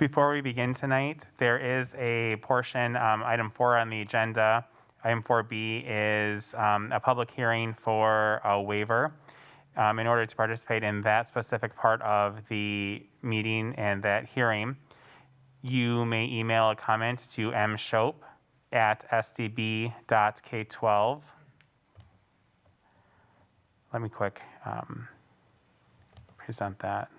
Before we begin tonight, there is a portion, item 4 on the agenda. Item 4B is a public hearing for a waiver. In order to participate in that specific part of the meeting and that hearing, you may email a comment to mshope@sdb.k12. Let me quick present that.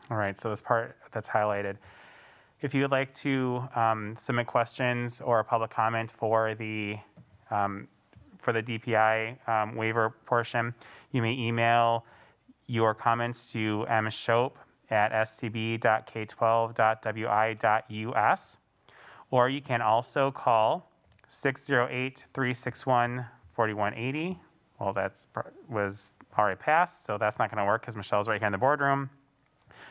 All right, so this part that's highlighted. If you would like to submit questions or a public comment for the DPI waiver portion, you may email your comments to mshope@stb.k12.wi.us, or you can also call 608-361-4180. Well, was already passed, so that's not going to work because Michelle's right here in the boardroom.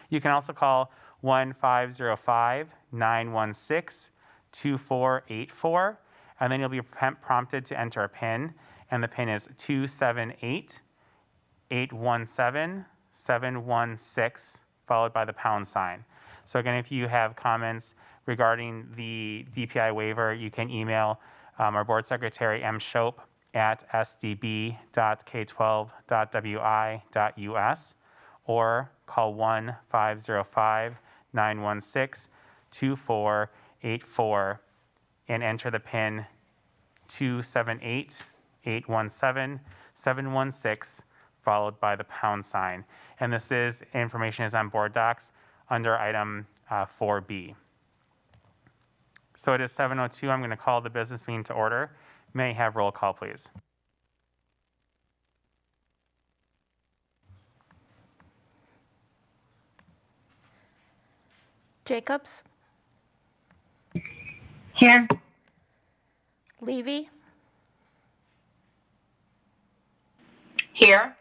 You can also call 1-505-916-2484, and then you'll be prompted to enter a PIN, and the PIN is 278-817-716, followed by the pound sign. So again, if you have comments regarding the DPI waiver, you can email our board secretary, mshope@sdb.k12.wi.us, or call 1-505-916-2484 and enter the PIN 278-817-716, followed by the pound sign. And information is on board docs under item 4B. So it is 7:02. I'm going to call the business meeting to order. May I have roll call, please? Jacobs? Here. Levy? Here.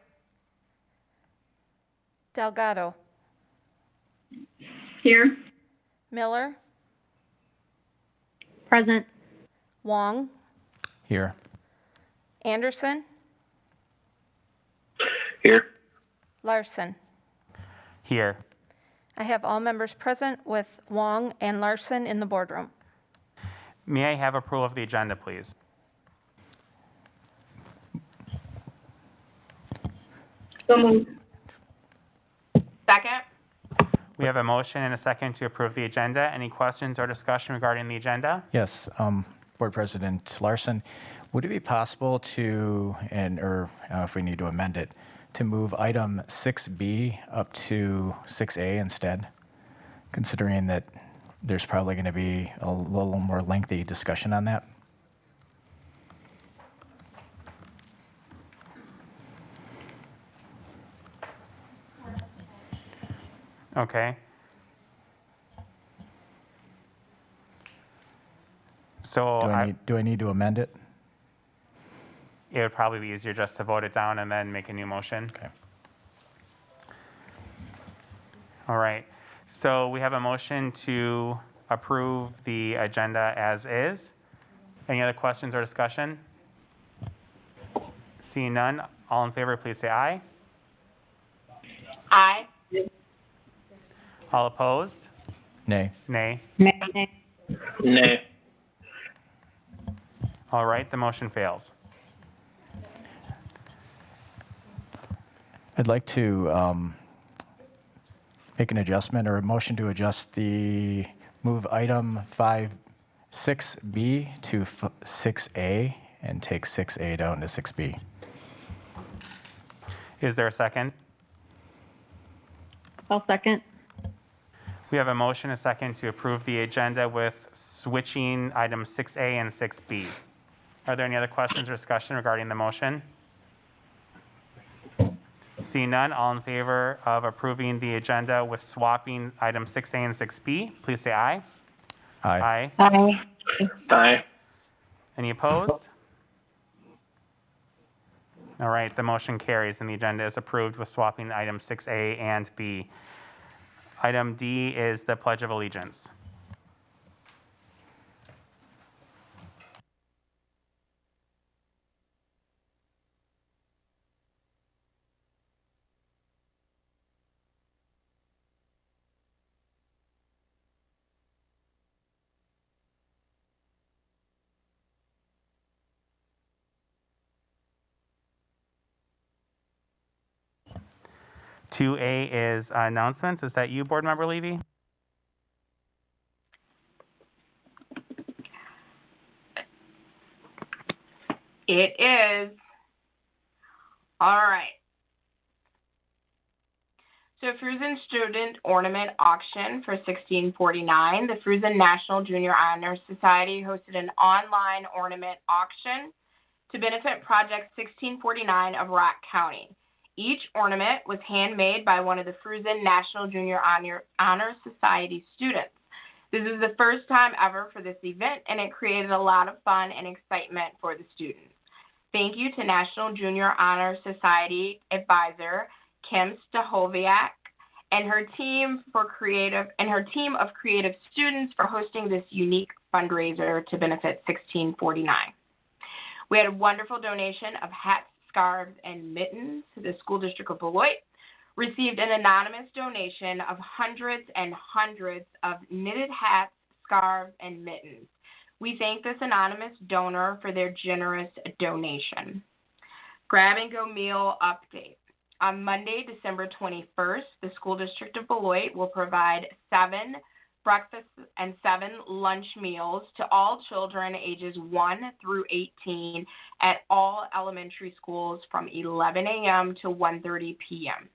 Delgado? Here. Miller? Present. Wong? Here. Anderson? Here. Larson? Here. I have all members present with Wong and Larson in the boardroom. May I have approval of the agenda, please? So moved. Second. We have a motion and a second to approve the agenda. Any questions or discussion regarding the agenda? Yes, Board President Larson, would it be possible to, or if we need to amend it, to move item 6B up to 6A instead, considering that there's probably going to be a little more lengthy discussion on that? Okay. So Do I need to amend it? it would probably be easier just to vote it down and then make a new motion. Okay. All right. So we have a motion to approve the agenda as is. Any other questions or discussion? Seeing none, all in favor, please say aye. Aye. All opposed? Nay. Nay. Nay. Nay. All right, the motion fails. I'd like to make an adjustment or a motion to adjust move item 6B to 6A and take 6A down to 6B. Is there a second? I'll second. We have a motion, a second to approve the agenda with switching items 6A and 6B. Are there any other questions or discussion regarding the motion? Seeing none, all in favor of approving the agenda with swapping items 6A and 6B, please say aye. Aye. Aye. Aye. Any opposed? All right, the motion carries and the agenda is approved with swapping items 6A and B. Item D is the Pledge of Allegiance. Two A is announcements. Is that you, Board Member Levy? It is. All right. So Fruzen Student Ornament Auction for 1649. The Fruzen National Junior Honor Society hosted an online ornament auction to benefit Project 1649 of Rock County. Each ornament was handmade by one of the Fruzen National Junior Honor Society students. This is the first time ever for this event, and it created a lot of fun and excitement for the students. Thank you to National Junior Honor Society advisor Kim Stahoviak and her team of creative students for hosting this unique fundraiser to benefit 1649. We had a wonderful donation of hats, scarves, and mittens to the School District of Beloit, received an anonymous donation of hundreds and hundreds of knitted hats, scarves, and mittens. We thank this anonymous donor for their generous donation. Grab and Go Meal Update. On Monday, December 21st, the School District of Beloit will provide 7 breakfast and 7 lunch meals to all children ages 1 through 18 at all elementary schools from 11 a.m. to 1:30 p.m.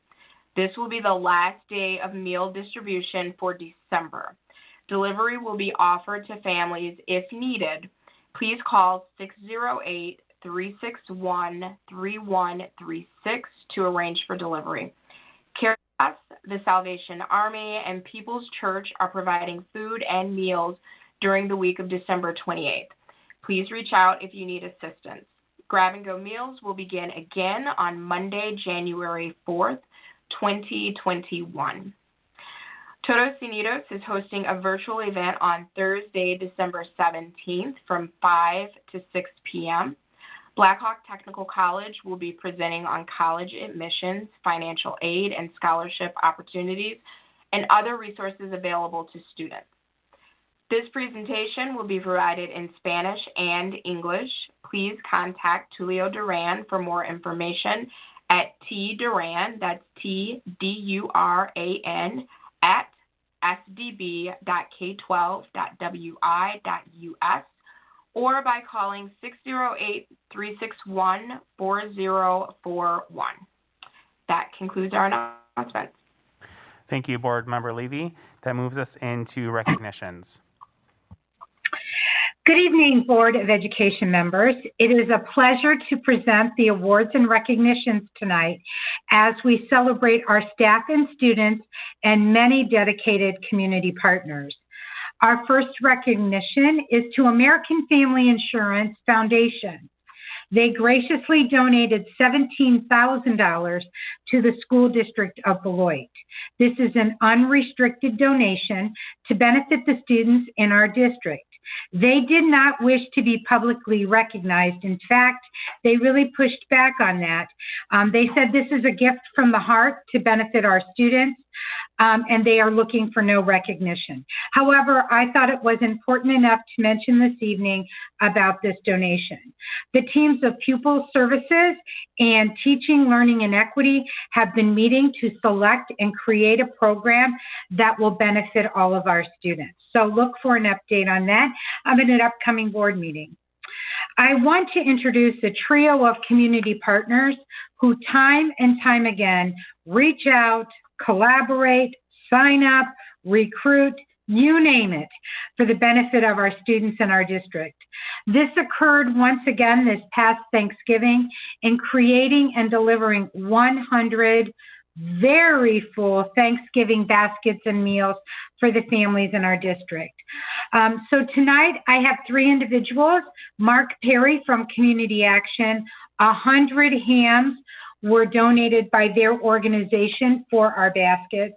This will be the last day of meal distribution for December. Delivery will be offered to families if needed. Please call 608-361-3136 to arrange for delivery. Caritas, the Salvation Army, and People's Church are providing food and meals during the week of December 28th. Please reach out if you need assistance. Grab and Go Meals will begin again on Monday, January 4th, 2021. Todos Unidos is hosting a virtual event on Thursday, December 17th from 5 to 6 p.m. Blackhawk Technical College will be presenting on college admissions, financial aid, and scholarship opportunities, and other resources available to students. This presentation will be provided in Spanish and English. Please contact Tulio Duran for more information at tduran, that's TDURAN, at sdb.k12.wi.us, or by calling 608-361-4041. That concludes our announcements. Thank you, Board Member Levy. That moves us into recognitions. Good evening, Board of Education members. It is a pleasure to present the awards and recognitions tonight as we celebrate our staff and students and many dedicated community partners. Our first recognition is to American Family Insurance Foundation. They graciously donated $17,000 to the School District of Beloit. This is an unrestricted donation to benefit the students in our district. They did not wish to be publicly recognized. In fact, they really pushed back on that. They said this is a gift from the heart to benefit our students, and they are looking for no recognition. However, I thought it was important enough to mention this evening about this donation. The teams of Pupil Services and Teaching, Learning, and Equity have been meeting to select and create a program that will benefit all of our students. So look for an update on that at an upcoming board meeting. I want to introduce a trio of community partners who time and time again reach out, collaborate, sign up, recruit, you name it, for the benefit of our students in our district. This occurred once again this past Thanksgiving in creating and delivering 100 very full Thanksgiving baskets and meals for the families in our district. So tonight I have 3 individuals, Mark Perry from Community Action, 100 hams were donated by their organization for our baskets.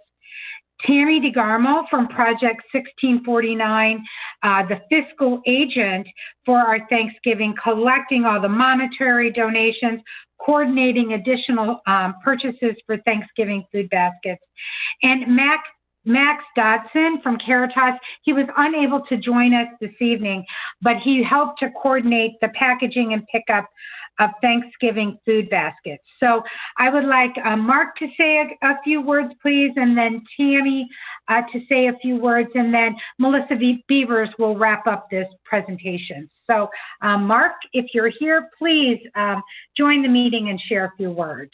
Tammy DeGarmo from Project 1649, the fiscal agent for our Thanksgiving, collecting all the monetary donations, coordinating additional purchases for Thanksgiving food baskets. And Max Dodson from Caritas, he was unable to join us this evening, but he helped to coordinate the packaging and pickup of Thanksgiving food baskets. So I would like Mark to say a few words, please, and then Tammy to say a few words, and then Melissa Beavers will wrap up this presentation. So Mark, if you're here, please join the meeting and share a few words.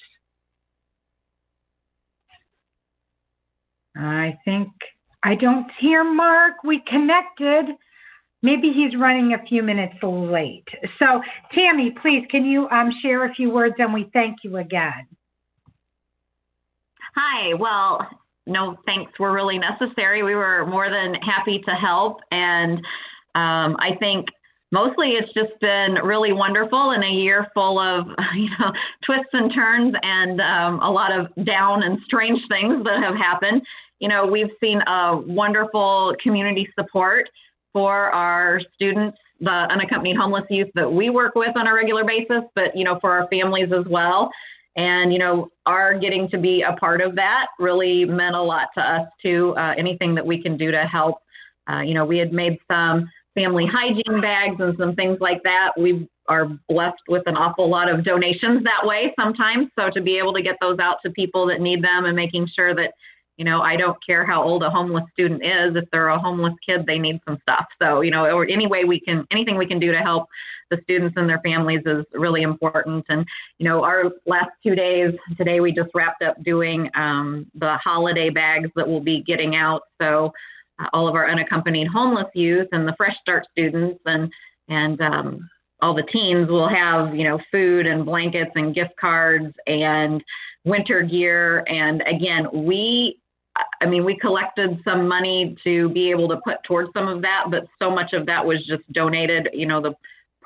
I think I don't hear Mark. We connected. Maybe he's running a few minutes late. So Tammy, please, can you share a few words, and we thank you again. Hi, well, no thanks were really necessary. We were more than happy to help. And I think mostly it's just been really wonderful in a year full of, twists and turns and a lot of down and strange things that have happened. We've seen a wonderful community support for our students, the unaccompanied homeless youth that we work with on a regular basis, but, for our families as well. And, our getting to be a part of that really meant a lot to us too. Anything that we can do to help. We had made some family hygiene bags and some things like that. We are blessed with an awful lot of donations that way sometimes. So to be able to get those out to people that need them and making sure that, I don't care how old a homeless student is. If they're a homeless kid, they need some stuff. So, or anything we can do to help the students and their families is really important. And, our last 2 days, today we just wrapped up doing the holiday bags that we'll be getting out. So all of our unaccompanied homeless youth and the Fresh Start students and all the teens will have, food and blankets and gift cards and winter gear. And again, we collected some money to be able to put towards some of that, but so much of that was just donated, the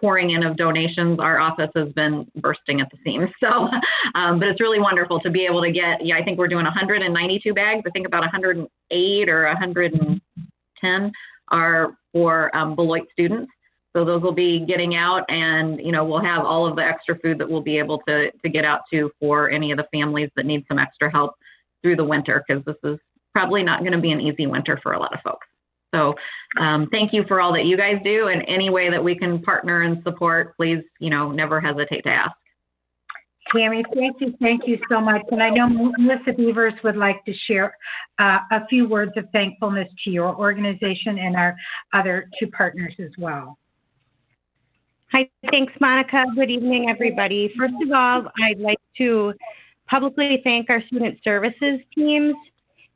pouring in of donations. Our office has been bursting at the seams. So, but it's really wonderful to be able to get, I think we're doing 192 bags. I think about 108 or 110 are for Beloit students. So those will be getting out, and, we'll have all of the extra food that we'll be able to get out to for any of the families that need some extra help through the winter, because this is probably not going to be an easy winter for a lot of folks. So thank you for all that you guys do, and any way that we can partner and support, please, never hesitate to ask. Tammy, thank you so much. And I know Melissa Beavers would like to share a few words of thankfulness to your organization and our other two partners as well. Hi, thanks, Monica. Good evening, everybody. First of all, I'd like to publicly thank our student services teams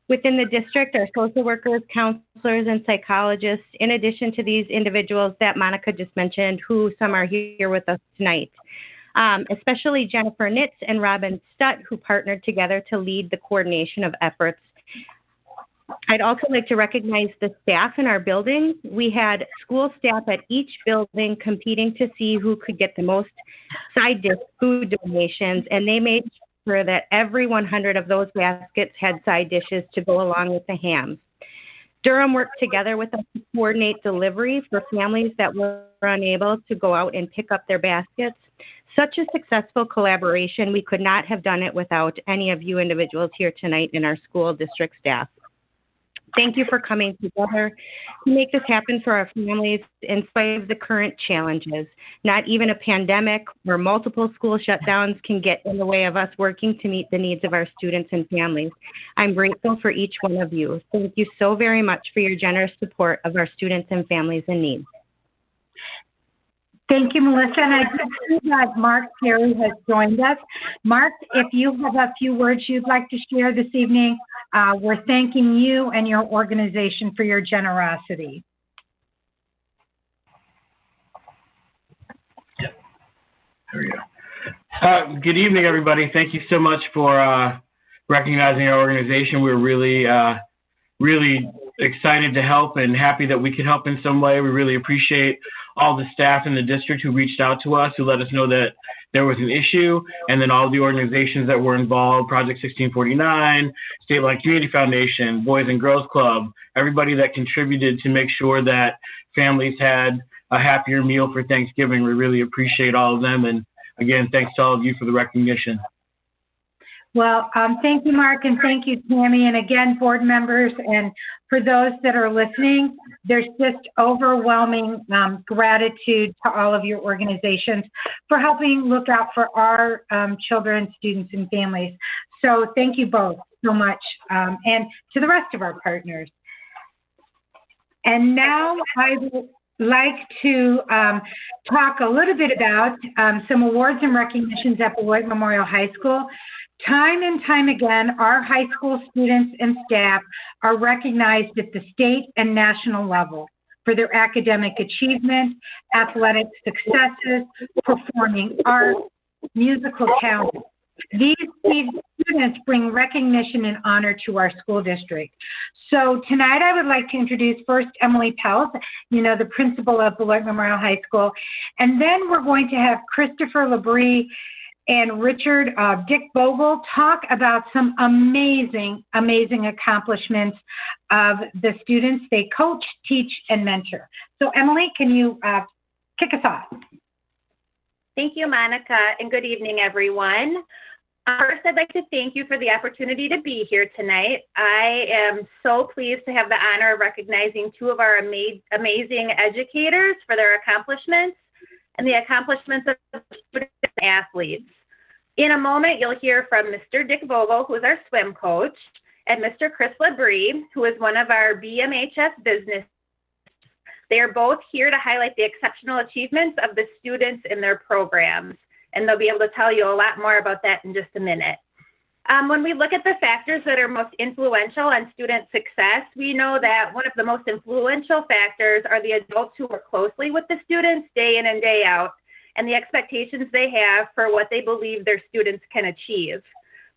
within the district, our social workers, counselors, and psychologists, in addition to these individuals that Monica just mentioned, who some are here with us tonight. Especially Jennifer Nitz and Robin Stutt, who partnered together to lead the coordination of efforts. I'd also like to recognize the staff in our buildings. We had school staff at each building competing to see who could get the most side dish food donations, and they made sure that every 100 of those baskets had side dishes to go along with the hams. Durham worked together with us to coordinate delivery for families that were unable to go out and pick up their baskets. Such a successful collaboration, we could not have done it without any of you individuals here tonight in our school district staff. Thank you for coming together to make this happen for our families in spite of the current challenges. Not even a pandemic or multiple school shutdowns can get in the way of us working to meet the needs of our students and families. I'm grateful for each one of you. Thank you so very much for your generous support of our students and families in need. Thank you, Melissa. And I just see that Mark Perry has joined us. Mark, if you have a few words you'd like to share this evening, we're thanking you and your organization for your generosity. Yep. There we go. Good evening, everybody. Thank you so much for recognizing our organization. We're really excited to help and happy that we could help in some way. We really appreciate all the staff in the district who reached out to us, who let us know that there was an issue, and then all the organizations that were involved, Project 1649, State Line Community Foundation, Boys and Girls Club, everybody that contributed to make sure that families had a happier meal for Thanksgiving. We really appreciate all of them. And again, thanks to all of you for the recognition. Well, thank you, Mark, and thank you, Tammy. And again, board members, and for those that are listening, there's just overwhelming gratitude to all of your organizations for helping look out for our children, students, and families. So thank you both so much, and to the rest of our partners. And now I would like to talk a little bit about some awards and recognitions at Beloit Memorial High School. Time and time again, our high school students and staff are recognized at the state and national level for their academic achievement, athletic successes, performing arts, musical talent. These students bring recognition and honor to our school district. So tonight I would like to introduce first Emily Pels, the principal of Beloit Memorial High School, and then we're going to have Christopher Labrie and Richard Dick Vogel talk about some amazing, amazing accomplishments of the students they coach, teach, and mentor. So Emily, can you kick us off? Thank you, Monica, and good evening, everyone. First, I'd like to thank you for the opportunity to be here tonight. I am so pleased to have the honor of recognizing two of our amazing educators for their accomplishments and the accomplishments of students and athletes. In a moment, you'll hear from Mr. Dick Vogel, who is our swim coach, and Mr. Chris Labrie, who is one of our BMHS business. They are both here to highlight the exceptional achievements of the students in their programs, and they'll be able to tell you a lot more about that in just a minute. When we look at the factors that are most influential on student success, we know that one of the most influential factors are the adults who work closely with the students day in and day out, and the expectations they have for what they believe their students can achieve.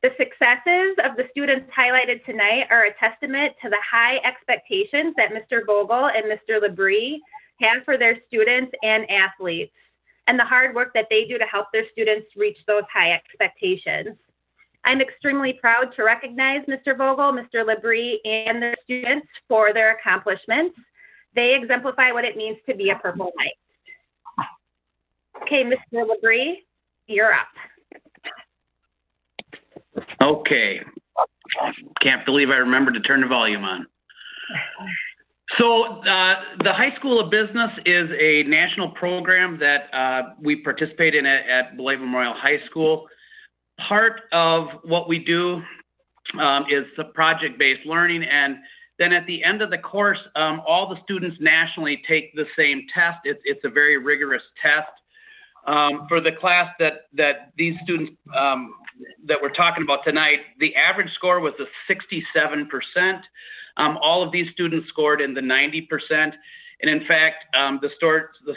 The successes of the students highlighted tonight are a testament to the high expectations that Mr. Vogel and Mr. Labrie have for their students and athletes, and the hard work that they do to help their students reach those high expectations. I'm extremely proud to recognize Mr. Vogel, Mr. Labrie, and their students for their accomplishments. They exemplify what it means to be a Purple Knight. Okay, Mr. Labrie, you're up. Okay. Can't believe I remembered to turn the volume on. So the High School of Business is a national program that we participate in at Beloit Memorial High School. Part of what we do is the project-based learning, and then at the end of the course, all the students nationally take the same test. It's a very rigorous test. For the class that these students that we're talking about tonight, the average score was a 67%. All of these students scored in the 90%. And in fact, the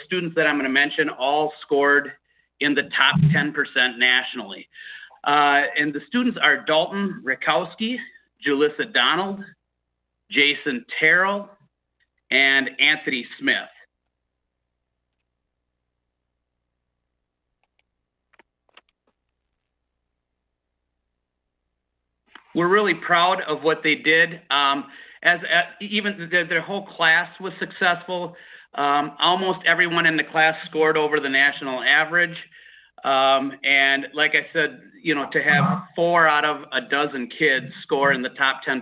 students that I'm going to mention all scored in the top 10% nationally. And the students are Dalton Rakowski, Julissa Donald, Jason Terrell, and Anthony Smith. We're really proud of what they did. Even their whole class was successful. Almost everyone in the class scored over the national average. And like I said, to have 4 out of a dozen kids score in the top 10%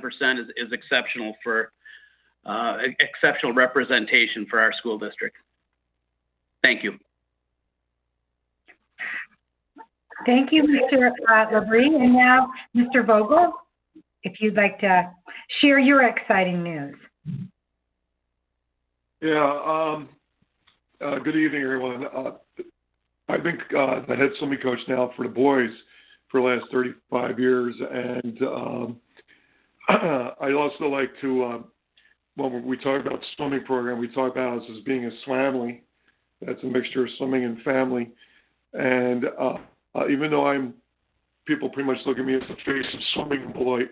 is exceptional for exceptional representation for our school district. Thank you. Thank you, Mr. Labrie. And now, Mr. Vogel, if you'd like to share your exciting news. Yeah, good evening, everyone. I've been the head swimming coach now for the boys for the last 35 years, and I'd also like to, when we talk about swimming program, we talk about us as being a SWAMLY. That's a mixture of swimming and family. And even though people pretty much look at me as the face of swimming in Beloit,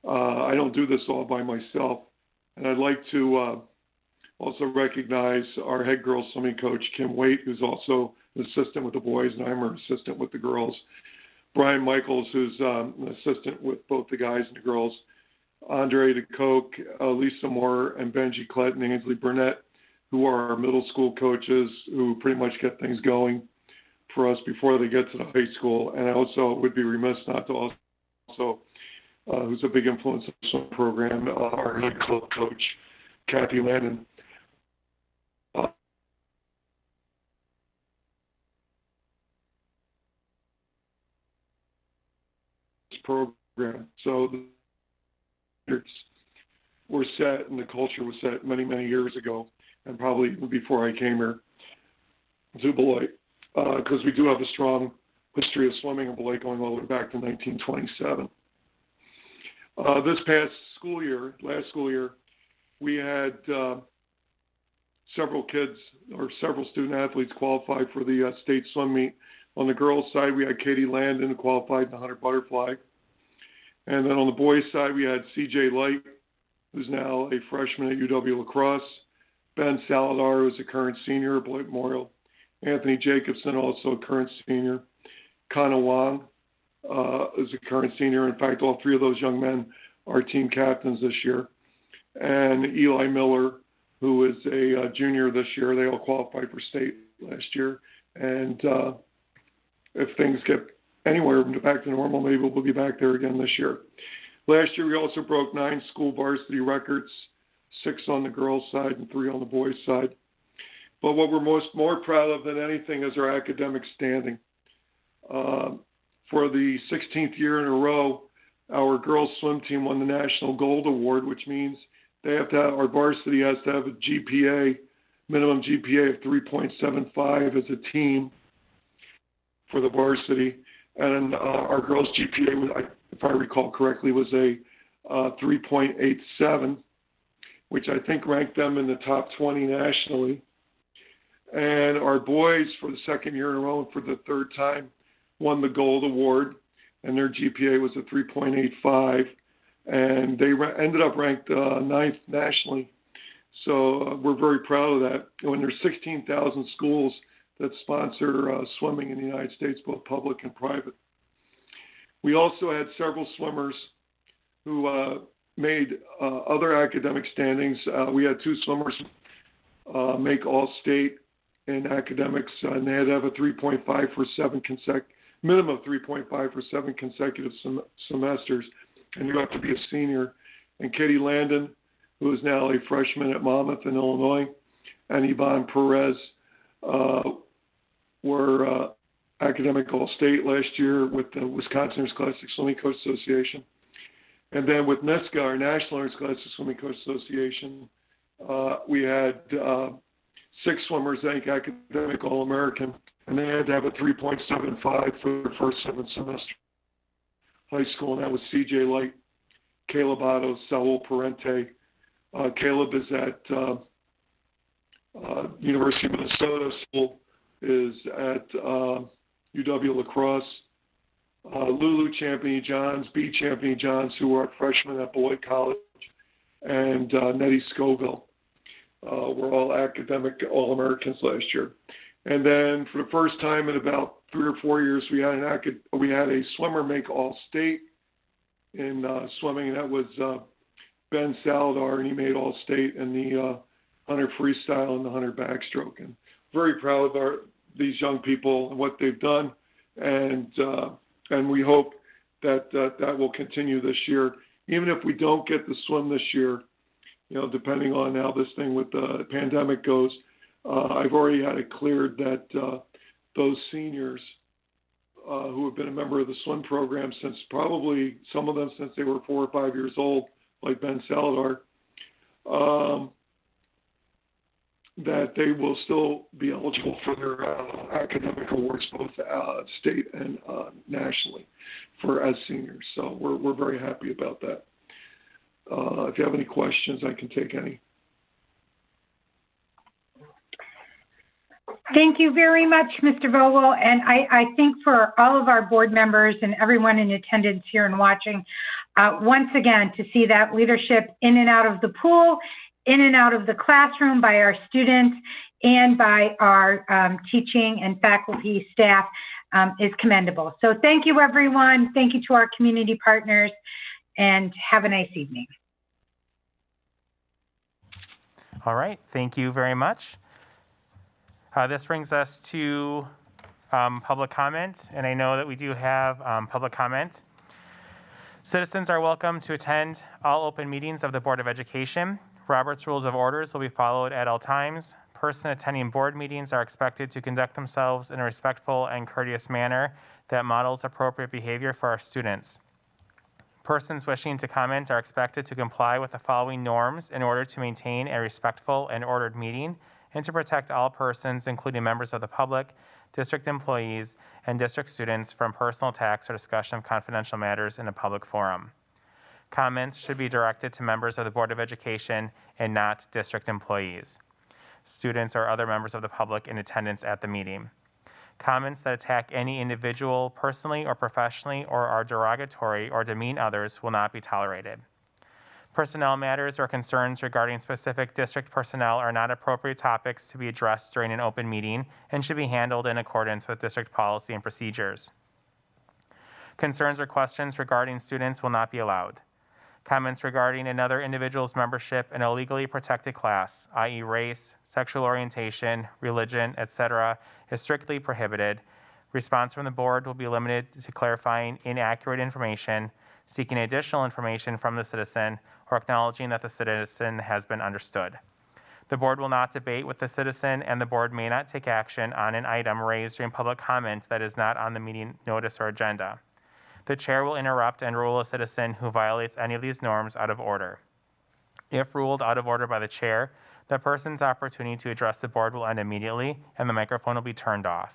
I don't do this all by myself. And I'd like to also recognize our head girls swimming coach, Kim Waite, who's also assistant with the boys, and I'm her assistant with the girls. Brian Michaels, who's an assistant with both the guys and the girls. Andre DeCoke, Lisa Moore, and Benji Cletton, and Ainsley Burnett, who are our middle school coaches who pretty much get things going for us before they get to the high school. And I also would be remiss not to also, who's a big influence in the swim program, our head club coach, Kathy Landon. Program. So the were set and the culture was set many, many years ago, and probably even before I came here to Beloit, because we do have a strong history of swimming in Beloit going all the way back to 1927. This past school year, last school year, we had several kids or several student athletes qualify for the state swim meet. On the girls' side, we had Katie Landon, who qualified in the 100 butterfly. And then on the boys' side, we had CJ Light, who's now a freshman at UW La Crosse. Ben Saladar, who's a current senior at Beloit Memorial. Anthony Jacobson, also a current senior. Kana Wang is a current senior. In fact, all three of those young men are team captains this year. And Eli Miller, who is a junior this year. They all qualified for state last year. And if things get anywhere back to normal, maybe we'll be back there again this year. Last year, we also broke 9 school varsity records, 6 on the girls' side and 3 on the boys' side. But what we're more proud of than anything is our academic standing. For the 16th year in a row, our girls' swim team won the National Gold Award, which means they have to have, our varsity has to have a GPA, minimum GPA of 3.75 as a team for the varsity. And our girls' GPA, was, if I recall correctly, was a 3.87, which I think ranked them in the top 20 nationally. And our boys, for the second year in a row and for the third time, won the Gold Award, and their GPA was a 3.85, and they ended up ranked 9th nationally. So we're very proud of that. When there's 16,000 schools that sponsor swimming in the United States, both public and private. We also had several swimmers who made other academic standings. We had 2 swimmers make All-State in academics, and they had to have a 3.5 for 7 minimum of 3.5 for 7 consecutive semesters, and you have to be a senior. And Katie Landon, who is now a freshman at Monmouth in Illinois, and Yvonne Perez were academic All-State last year with the Wisconsin Interscholastic Swimming Coach Association. And then with NISCA, our National Interscholastic Swimming Coach Association, we had 6 swimmers rank academic All-American, and they had to have a 3.75 for their first 7 semesters high school, and that was C.J. Light, Caleb Otto, Saul Parente. Caleb is at University of Minnesota. Saul is at UW La Crosse. Lulu Champagny-Johns, B. Champagny-Johns, who are freshmen at Beloit College, and Nettie Scoville were all academic All-Americans last year. And then for the first time in about 3 or 4 years, we had a swimmer make All-State in swimming, and that was Ben Saladar, and he made All-State in the 100 freestyle and the 100 backstroke. And very proud of these young people and what they've done, and we hope that that will continue this year. Even if we don't get to swim this year, depending on how this thing with the pandemic goes, I've already had it cleared that those seniors who have been a member of the swim program since probably some of them since they were 4 or 5 years old, like Ben Saladar, that they will still be eligible for their academic awards, both state and nationally, as seniors. So we're very happy about that. If you have any questions, I can take any. Thank you very much, Mr. Vogel. And I think for all of our board members and everyone in attendance here and watching, once again, to see that leadership in and out of the pool in and out of the classroom by our students and by our teaching and faculty staff is commendable. So thank you, everyone. Thank you to our community partners, and have a nice evening. All right, thank you very much. This brings us to public comment, and I know that we do have public comment. Citizens are welcome to attend all open meetings of the Board of Education. Robert's Rules of Orders will be followed at all times. Persons attending board meetings are expected to conduct themselves in a respectful and courteous manner that models appropriate behavior for our students. Persons wishing to comment are expected to comply with the following norms in order to maintain a respectful and ordered meeting and to protect all persons, including members of the public, district employees, and district students from personal attacks or discussion of confidential matters in a public forum. Comments should be directed to members of the Board of Education and not district employees, students, or other members of the public in attendance at the meeting. Comments that attack any individual personally or professionally or are derogatory or demean others will not be tolerated. Personnel matters or concerns regarding specific district personnel are not appropriate topics to be addressed during an open meeting and should be handled in accordance with district policy and procedures. Concerns or questions regarding students will not be allowed. Comments regarding another individual's membership in a legally protected class, i.e. race, sexual orientation, religion, etc., is strictly prohibited. Response from the board will be limited to clarifying inaccurate information, seeking additional information from the citizen, or acknowledging that the citizen has been understood. The board will not debate with the citizen, and the board may not take action on an item raised during public comment that is not on the meeting notice or agenda. The chair will interrupt and rule a citizen who violates any of these norms out of order. If ruled out of order by the chair, the person's opportunity to address the board will end immediately, and the microphone will be turned off.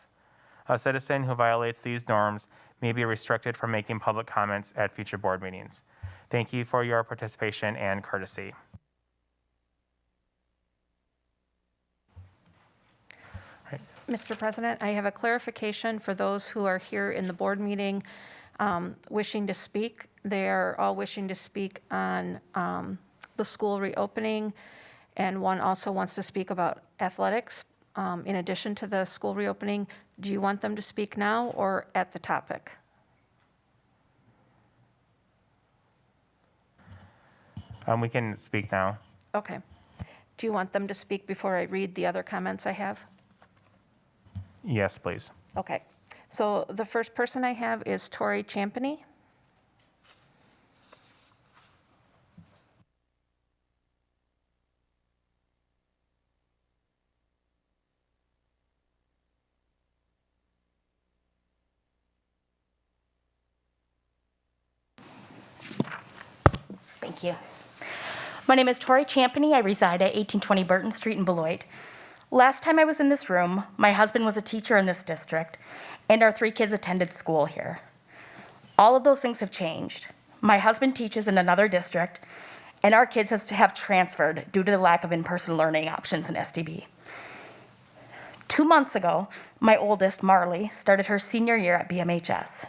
A citizen who violates these norms may be restricted from making public comments at future board meetings. Thank you for your participation and courtesy. Mr. President, I have a clarification for those who are here in the board meeting wishing to speak. They are all wishing to speak on the school reopening, and one also wants to speak about athletics in addition to the school reopening. Do you want them to speak now or at the topic? We can speak now. Okay. Do you want them to speak before I read the other comments I have? Yes, please. Okay. So the first person I have is Tori Champany. Thank you. My name is Tori Champany. I reside at 1820 Burton Street in Beloit. Last time I was in this room, my husband was a teacher in this district, and our 3 kids attended school here. All of those things have changed. My husband teaches in another district, and our kids have transferred due to the lack of in-person learning options in SDB. 2 months ago, my oldest, Marley, started her senior year at BMHS.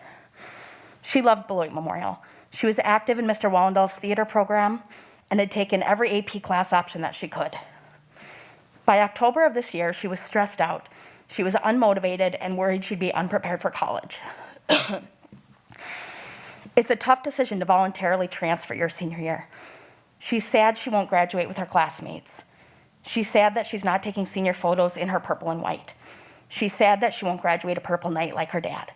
She loved Beloit Memorial. She was active in Mr. Wallendall's theater program and had taken every AP class option that she could. By October of this year, she was stressed out. She was unmotivated and worried she'd be unprepared for college. It's a tough decision to voluntarily transfer your senior year. She's sad she won't graduate with her classmates. She's sad that she's not taking senior photos in her purple and white. She's sad that she won't graduate a purple night like her dad.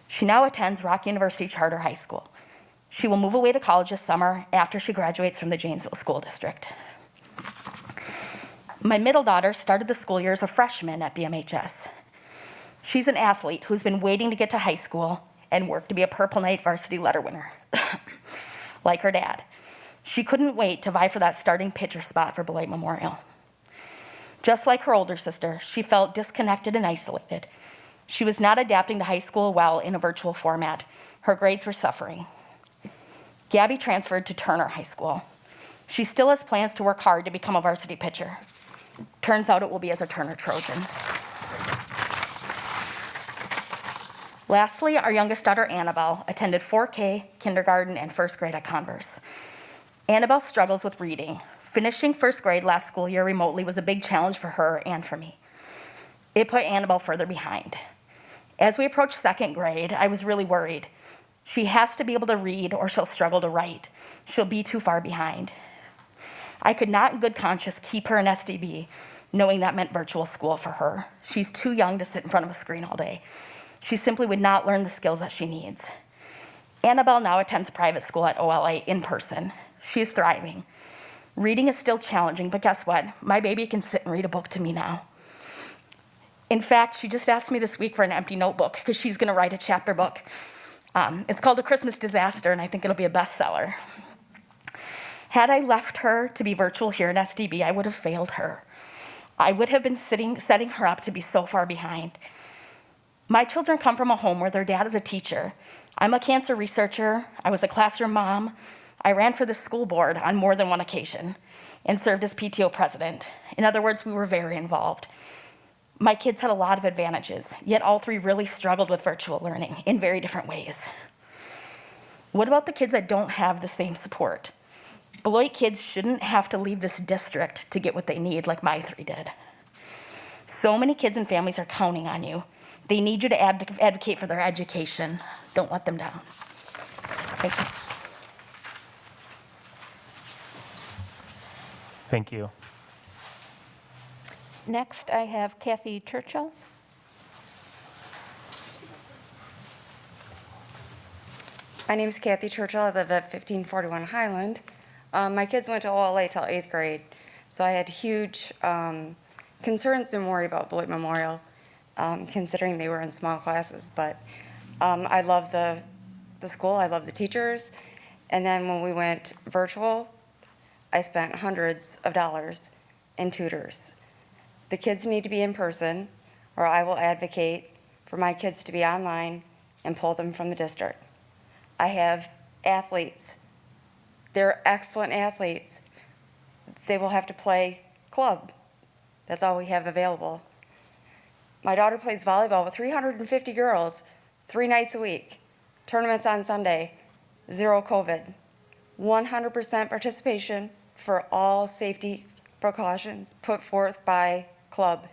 She now attends Rock University Charter High School. She will move away to college this summer after she graduates from the Janesville School District. My middle daughter started the school year as a freshman at BMHS. She's an athlete who's been waiting to get to high school and work to be a Purple Knight varsity letter winner, like her dad. She couldn't wait to vie for that starting pitcher spot for Beloit Memorial. Just like her older sister, she felt disconnected and isolated. She was not adapting to high school well in a virtual format. Her grades were suffering. Gabby transferred to Turner High School. She still has plans to work hard to become a varsity pitcher. Turns out it will be as a Turner Trojan. Lastly, our youngest daughter, Annabelle, attended 4K, kindergarten, and first grade at Converse. Annabelle struggles with reading, Finishing first grade last school year remotely was a big challenge for her and for me. It put Annabelle further behind. As we approached second grade, I was really worried. She has to be able to read or she'll struggle to write. She'll be too far behind. I could not in good conscience keep her in SDB, knowing that meant virtual school for her. She's too young to sit in front of a screen all day. She simply would not learn the skills that she needs. Annabelle now attends private school at OLA in person. She is thriving. Reading is still challenging, but guess what? My baby can sit and read a book to me now. In fact, she just asked me this week for an empty notebook because she's going to write a chapter book. It's called A Christmas Disaster, and I think it'll be a bestseller. Had I left her to be virtual here in SDB, I would have failed her. I would have been setting her up to be so far behind. My children come from a home where their dad is a teacher. I'm a cancer researcher. I was a classroom mom. I ran for the school board on more than one occasion and served as PTO president. In other words, we were very involved. My kids had a lot of advantages, yet all three really struggled with virtual learning in very different ways. What about the kids that don't have the same support? Beloit kids shouldn't have to leave this district to get what they need like my three did. So many kids and families are counting on you. They need you to advocate for their education. Don't let them down. Thank you. Thank you. Next, I have Kathy Churchill. My name is Kathy Churchill. I live at 1541 Highland. My kids went to OLA till 8th grade, so I had huge concerns and worry about Beloit Memorial, considering they were in small classes. But I love the school. I love the teachers. And then when we went virtual, I spent hundreds of dollars in tutors. The kids need to be in person, or I will advocate for my kids to be online and pull them from the district. I have athletes. They're excellent athletes. They will have to play club. That's all we have available. My daughter plays volleyball with 350 girls 3 nights a week. Tournaments on Sunday, 0 COVID. 100% participation for all safety precautions put forth by club.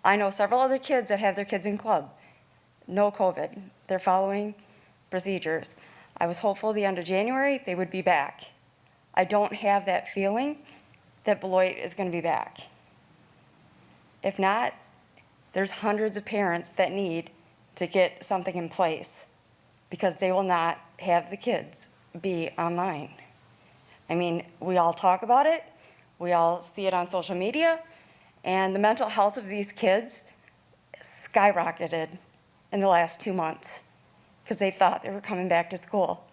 I know several other kids that have their kids in club. No COVID. They're following procedures. I was hopeful the end of January they would be back. I don't have that feeling that Beloit is going to be back. If not, there's hundreds of parents that need to get something in place because they will not have the kids be online. I mean, we all talk about it. We all see it on social media. And the mental health of these kids skyrocketed in the last 2 months because they thought they were coming back to school.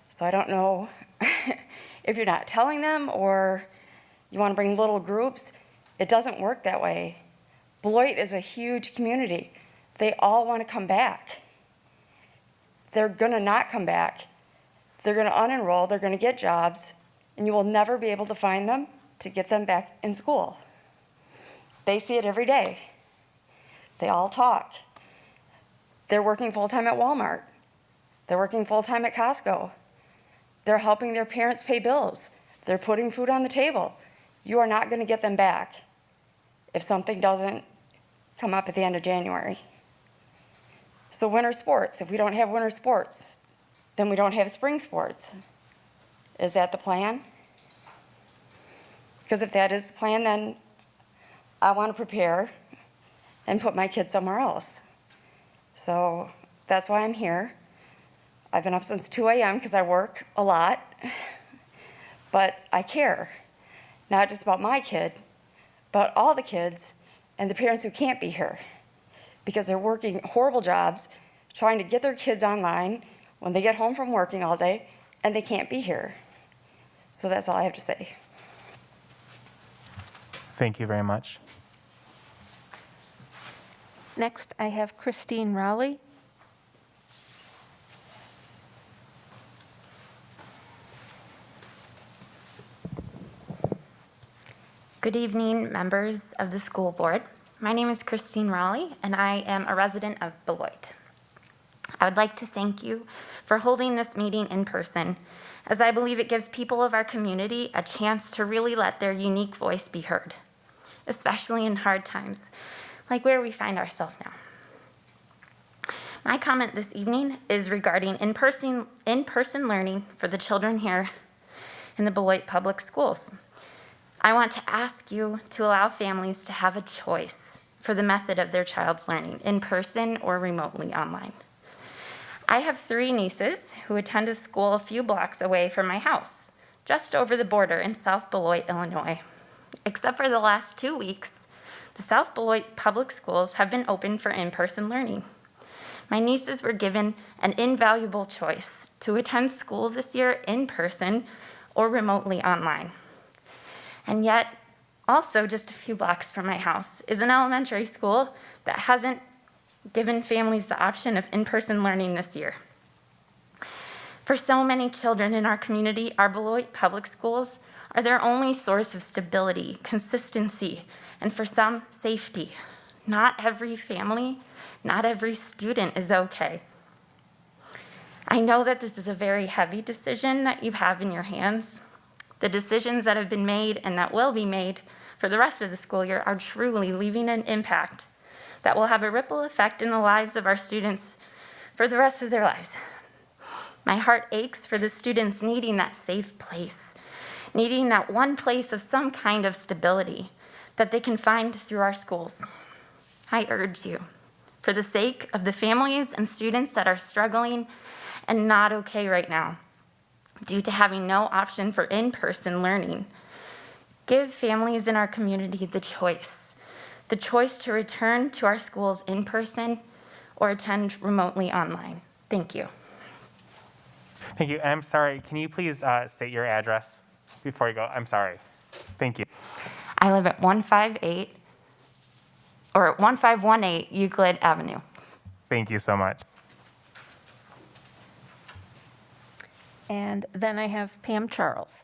So I don't know if you're not telling them or you want to bring little groups. It doesn't work that way. Beloit is a huge community. They all want to come back. They're going to not come back. They're going to unenroll, they're going to get jobs, and you will never be able to find them to get them back in school. They see it every day. They all talk. They're working full-time at Walmart. They're working full-time at Costco. They're helping their parents pay bills. They're putting food on the table. You are not going to get them back if something doesn't come up at the end of January. So winter sports, if we don't have winter sports, then we don't have spring sports. Is that the plan? Because if that is the plan, then I want to prepare and put my kids somewhere else. So that's why I'm here. I've been up since 2 a.m. because I work a lot, but I care, not just about my kid, but all the kids and the parents who can't be here because they're working horrible jobs, trying to get their kids online when they get home from working all day and they can't be here. So that's all I have to say. Thank you very much. Next, I have Christine Rowley. Good evening, members of the school board. My name is Christine Raleigh, and I am a resident of Beloit. I would like to thank you for holding this meeting in person as I believe it gives people of our community a chance to really let their unique voice be heard, especially in hard times, like where we find ourselves now. My comment this evening is regarding in-person learning for the children here in the Beloit Public Schools. I want to ask you to allow families to have a choice for the method of their child's learning, in person or remotely online. I have 3 nieces who attend a school a few blocks away from my house, just over the border in South Beloit, Illinois. Except for the last 2 weeks, the South Beloit Public Schools have been open for in-person learning. My nieces were given an invaluable choice to attend school this year in person or remotely online. And yet, also just a few blocks from my house is an elementary school that hasn't given families the option of in-person learning this year. For so many children in our community, our Beloit Public Schools are their only source of stability, consistency, and for some, safety. Not every family, not every student is okay. I know that this is a very heavy decision that you have in your hands. The decisions that have been made and that will be made for the rest of the school year are truly leaving an impact that will have a ripple effect in the lives of our students for the rest of their lives. My heart aches for the students needing that safe place, needing that one place of some kind of stability that they can find through our schools. I urge you, for the sake of the families and students that are struggling and not okay right now, due to having no option for in-person learning, give families in our community the choice to return to our schools in person or attend remotely online. Thank you. Thank you. And I'm sorry, can you please state your address before you go? I'm sorry. Thank you. I live at 1518 Euclid Avenue. Thank you so much. And then I have Pam Charles.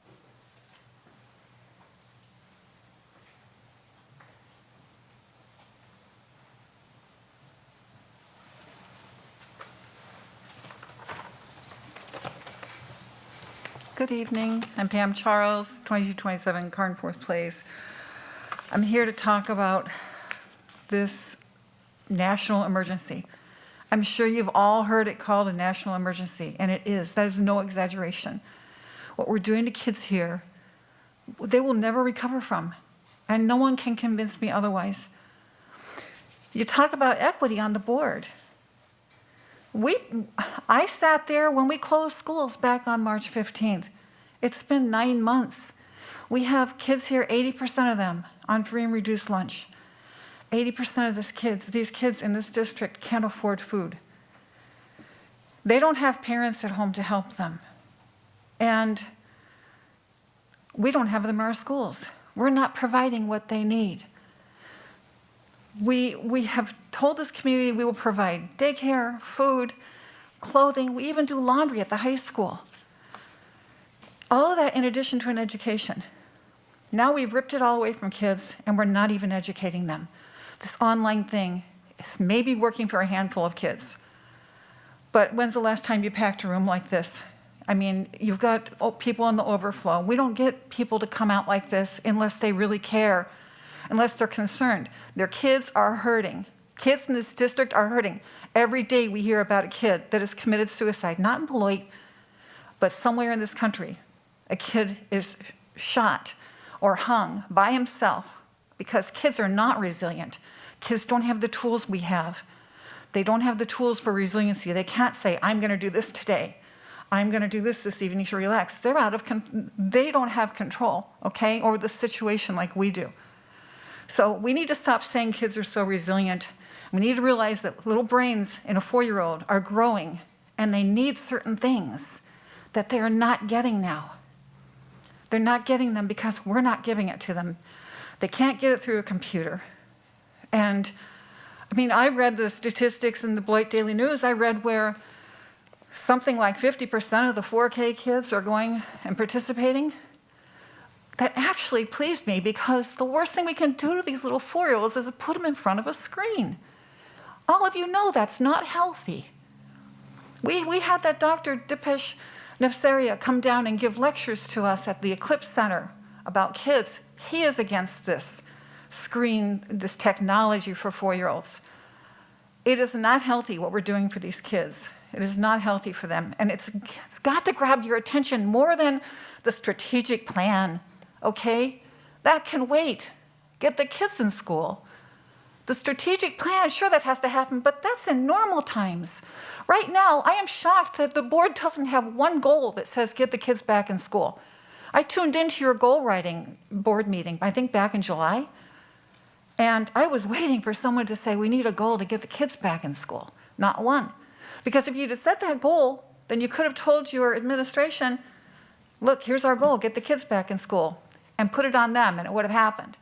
Good evening. I'm Pam Charles, 2227 Carnforth Place. I'm here to talk about this national emergency. I'm sure you've all heard it called a national emergency, and it is. That is no exaggeration. What we're doing to kids here, they will never recover from, and no one can convince me otherwise. You talk about equity on the board. I sat there when we closed schools back on March 15th. It's been 9 months. We have kids here, 80% of them, on free and reduced lunch. 80% of these kids in this district can't afford food. They don't have parents at home to help them. And we don't have them in our schools. We're not providing what they need. We have told this community we will provide daycare, food, clothing. We even do laundry at the high school. All of that in addition to an education. Now we've ripped it all away from kids and we're not even educating them. This online thing is maybe working for a handful of kids. But when's the last time you packed a room like this? I mean, you've got people on the overflow. We don't get people to come out like this unless they really care, unless they're concerned. Their kids are hurting. Kids in this district are hurting. Every day we hear about a kid that has committed suicide, not in Beloit, but somewhere in this country. A kid is shot or hung by himself because kids are not resilient. Kids don't have the tools we have. They don't have the tools for resiliency. They can't say, I'm going to do this today. I'm going to do this evening to relax. They don't have control, okay, over the situation like we do. So we need to stop saying kids are so resilient. We need to realize that little brains in a 4-year-old are growing and they need certain things that they are not getting now. They're not getting them because we're not giving it to them. They can't get it through a computer. And I mean, I read the statistics in the Beloit Daily News. I read where something like 50% of the 4K kids are going and participating. That actually pleased me because the worst thing we can do to these little 4-year-olds is to put them in front of a screen. All of you know that's not healthy. We had that Dr. Dipesh Nefsaria come down and give lectures to us at the Eclipse Center about kids. He is against this this technology for 4-year-olds. It is not healthy what we're doing for these kids. It is not healthy for them. And it's got to grab your attention more than the strategic plan, okay? That can wait. Get the kids in school. The strategic plan, sure, that has to happen, but that's in normal times. Right now, I am shocked that the board doesn't have one goal that says get the kids back in school. I tuned into your goal writing board meeting, I think back in July, and I was waiting for someone to say we need a goal to get the kids back in school. Not one. Because if you'd have set that goal, then you could have told your administration, look, here's our goal, get the kids back in school, and put it on them, and it would have happened.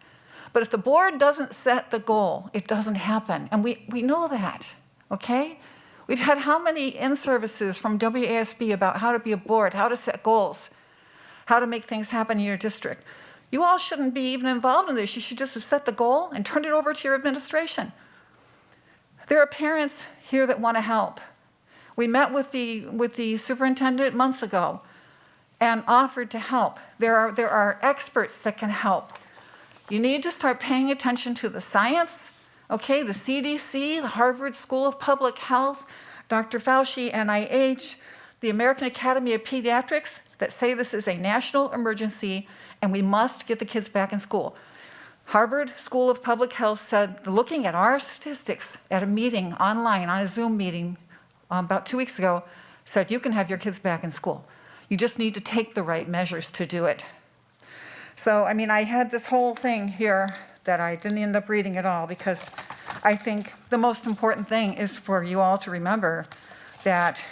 But if the board doesn't set the goal, it doesn't happen. And we know that, okay? We've had how many in-services from WASB about how to be a board, how to set goals, how to make things happen in your district. You all shouldn't be even involved in this. You should just have set the goal and turned it over to your administration. There are parents here that want to help. We met with the superintendent months ago and offered to help. There are experts that can help. You need to start paying attention to the science, okay? The CDC, the Harvard School of Public Health, Dr. Fauci, NIH, the American Academy of Pediatrics that say this is a national emergency and we must get the kids back in school. Harvard School of Public Health said, looking at our statistics at a meeting online, on a Zoom meeting about 2 weeks ago, said you can have your kids back in school. You just need to take the right measures to do it. So, I mean, I had this whole thing here that I didn't end up reading at all because I think the most important thing is for you all to remember that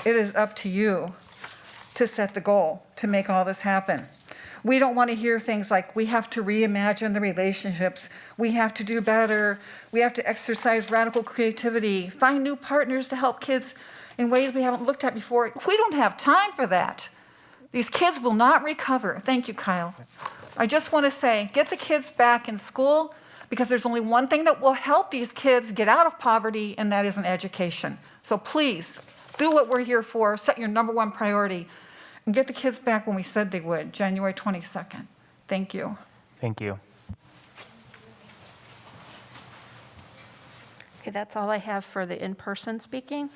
it is up to you to set the goal to make all this happen. We don't want to hear things like we have to reimagine the relationships, we have to do better, we have to exercise radical creativity, find new partners to help kids in ways we haven't looked at before. We don't have time for that. These kids will not recover. Thank you, Kyle. I just want to say, get the kids back in school because there's only one thing that will help these kids get out of poverty, and that is an education. So please, do what we're here for, set your number one priority, and get the kids back when we said they would, January 22nd. Thank you. Thank you. Okay, that's all I have for the in-person speaking.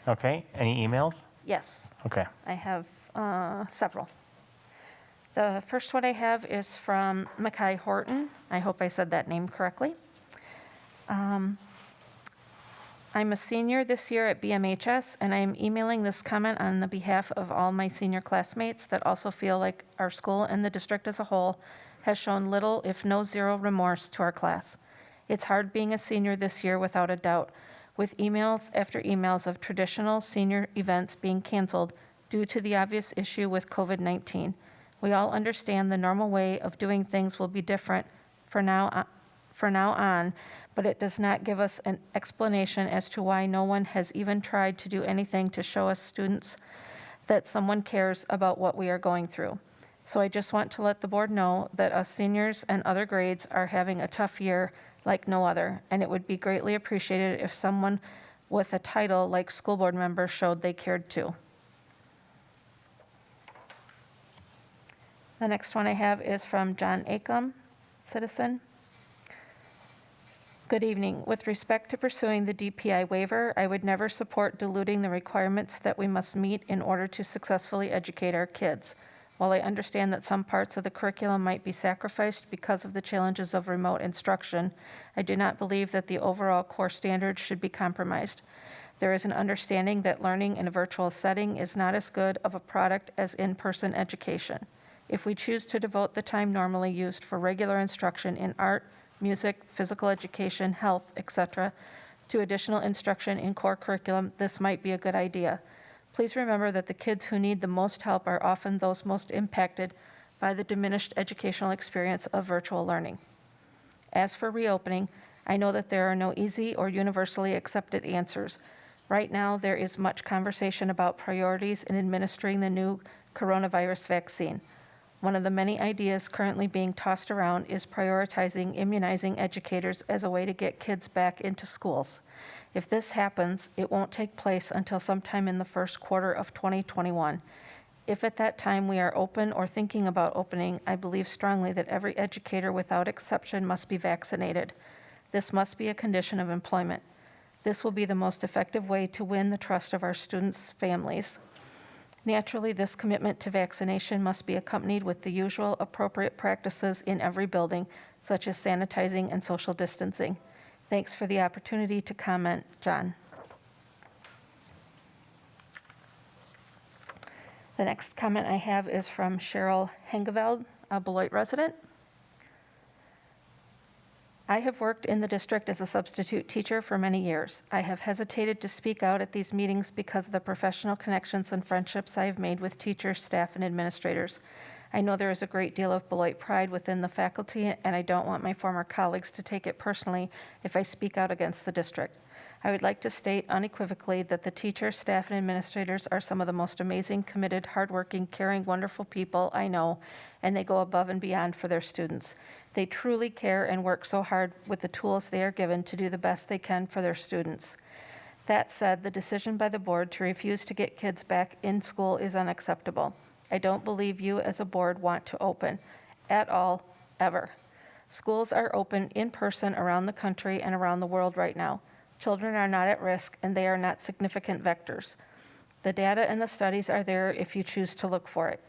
Okay, any emails? Yes, Okay. I have several. The first one I have is from Mackay Horton. I hope I said that name correctly. I'm a senior this year at BMHS, and I am emailing this comment on the behalf of all my senior classmates that also feel like our school and the district as a whole has shown little, if no zero, remorse to our class. It's hard being a senior this year without a doubt, with emails after emails of traditional senior events being canceled due to the obvious issue with COVID-19. We all understand the normal way of doing things will be different for now on, but it does not give us an explanation as to why no one has even tried to do anything to show us students that someone cares about what we are going through. So I just want to let the board know that us seniors and other grades are having a tough year like no other, and it would be greatly appreciated if someone with a title like school board member showed they cared too. The next one I have is from John Acom, citizen. Good evening. With respect to pursuing the DPI waiver, I would never support diluting the requirements that we must meet in order to successfully educate our kids. While I understand that some parts of the curriculum might be sacrificed because of the challenges of remote instruction, I do not believe that the overall core standards should be compromised. There is an understanding that learning in a virtual setting is not as good of a product as in-person education. If we choose to devote the time normally used for regular instruction in art, music, physical education, health, etc., to additional instruction in core curriculum, this might be a good idea. Please remember that the kids who need the most help are often those most impacted by the diminished educational experience of virtual learning. As for reopening, I know that there are no easy or universally accepted answers. Right now, there is much conversation about priorities in administering the new coronavirus vaccine. One of the many ideas currently being tossed around is prioritizing immunizing educators as a way to get kids back into schools. If this happens, it won't take place until sometime in the first quarter of 2021. If at that time we are open or thinking about opening, I believe strongly that every educator without exception must be vaccinated. This must be a condition of employment. This will be the most effective way to win the trust of our students' families. Naturally, this commitment to vaccination must be accompanied with the usual appropriate practices in every building, such as sanitizing and social distancing. Thanks for the opportunity to comment, John. The next comment I have is from Cheryl Hengeveld, a Beloit resident. I have worked in the district as a substitute teacher for many years. I have hesitated to speak out at these meetings because of the professional connections and friendships I have made with teachers, staff, and administrators. I know there is a great deal of Beloit pride within the faculty, and I don't want my former colleagues to take it personally if I speak out against the district. I would like to state unequivocally that the teachers, staff, and administrators are some of the most amazing, committed, hardworking, caring, wonderful people I know, and they go above and beyond for their students. They truly care and work so hard with the tools they are given to do the best they can for their students. That said, the decision by the board to refuse to get kids back in school is unacceptable. I don't believe you as a board want to open at all, ever. Schools are open in person around the country and around the world right now. Children are not at risk, and they are not significant vectors. The data and the studies are there if you choose to look for it.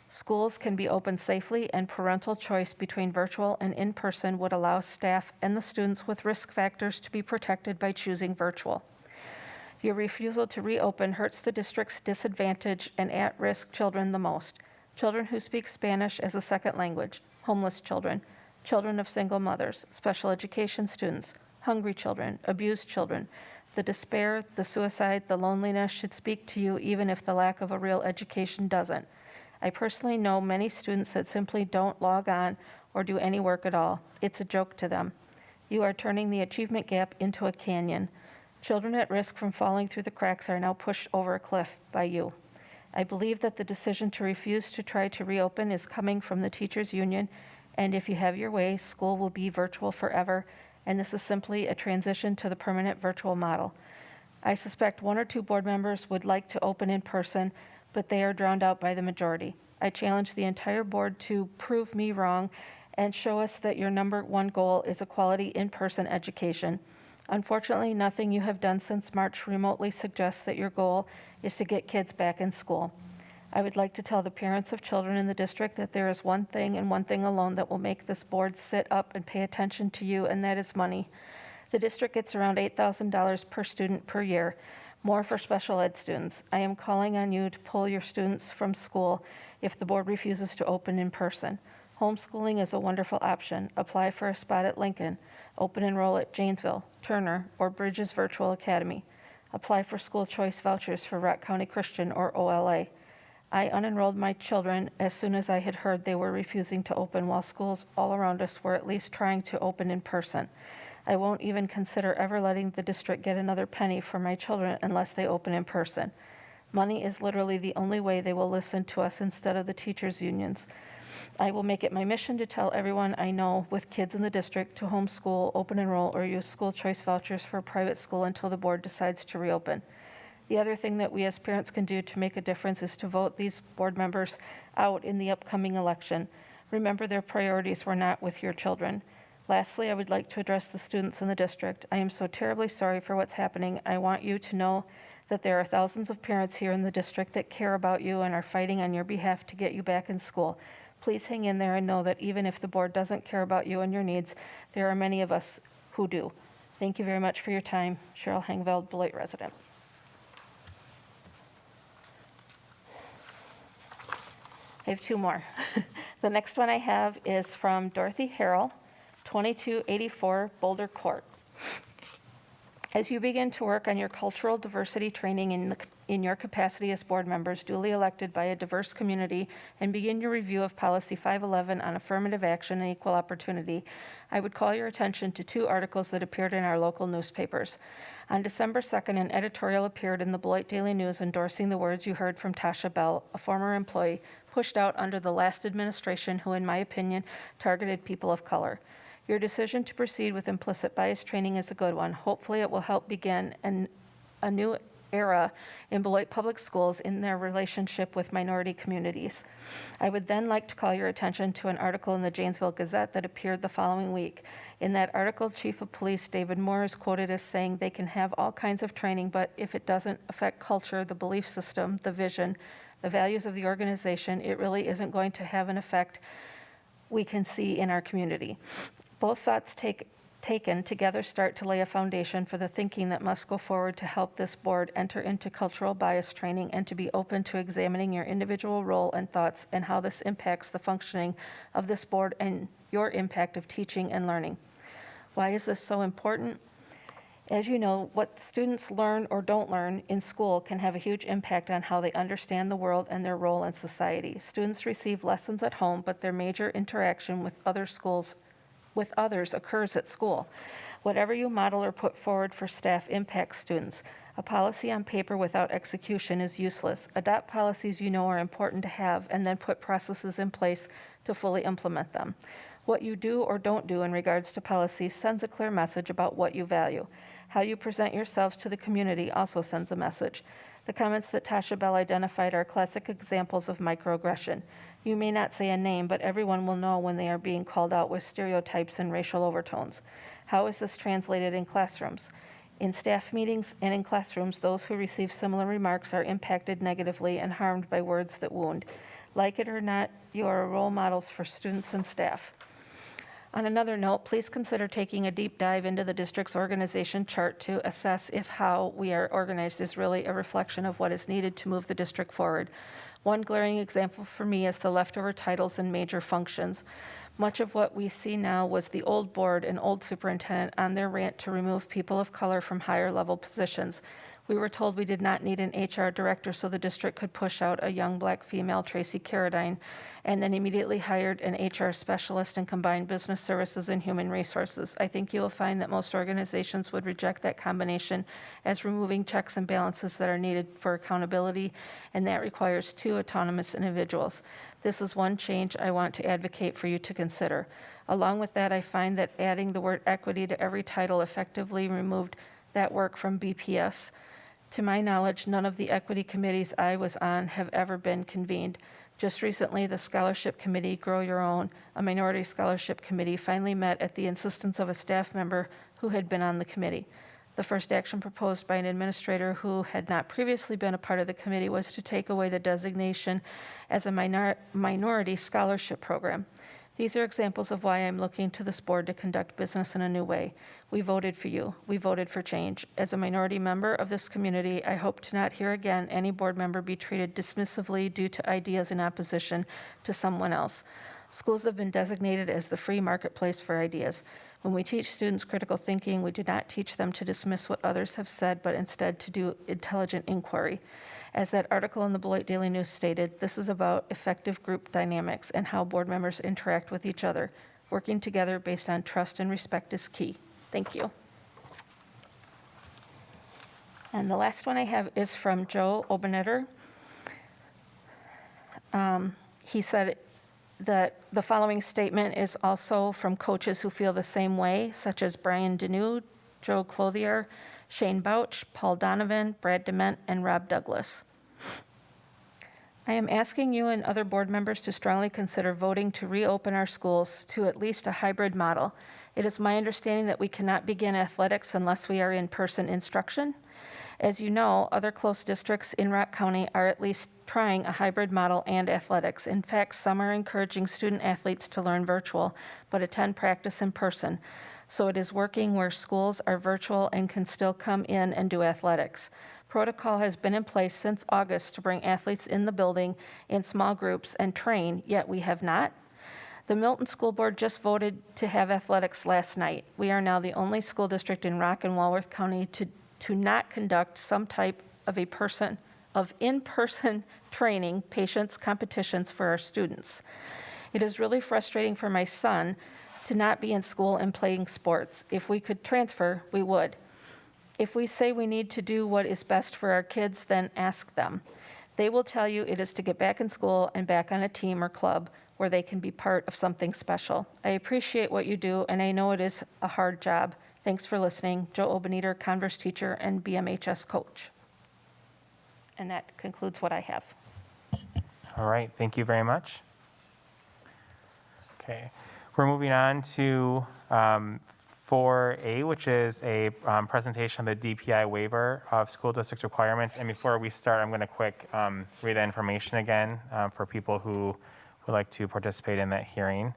Schools can be open safely, and parental choice between virtual and in-person would allow staff and the students with risk factors to be protected by choosing virtual. Your refusal to reopen hurts the district's disadvantaged and at-risk children the most. Children who speak Spanish as a second language, homeless children, children of single mothers, special education students, hungry children, abused children. The despair, the suicide, the loneliness should speak to you even if the lack of a real education doesn't. I personally know many students that simply don't log on or do any work at all. It's a joke to them. You are turning the achievement gap into a canyon. Children at risk from falling through the cracks are now pushed over a cliff by you. I believe that the decision to refuse to try to reopen is coming from the teachers' union, and if you have your way, school will be virtual forever, and this is simply a transition to the permanent virtual model. I suspect one or two board members would like to open in person, but they are drowned out by the majority. I challenge the entire board to prove me wrong and show us that your number one goal is a quality in-person education. Unfortunately, nothing you have done since March remotely suggests that your goal is to get kids back in school. I would like to tell the parents of children in the district that there is one thing and one thing alone that will make this board sit up and pay attention to you, and that is money. The district gets around $8,000 per student per year, more for special ed students. I am calling on you to pull your students from school if the board refuses to open in person. Homeschooling is a wonderful option. Apply for a spot at Lincoln. Open enroll at Janesville, Turner, or Bridges Virtual Academy. Apply for school choice vouchers for Rock County Christian or OLA. I unenrolled my children as soon as I had heard they were refusing to open, while schools all around us were at least trying to open in person. I won't even consider ever letting the district get another penny for my children unless they open in person. Money is literally the only way they will listen to us instead of the teachers' unions. I will make it my mission to tell everyone I know with kids in the district to homeschool, open enroll, or use school choice vouchers for a private school until the board decides to reopen. The other thing that we as parents can do to make a difference is to vote these board members out in the upcoming election. Remember, their priorities were not with your children. Lastly, I would like to address the students in the district. I am so terribly sorry for what's happening. I want you to know that there are thousands of parents here in the district that care about you and are fighting on your behalf to get you back in school. Please hang in there and know that even if the board doesn't care about you and your needs, there are many of us who do. Thank you very much for your time. Cheryl Hengeveld, Beloit resident. I have two more. The next one I have is from Dorothy Harrell, 2284 Boulder Court. As you begin to work on your cultural diversity training in your capacity as board members duly elected by a diverse community and begin your review of Policy 511 on affirmative action and equal opportunity, I would call your attention to two articles that appeared in our local newspapers. On December 2nd, an editorial appeared in the Beloit Daily News endorsing the words you heard from Tasha Bell, a former employee pushed out under the last administration who, in my opinion, targeted people of color. Your decision to proceed with implicit bias training is a good one. Hopefully, it will help begin a new era in Beloit Public Schools in their relationship with minority communities. I would then like to call your attention to an article in the Janesville Gazette that appeared the following week. In that article, Chief of Police David Moore is quoted as saying they can have all kinds of training, but if it doesn't affect culture, the belief system, the vision, the values of the organization, it really isn't going to have an effect we can see in our community. Both thoughts taken together start to lay a foundation for the thinking that must go forward to help this board enter into cultural bias training and to be open to examining your individual role and thoughts and how this impacts the functioning of this board and your impact of teaching and learning. Why is this so important? As you know, what students learn or don't learn in school can have a huge impact on how they understand the world and their role in society. Students receive lessons at home, but their major interaction with others occurs at school. Whatever you model or put forward for staff impacts students. A policy on paper without execution is useless. Adopt policies you know are important to have and then put processes in place to fully implement them. What you do or don't do in regards to policies sends a clear message about what you value. How you present yourselves to the community also sends a message. The comments that Tasha Bell identified are classic examples of microaggression. You may not say a name, but everyone will know when they are being called out with stereotypes and racial overtones. How is this translated in classrooms? In staff meetings and in classrooms, those who receive similar remarks are impacted negatively and harmed by words that wound. Like it or not, you are role models for students and staff. On another note, please consider taking a deep dive into the district's organization chart to assess if how we are organized is really a reflection of what is needed to move the district forward. One glaring example for me is the leftover titles and major functions. Much of what we see now was the old board and old superintendent on their rant to remove people of color from higher level positions. We were told we did not need an HR director, so the district could push out a young black female, Tracy Carradine, and then immediately hired an HR specialist and combined business services and human resources. I think you will find that most organizations would reject that combination as removing checks and balances that are needed for accountability, and that requires two autonomous individuals. This is one change I want to advocate for you to consider. Along with that, I find that adding the word equity to every title effectively removed that work from BPS. To my knowledge, none of the equity committees I was on have ever been convened. Just recently, the Scholarship Committee, Grow Your Own, a minority scholarship committee, finally met at the insistence of a staff member who had been on the committee. The first action proposed by an administrator who had not previously been a part of the committee was to take away the designation as a minority scholarship program. These are examples of why I'm looking to this board to conduct business in a new way. We voted for you. We voted for change. As a minority member of this community, I hope to not hear again any board member be treated dismissively due to ideas in opposition to someone else. Schools have been designated as the free marketplace for ideas. When we teach students critical thinking, we do not teach them to dismiss what others have said, but instead to do intelligent inquiry. As that article in the Beloit Daily News stated, this is about effective group dynamics and how board members interact with each other. Working together based on trust and respect is key. Thank you. And the last one I have is from Joe Obenetter. He said that the following statement is also from coaches who feel the same way, such as Brian Deneau, Joe Clothier, Shane Bouch, Paul Donovan, Brad Dement, and Rob Douglas. I am asking you and other board members to strongly consider voting to reopen our schools to at least a hybrid model. It is my understanding that we cannot begin athletics unless we are in-person instruction. As you know, other close districts in Rock County are at least trying a hybrid model and athletics. In fact, some are encouraging student athletes to learn virtual, but attend practice in person. So it is working where schools are virtual and can still come in and do athletics. Protocol has been in place since August to bring athletes in the building in small groups and train, yet we have not. The Milton School Board just voted to have athletics last night. We are now the only school district in Rock and Walworth County to not conduct some type of in-person training, patience, competitions for our students. It is really frustrating for my son to not be in school and playing sports. If we could transfer, we would. If we say we need to do what is best for our kids, then ask them. They will tell you it is to get back in school and back on a team or club where they can be part of something special. I appreciate what you do, and I know it is a hard job. Thanks for listening. Joe Obeneater, Converse teacher and BMHS coach. And that concludes what I have. All right, thank you very much. Okay, we're moving on to 4A, which is a presentation of the DPI waiver of school district requirements. And before we start, I'm going to quick read the information again for people who would like to participate in that hearing.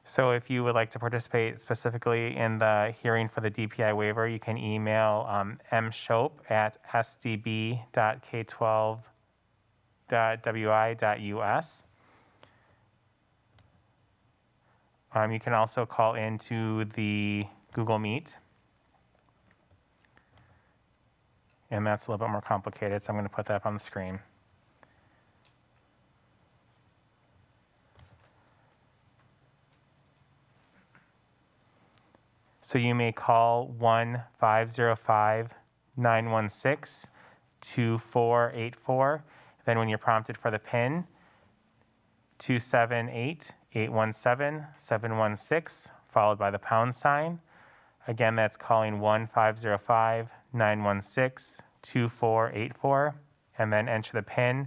So if you would like to participate specifically in the hearing for the DPI waiver, you can email mshope@sdb.k12.wi.us. You can also call into the Google Meet. And that's a little bit more complicated, so I'm going to put that up on the screen. So you may call 1-505-916-2484. Then when you're prompted for the PIN, 278-817-716, followed by the pound sign. Again, that's calling 1-505-916-2484, and then enter the PIN,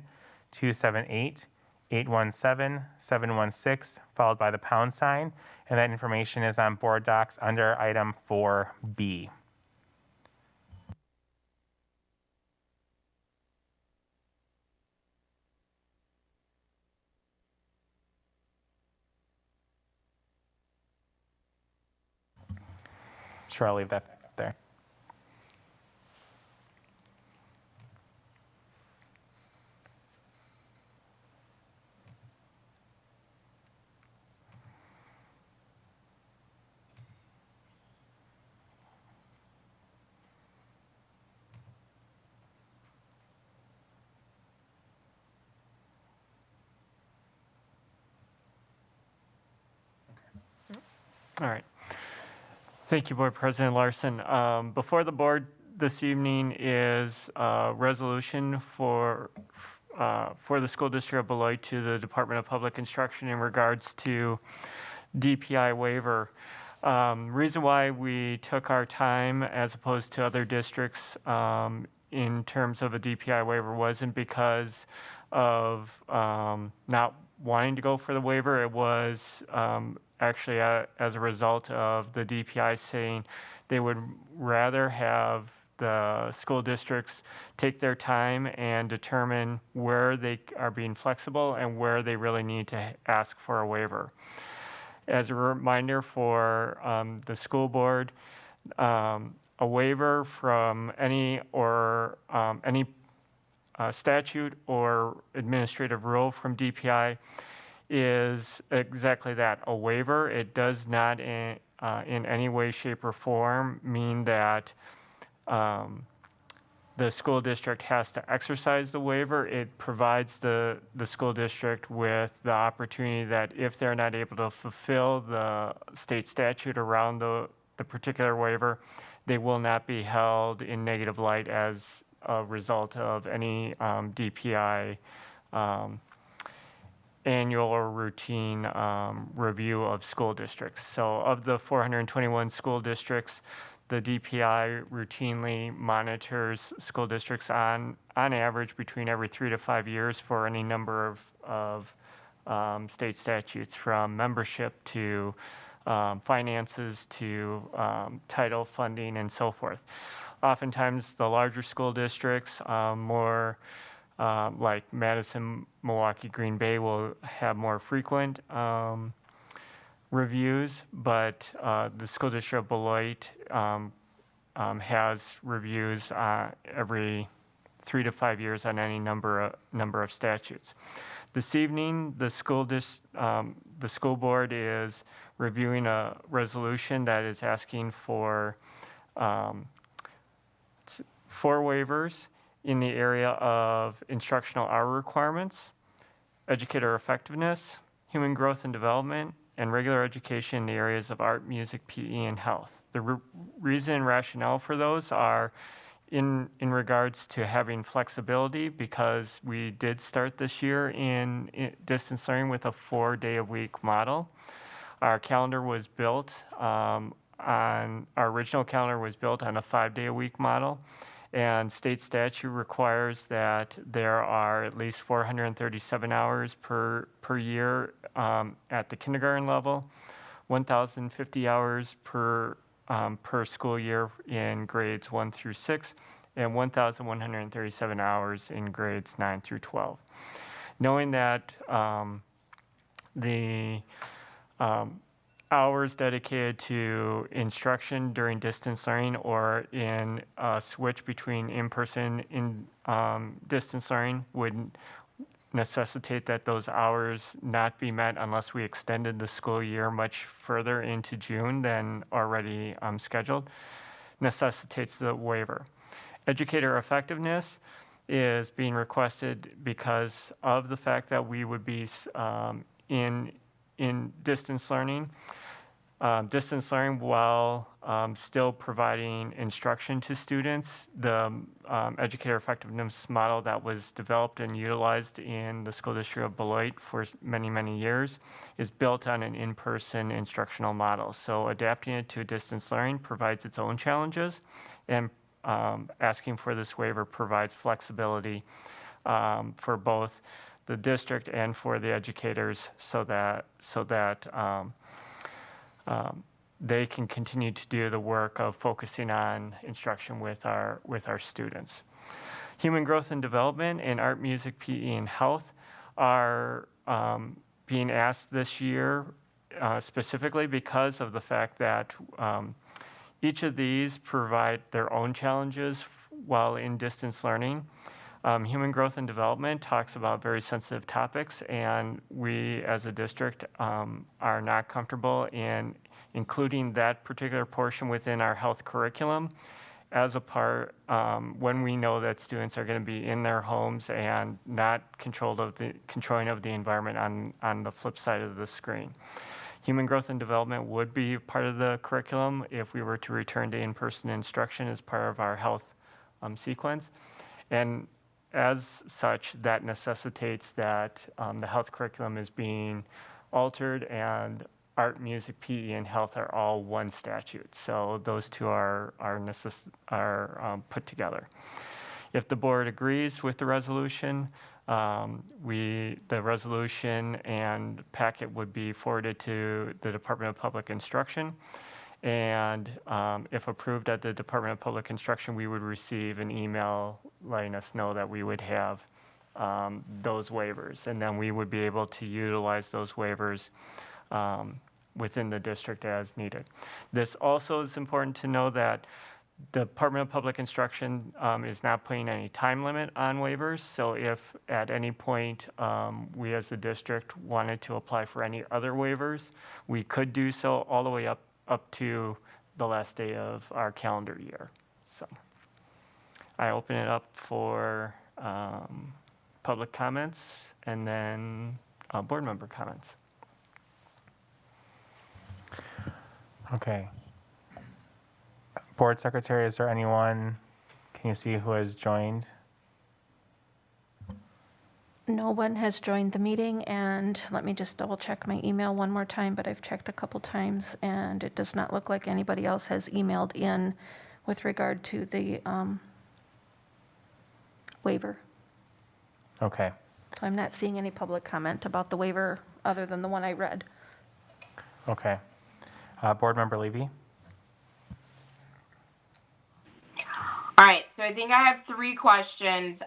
278-817-716, followed by the pound sign. And that information is on board docs under item 4B. Sure, I'll leave that back up there. All right. Thank you, Board President Larson. Before the board this evening is a resolution for the school district of Beloit to the Department of Public Instruction in regards to DPI waiver. Reason why we took our time as opposed to other districts in terms of a DPI waiver wasn't because of not wanting to go for the waiver. It was actually as a result of the DPI saying they would rather have the school districts take their time and determine where they are being flexible and where they really need to ask for a waiver. As a reminder for the school board, a waiver from any statute or administrative rule from DPI is exactly that, a waiver. It does not in any way, shape, or form mean that the school district has to exercise the waiver. It provides the school district with the opportunity that if they're not able to fulfill the state statute around the particular waiver, they will not be held in negative light as a result of any DPI annual or routine review of school districts. So of the 421 school districts, the DPI routinely monitors school districts on average between every 3 to 5 years for any number of state statutes, from membership to finances to title funding and so forth. Oftentimes the larger school districts, more like Madison, Milwaukee, Green Bay, will have more frequent reviews, but the school district of Beloit has reviews every 3 to 5 years on any number of statutes. This evening, the school board is reviewing a resolution that is asking for 4 waivers in the area of instructional hour requirements, educator effectiveness, human growth and development, and regular education in the areas of art, music, PE, and health. The reason and rationale for those are in regards to having flexibility, because we did start this year in distance learning with a 4-day-a-week model. Our calendar was built our original calendar was built on a 5-day-a-week model, and state statute requires that there are at least 437 hours per year at the kindergarten level, 1,050 hours per school year in grades 1 through 6, and 1,137 hours in grades 9 through 12. Knowing that the hours dedicated to instruction during distance learning or in a switch between in-person and distance learning would necessitate that those hours not be met unless we extended the school year much further into June than already scheduled, necessitates the waiver. Educator effectiveness is being requested because of the fact that we would be in distance learning. Distance learning while still providing instruction to students. The educator effectiveness model that was developed and utilized in the school district of Beloit for many, many years is built on an in-person instructional model. So adapting it to distance learning provides its own challenges, and asking for this waiver provides flexibility for both the district and for the educators so that they can continue to do the work of focusing on instruction with our students. Human growth and development and art, music, PE, and health are being asked this year specifically because of the fact that each of these provide their own challenges while in distance learning. Human growth and development talks about very sensitive topics, and we as a district are not comfortable in including that particular portion within our health curriculum as a part when we know that students are going to be in their homes and not controlling of the environment on the flip side of the screen. Human growth and development would be part of the curriculum if we were to return to in-person instruction as part of our health sequence. And as such, that necessitates that the health curriculum is being altered, and art, music, PE, and health are all one statute. So those two are put together. If the board agrees with the resolution, the resolution and packet would be forwarded to the Department of Public Instruction. And if approved at the Department of Public Instruction, we would receive an email letting us know that we would have those waivers. And then we would be able to utilize those waivers within the district as needed. This also is important to know that the Department of Public Instruction is not putting any time limit on waivers. So if at any point we as the district wanted to apply for any other waivers, we could do so all the way up to the last day of our calendar year. So I open it up for public comments and then board member comments. Okay. Board Secretary, is there anyone, can you see who has joined? No one has joined the meeting, and let me just double check my email one more time, but I've checked a couple times, and it does not look like anybody else has emailed in with regard to the waiver. Okay. So I'm not seeing any public comment about the waiver other than the one I read. Okay. Board Member Levy? All right, so I think I have 3 questions.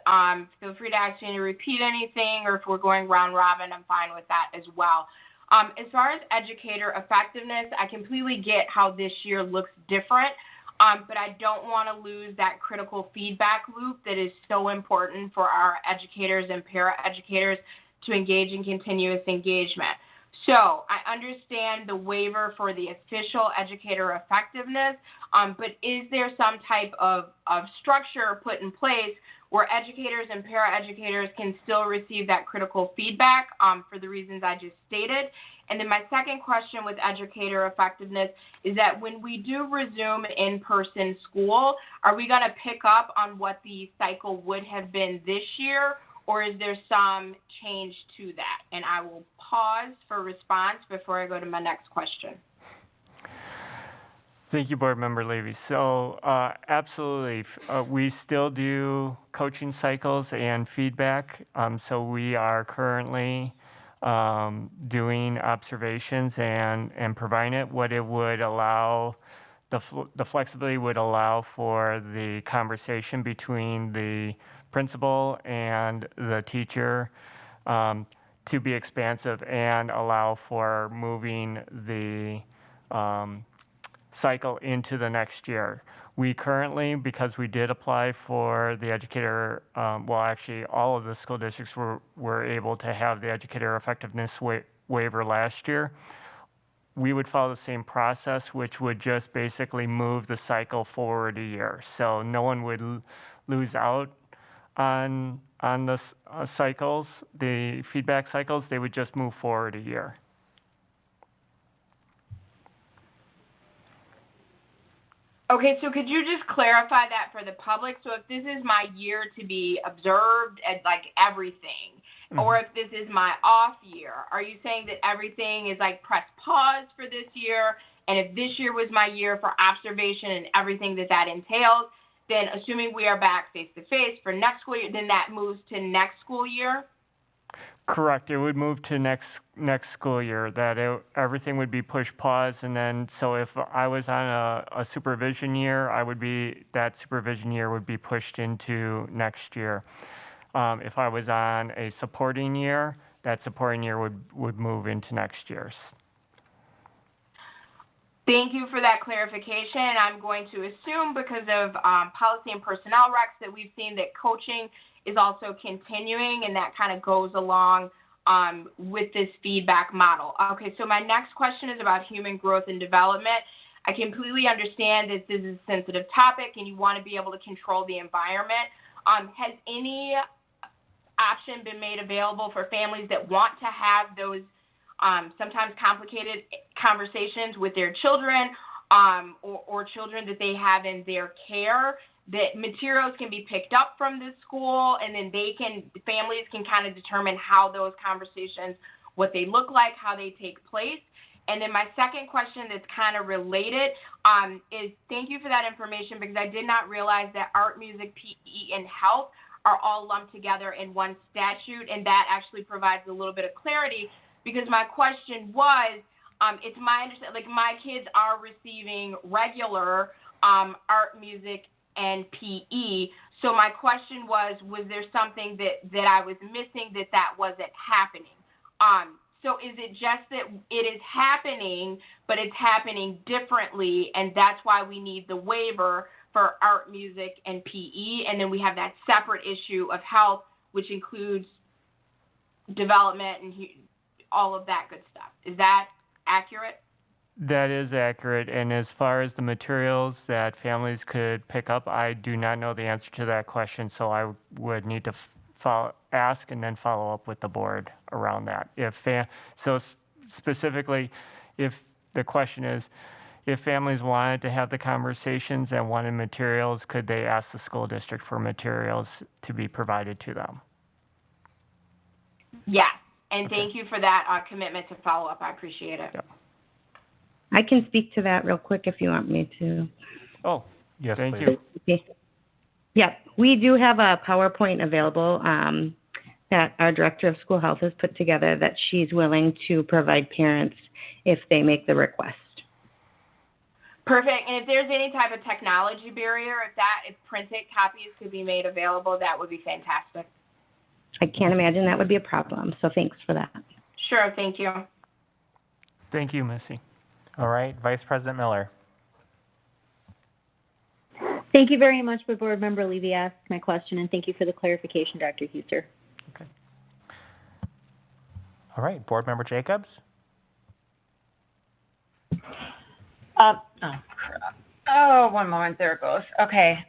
Feel free to ask me to repeat anything, or if we're going round robin, I'm fine with that as well. As far as educator effectiveness, I completely get how this year looks different, but I don't want to lose that critical feedback loop that is so important for our educators and para-educators to engage in continuous engagement. So I understand the waiver for the official educator effectiveness, but is there some type of structure put in place where educators and paraeducators can still receive that critical feedback for the reasons I just stated? And then my second question with educator effectiveness is that when we do resume in-person school, are we going to pick up on what the cycle would have been this year, or is there some change to that? And I will pause for response before I go to my next question. Thank you, Board Member Levy. So absolutely, we still do coaching cycles and feedback. So we are currently doing observations and providing it. What it would allow, the flexibility would allow for the conversation between the principal and the teacher to be expansive and allow for moving the cycle into the next year. We currently, because we did apply for the educator, well, actually, all of the school districts were able to have the educator effectiveness waiver last year. We would follow the same process, which would just basically move the cycle forward a year. So no one would lose out on the cycles, the feedback cycles. They would just move forward a year. Okay, so could you just clarify that for the public? So if this is my year to be observed at like everything, or if this is my off year, are you saying that everything is like press pause for this year? And if this year was my year for observation and everything that entails, then assuming we are back face to face for next school year, then that moves to next school year? Correct. It would move to next school year. That everything would be push pause, and then so if I was on a supervision year, that supervision year would be pushed into next year. If I was on a supporting year, that supporting year would move into next year's. Thank you for that clarification. I'm going to assume because of policy and personnel recs that we've seen that coaching is also continuing, and that kind of goes along with this feedback model. Okay, so my next question is about human growth and development. I completely understand that this is a sensitive topic and you want to be able to control the environment. Has any option been made available for families that want to have those sometimes complicated conversations with their children or children that they have in their care, that materials can be picked up from the school, and then families can kind of determine how those conversations, what they look like, how they take place. And then my second question that's kind of related is thank you for that information, because I did not realize that art, music, PE, and health are all lumped together in one statute, and that actually provides a little bit of clarity, because my question was, it's my understanding, like my kids are receiving regular art, music, and PE. So my question was there something that I was missing that wasn't happening? So is it just that it is happening, but it's happening differently, and that's why we need the waiver for art, music, and PE, and then we have that separate issue of health, which includes development and all of that good stuff. Is that accurate? That is accurate. And as far as the materials that families could pick up, I do not know the answer to that question, so I would need to ask and then follow up with the board around that. So specifically, if the question is, if families wanted to have the conversations and wanted materials, could they ask the school district for materials to be provided to them? Yes, and thank you for that commitment to follow up. I appreciate it. Yep. I can speak to that real quick if you want me to. Oh, Yes, thank please. you. Okay. Yep, we do have a PowerPoint available that our director of school health has put together that she's willing to provide parents if they make the request. Perfect. And if there's any type of technology barrier, if printed copies could be made available, that would be fantastic. I can't imagine that would be a problem, so thanks for that. Sure, thank you. Thank you, Missy. All right, Vice President Miller. Thank you very much for Board Member Levy asked my question, and thank you for the clarification, Dr. Huser. Okay. All right, Board Member Jacobs. One moment, there it goes. Okay.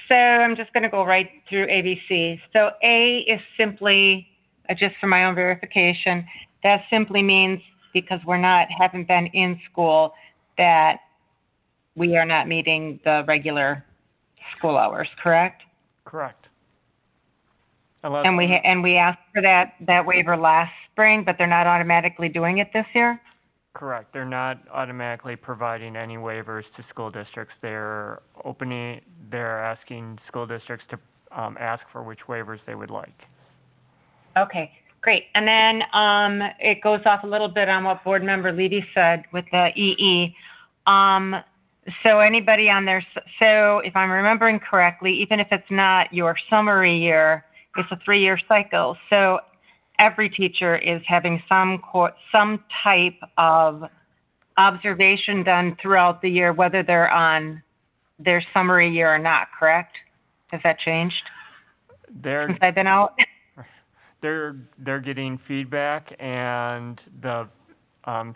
So I'm just going to go right through ABC. So A is simply, just for my own verification, that simply means because haven't been in school, that we are not meeting the regular school hours, correct? Correct. Unless And we asked for that waiver last spring, but they're not automatically doing it this year? Correct. They're not automatically providing any waivers to school districts. They're asking school districts to ask for which waivers they would like. Okay, great. And then it goes off a little bit on what Board Member Levy said with the EE. So anybody on there, so if I'm remembering correctly, even if it's not your summary year, it's a 3-year cycle. So every teacher is having some type of observation done throughout the year, whether they're on their summary year or not, correct? Has that changed since I've been out? They're getting feedback, and the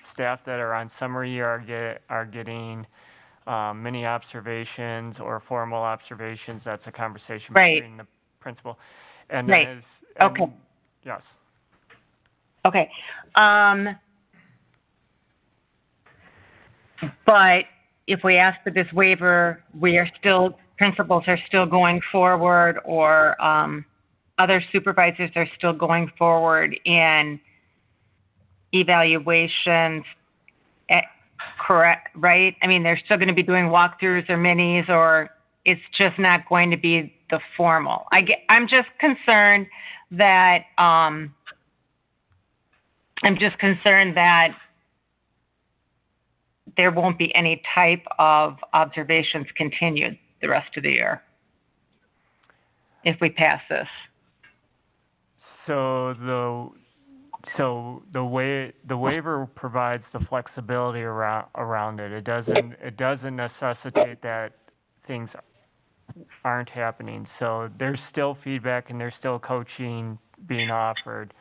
staff that are on summary year are getting mini observations or formal observations. That's a conversation between the principal. And right. Okay. Yes. Okay. But if we ask for this waiver, principals are still going forward, or other supervisors are still going forward in evaluations, correct, right? I mean, they're still going to be doing walkthroughs or minis, or it's just not going to be the formal. I'm just concerned that there won't be any type of observations continued the rest of the year if we pass this. So the waiver provides the flexibility around it. It doesn't necessitate that things aren't happening. So there's still feedback and there's still coaching being offered.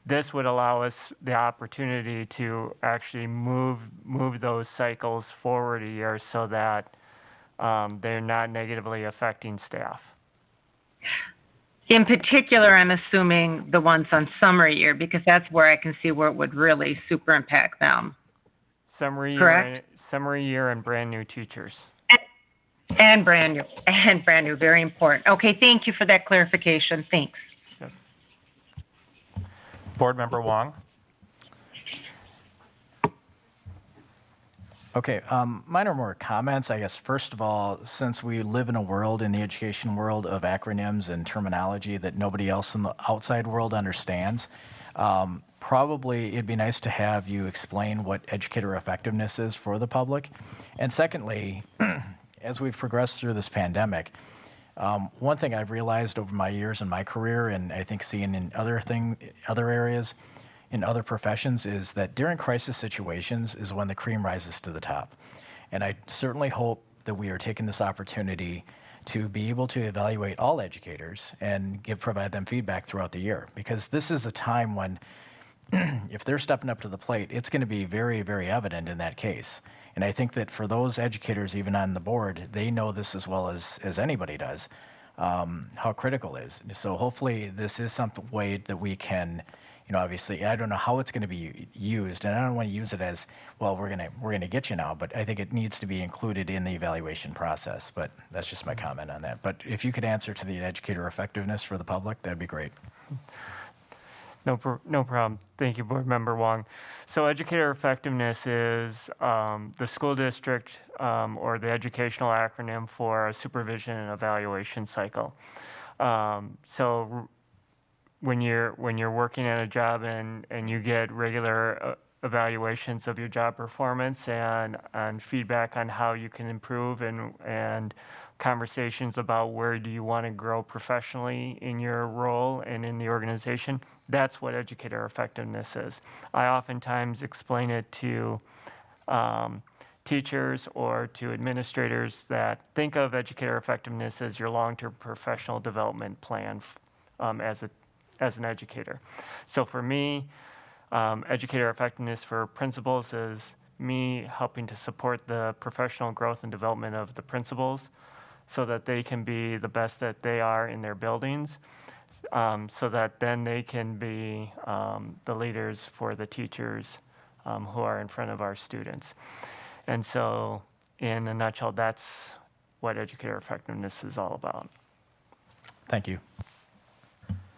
This would allow us the opportunity to actually move those cycles forward a year so that they're not negatively affecting staff. In particular, I'm assuming the ones on summary year, because that's where I can see where it would really super impact them. Summary year and brand new teachers. And brand new, very important. Okay, thank you for that clarification. Thanks. Yes. Board Member Wong. Okay, mine are more comments. I guess, first of all, since we live in a world, in the education world, of acronyms and terminology that nobody else in the outside world understands, probably it'd be nice to have you explain what educator effectiveness is for the public. And secondly, as we've progressed through this pandemic, one thing I've realized over my years in my career, and I think seeing in other areas, in other professions, is that during crisis situations is when the cream rises to the top. And I certainly hope that we are taking this opportunity to be able to evaluate all educators and provide them feedback throughout the year. Because this is a time when, if they're stepping up to the plate, it's going to be very, very evident in that case. And I think that for those educators, even on the board, they know this as well as anybody does, how critical it is. So hopefully this is some way that we can, obviously, I don't know how it's going to be used, and I don't want to use it as, well, we're going to get you now, but I think it needs to be included in the evaluation process. But that's just my comment on that. But if you could answer to the educator effectiveness for the public, that'd be great. No problem. Thank you, Board Member Wong. So educator effectiveness is the school district or the educational acronym for a supervision and evaluation cycle. So when you're working at a job and you get regular evaluations of your job performance and feedback on how you can improve and conversations about where do you want to grow professionally in your role and in the organization, that's what educator effectiveness is. I oftentimes explain it to teachers or to administrators that think of educator effectiveness as your long-term professional development plan as an educator. So for me, educator effectiveness for principals is me helping to support the professional growth and development of the principals so that they can be the best that they are in their buildings, so that then they can be the leaders for the teachers who are in front of our students. And so, in a nutshell, that's what educator effectiveness is all about. Thank you.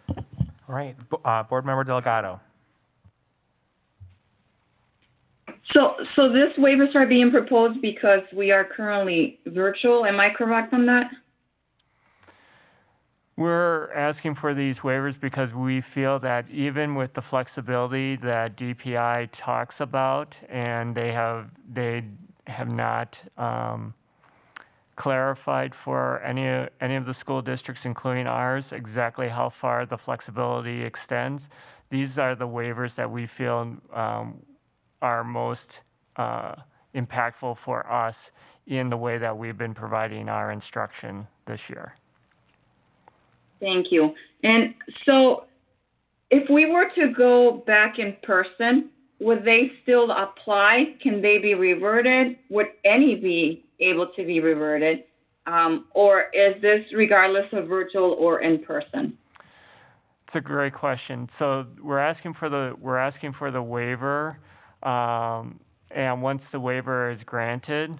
All right, Board Member Delgado. So this waivers are being proposed because we are currently virtual. Am I correct on that? We're asking for these waivers because we feel that even with the flexibility that DPI talks about, and they have not clarified for any of the school districts, including ours, exactly how far the flexibility extends. These are the waivers that we feel are most impactful for us in the way that we've been providing our instruction this year. Thank you. And so if we were to go back in person, would they still apply? Can they be reverted? Would any be able to be reverted? Or is this regardless of virtual or in person? It's a great question. So we're asking for the waiver, and once the waiver is granted,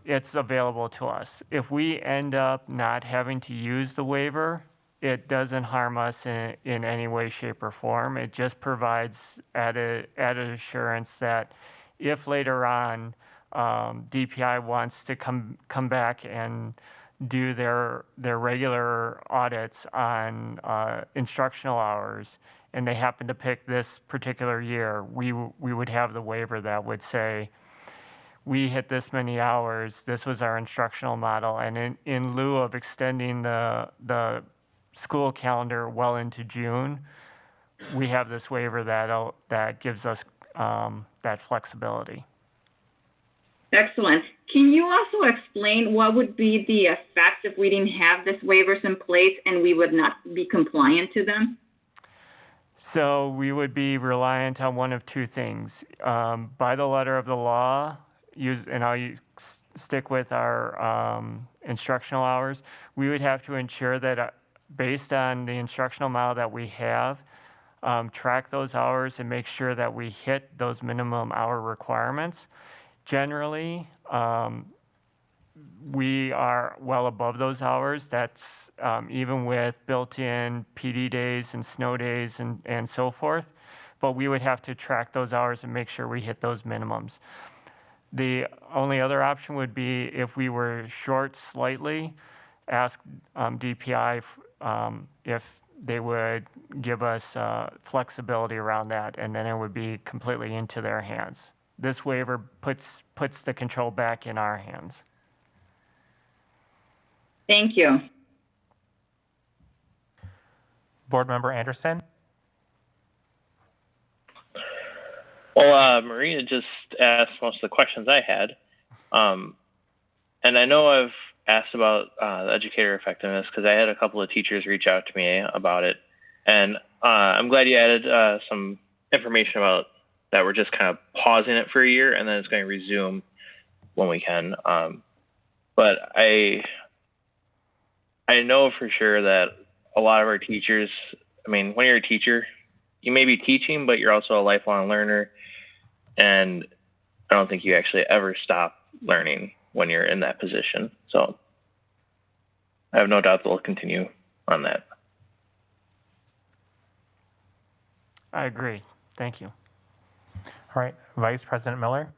it's available to us. If we end up not having to use the waiver, it doesn't harm us in any way, shape, or form. It just provides added assurance that if later on DPI wants to come back and do their regular audits on instructional hours, and they happen to pick this particular year, we would have the waiver that would say, we hit this many hours, this was our instructional model, and in lieu of extending the school calendar well into June, we have this waiver that gives us that flexibility. Excellent. Can you also explain what would be the effect if we didn't have this waivers in place and we would not be compliant to them? So we would be reliant on one of two things. By the letter of the law, and I'll stick with our instructional hours, we would have to ensure that based on the instructional model that we have, track those hours and make sure that we hit those minimum hour requirements. Generally, we are well above those hours. That's even with built-in PD days and snow days and so forth. But we would have to track those hours and make sure we hit those minimums. The only other option would be if we were short slightly, ask DPI if they would give us flexibility around that, and then it would be completely into their hands. This waiver puts the control back in our hands. Thank you. Board Member Anderson. Well, Maria just asked most of the questions I had. And I know I've asked about the educator effectiveness because I had a couple of teachers reach out to me about it. And I'm glad you added some information about that we're just kind of pausing it for a year and then it's going to resume when we can. But I know for sure that a lot of our teachers, I mean, when you're a teacher, you may be teaching, but you're also a lifelong learner. And I don't think you actually ever stop learning when you're in that position. So I have no doubt that we'll continue on that. I agree. Thank you. All right, Vice President Miller.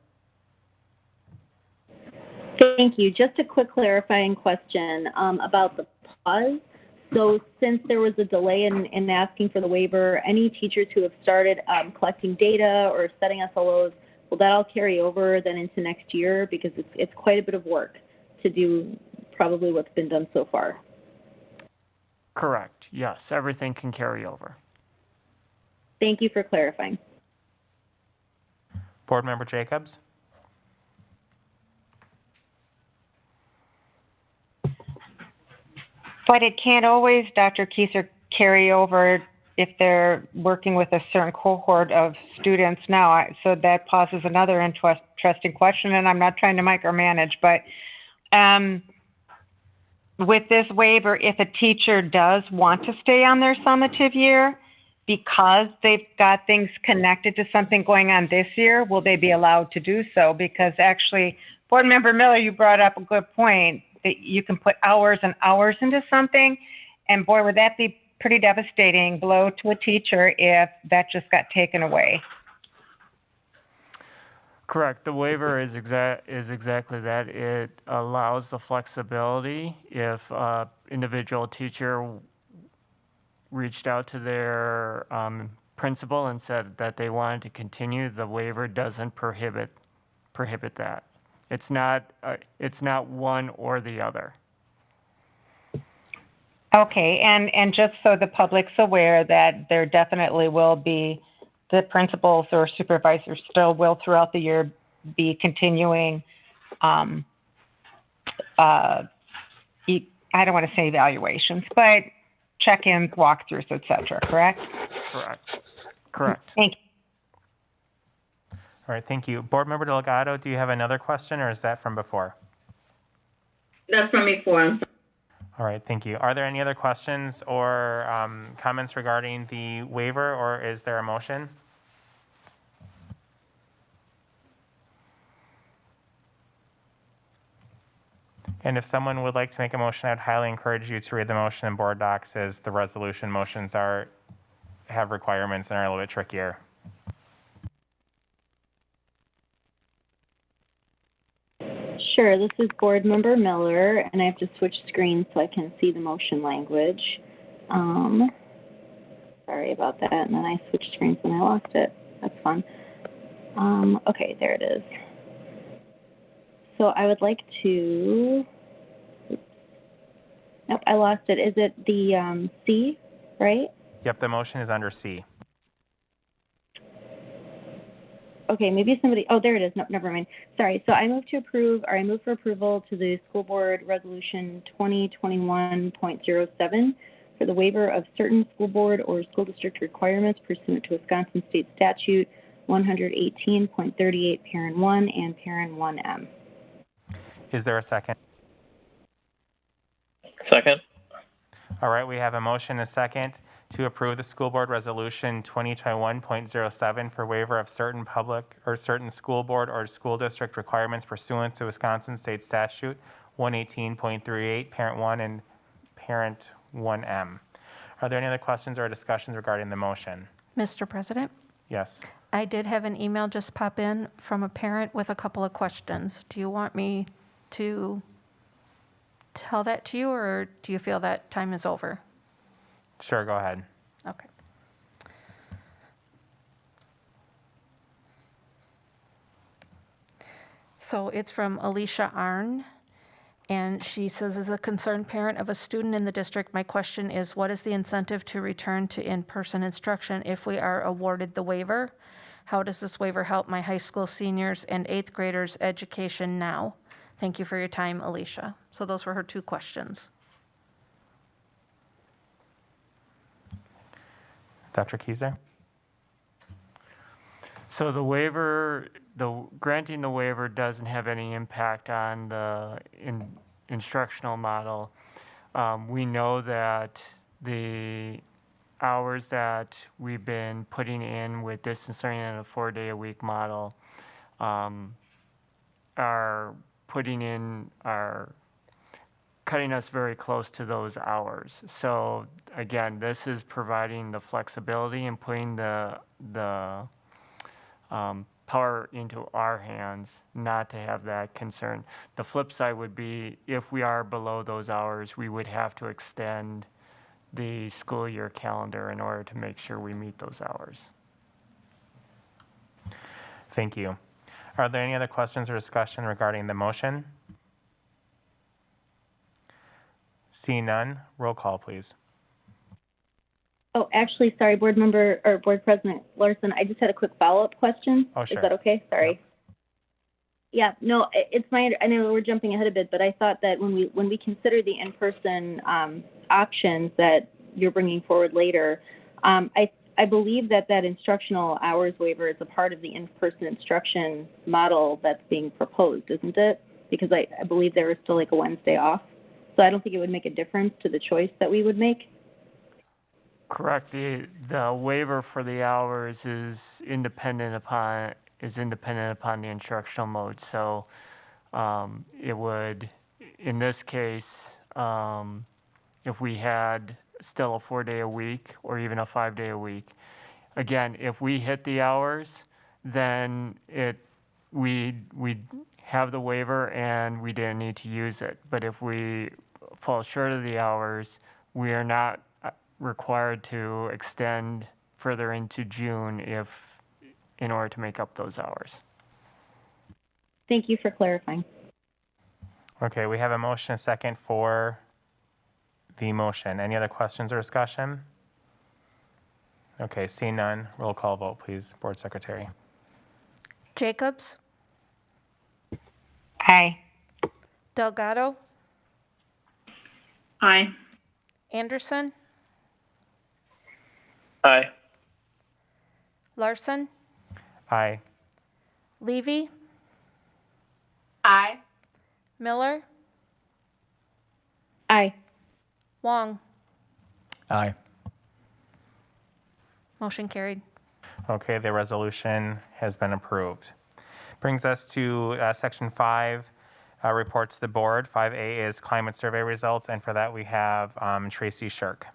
Thank you. Just a quick clarifying question about the pause. So since there was a delay in asking for the waiver, any teachers who have started collecting data or setting SLOs, will that all carry over then into next year? Because it's quite a bit of work to do probably what's been done so far. Correct. Yes, everything can carry over. Thank you for clarifying. Board Member Jacobs. But it can't always, Dr. Kieser, carry over if they're working with a certain cohort of students now. So that poses another interesting question, and I'm not trying to micromanage, but with this waiver, if a teacher does want to stay on their summative year, because they've got things connected to something going on this year, will they be allowed to do so? Because actually, Board Member Miller, you brought up a good point that you can put hours and hours into something. And boy, would that be pretty devastating blow to a teacher if that just got taken away. Correct. The waiver is exactly that. It allows the flexibility if individual teacher reached out to their principal and said that they wanted to continue. The waiver doesn't prohibit that. It's not one or the other. Okay, and just so the public's aware that there definitely will be the principals or supervisors still will throughout the year be continuing, I don't want to say evaluations, but check-ins, walkthroughs, et cetera, correct? Correct. Thank you. All right, thank you. Board Member Delgado, do you have another question, or is that from before? That's from before. All right, thank you. Are there any other questions or comments regarding the waiver, or is there a motion? And if someone would like to make a motion, I'd highly encourage you to read the motion in board docs, as the resolution motions have requirements and are a little bit trickier. Sure, this is Board Member Miller, and I have to switch screens so I can see the motion language. Sorry about that, and then I switched screens and I lost it. That's fun. Okay, there it is. So I would like to, nope, I lost it. Is it the C, right? Yep, the motion is under C. Okay, maybe somebody, oh, there it is. No, never mind. Sorry. So I move for approval to the School Board Resolution 2021.07 for the waiver of certain school board or school district requirements pursuant to Wisconsin State Statute 118.38, Parent 1 and Parent 1M. Is there a second? Second. All right, we have a motion and a second to approve the School Board Resolution 2021.07 for waiver of certain public or certain school board or school district requirements pursuant to Wisconsin State Statute 118.38, Parent 1 and Parent 1M. Are there any other questions or discussions regarding the motion? Mr. President, Yes. I did have an email just pop in from a parent with a couple of questions. Do you want me to tell that to you, or do you feel that time is over? Sure, go ahead. Okay. So it's from Alicia Arn, and she says, as a concerned parent of a student in the district, my question is, what is the incentive to return to in-person instruction if we are awarded the waiver? How does this waiver help my high school seniors and eighth graders' education now? Thank you for your time, Alicia. So those were her two questions. Dr. Keyser? So the waiver, granting the waiver doesn't have any impact on the instructional model. We know that the hours that we've been putting in with distance learning and a 4-day-a-week model are cutting us very close to those hours. So again, this is providing the flexibility and putting the power into our hands not to have that concern. The flip side would be if we are below those hours, we would have to extend the school year calendar in order to make sure we meet those hours. Thank you. Are there any other questions or discussion regarding the motion? Seeing none, roll call, please. Oh, actually, sorry, Board President Larson, I just had a quick follow-up question. Oh, sure. Is that okay? Sorry. Yeah, no, it's I know we're jumping ahead a bit, but I thought that when we consider the in-person options that you're bringing forward later, I believe that instructional hours waiver is a part of the in-person instruction model that's being proposed, isn't it? Because I believe there is still like a Wednesday off. So I don't think it would make a difference to the choice that we would make. Correct. The waiver for the hours is independent upon the instructional mode. So it would, in this case, if we had still a 4-day a week or even a 5-day a week, again, if we hit the hours, then we have the waiver and we didn't need to use it. But if we fall short of the hours, we are not required to extend further into June in order to make up those hours. Thank you for clarifying. Okay, we have a motion, a second for the motion. Any other questions or discussion? Okay, seeing none, roll call vote, please, Board Secretary. Jacobs, Aye. Delgado, Aye. Anderson, Aye. Larson, Aye. Levy, Aye. Miller, Aye. Wong. Aye. Motion carried. Okay, the resolution has been approved. Brings us to Section 5, reports to the board. 5A is climate survey results, and for that we have Tracy Shirk.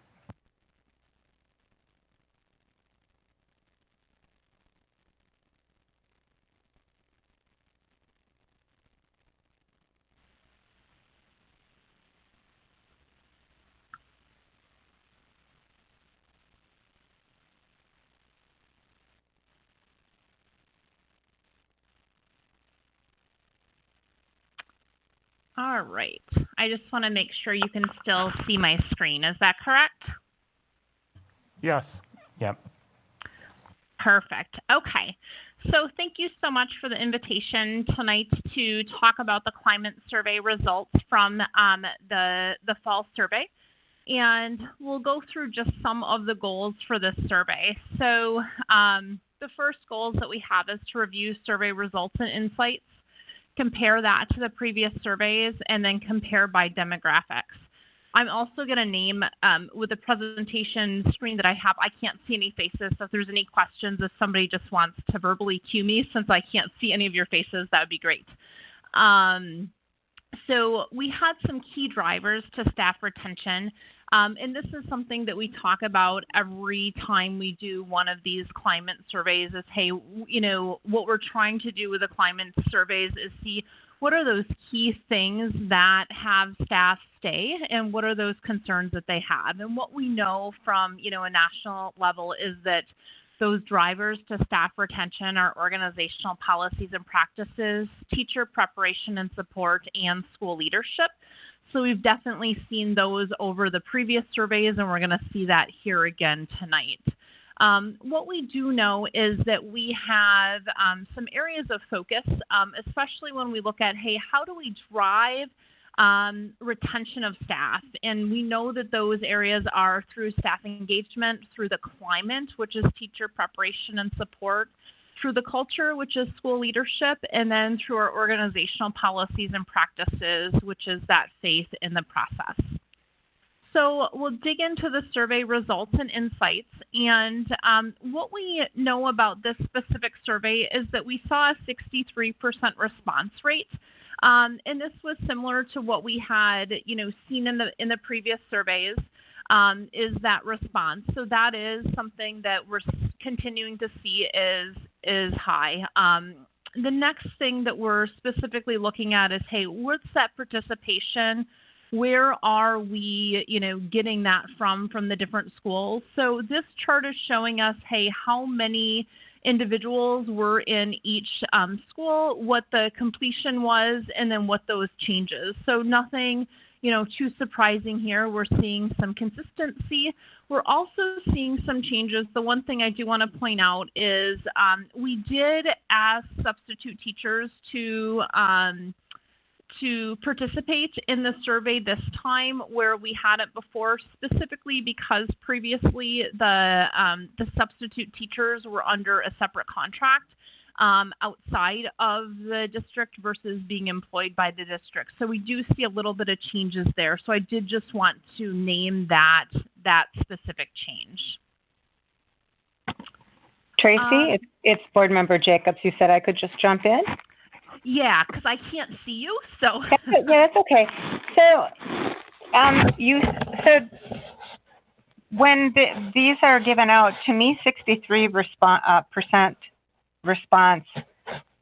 All right. I just want to make sure you can still see my screen. Is that correct? Yes. Yep. Perfect. Okay. So thank you so much for the invitation tonight to talk about the climate survey results from the fall survey. And we'll go through just some of the goals for this survey. So the first goals that we have is to review survey results and insights, compare that to the previous surveys, and then compare by demographics. I'm also going to name, with the presentation screen that I have, I can't see any faces, so if there's any questions, if somebody just wants to verbally cue me, since I can't see any of your faces, that would be great. So we had some key drivers to staff retention, and this is something that we talk about every time we do one of these climate surveys is, hey, you know, what we're trying to do with the climate surveys is see what are those key things that have staff stay and what are those concerns that they have. And what we know from, you know, a national level is that those drivers to staff retention are organizational policies and practices, teacher preparation and support, and school leadership. So we've definitely seen those over the previous surveys, and we're going to see that here again tonight. What we do know is that we have some areas of focus, especially when we look at, hey, how do we drive retention of staff? And we know that those areas are through staff engagement, through the climate, which is teacher preparation and support, through the culture, which is school leadership, and then through our organizational policies and practices, which is that faith in the process. So we'll dig into the survey results and insights. And what we know about this specific survey is that we saw a 63% response rate. And this was similar to what we had, you know, seen in the previous surveys, is that response. So that is something that we're continuing to see is high. The next thing that we're specifically looking at is, hey, what's that participation? Where are we, you know, getting that from the different schools? So this chart is showing us, hey, how many individuals were in each school, what the completion was, and then what those changes. So nothing, you know, too surprising here. We're seeing some consistency. We're also seeing some changes. The one thing I do want to point out is we did ask substitute teachers to participate in the survey this time where we hadn't before, specifically because previously the substitute teachers were under a separate contract. outside of the district versus being employed by the district. So we do see a little bit of changes there. So I did just want to name that specific change. Tracy, it's Board Member Jacobs. You said I could just jump in? Yeah, because I can't see you, so. Yeah, that's okay. So, you said when these are given out, to me, 63% response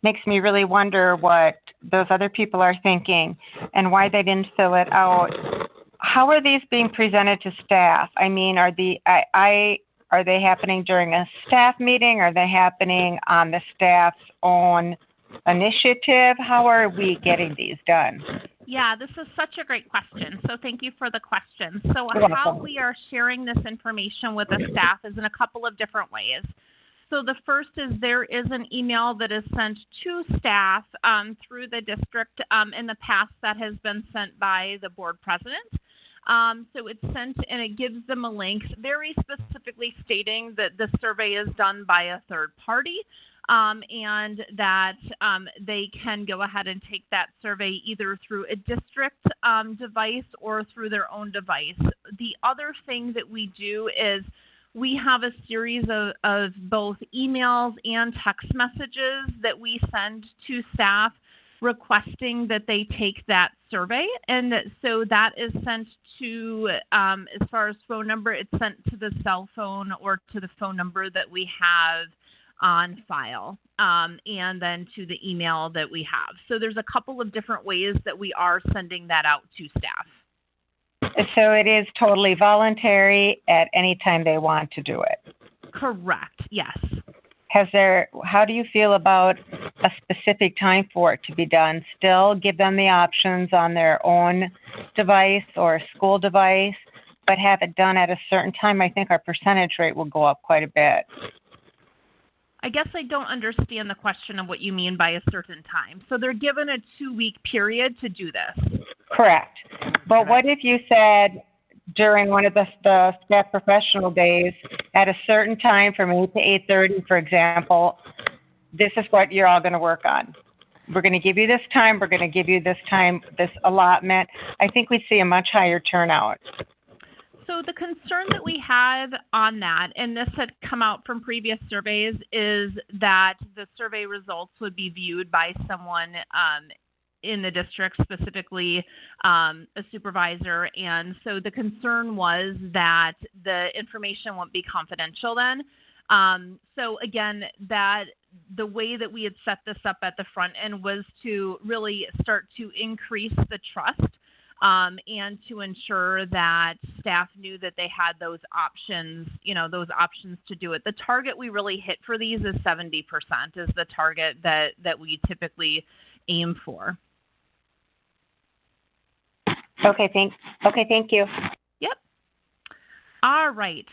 makes me really wonder what those other people are thinking and why they didn't fill it out. How are these being presented to staff? I mean, are they happening during a staff meeting? Are they happening on the staff's own initiative? How are we getting these done? Yeah, this is such a great question. So thank you for the question. So You're how welcome. we are sharing this information with the staff is in a couple of different ways. So the first is there is an email that is sent to staff through the district. In the past, that has been sent by the board president. So it's sent and it gives them a link very specifically stating that the survey is done by a third party. And that they can go ahead and take that survey either through a district device or through their own device. The other thing that we do is we have a series of both emails and text messages that we send to staff requesting that they take that survey. And so that is sent to, as far as phone number, it's sent to the cell phone or to the phone number that we have on file, and then to the email that we have. So there's a couple of different ways that we are sending that out to staff. So it is totally voluntary at any time they want to do it? Correct, yes. How do you feel about a specific time for it to be done? Still give them the options on their own device or school device, but have it done at a certain time. I think our percentage rate will go up quite a bit. I guess I don't understand the question of what you mean by a certain time. So they're given a 2-week period to do this. Correct. But what if you said during one of the staff professional days at a certain time from 8 to 8:30, for example, this is what you're all going to work on. We're going to give you this time. We're going to give you this time, this allotment. I think we'd see a much higher turnout. So the concern that we had on that, and this had come out from previous surveys, is that the survey results would be viewed by someone in the district, specifically a supervisor. And so the concern was that the information won't be confidential then. So again, that the way that we had set this up at the front end was to really start to increase the trust and to ensure that staff knew that they had those options, those options to do it. The target we really hit for these is 70% is the target that we typically aim for. Okay, thank you. Yep. All right.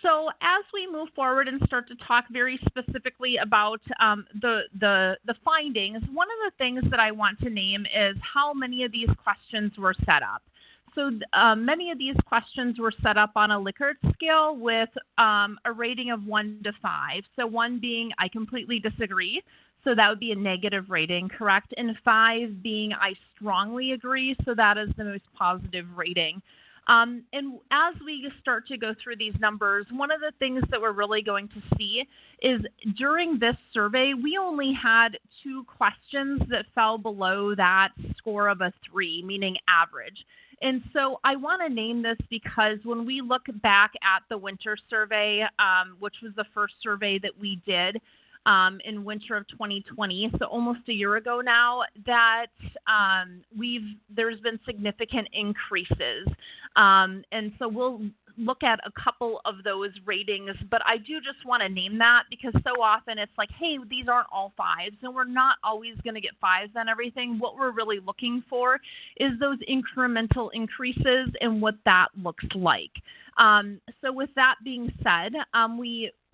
So as we move forward and start to talk very specifically about the findings, one of the things that I want to name is how many of these questions were set up. So many of these questions were set up on a Likert scale with a rating of 1 to 5. So 1 being I completely disagree. So that would be a negative rating, correct? And 5 being I strongly agree. So that is the most positive rating. And as we start to go through these numbers, one of the things that we're really going to see is during this survey, we only had 2 questions that fell below that score of a 3, meaning average. And so I want to name this because when we look back at the winter survey, which was the first survey that we did, in winter of 2020, so almost a year ago now, that there's been significant increases. And so we'll look at a couple of those ratings, but I do just want to name that because so often it's like, hey, these aren't all 5s, and we're not always going to get 5s on everything. What we're really looking for is those incremental increases and what that looks like. So with that being said,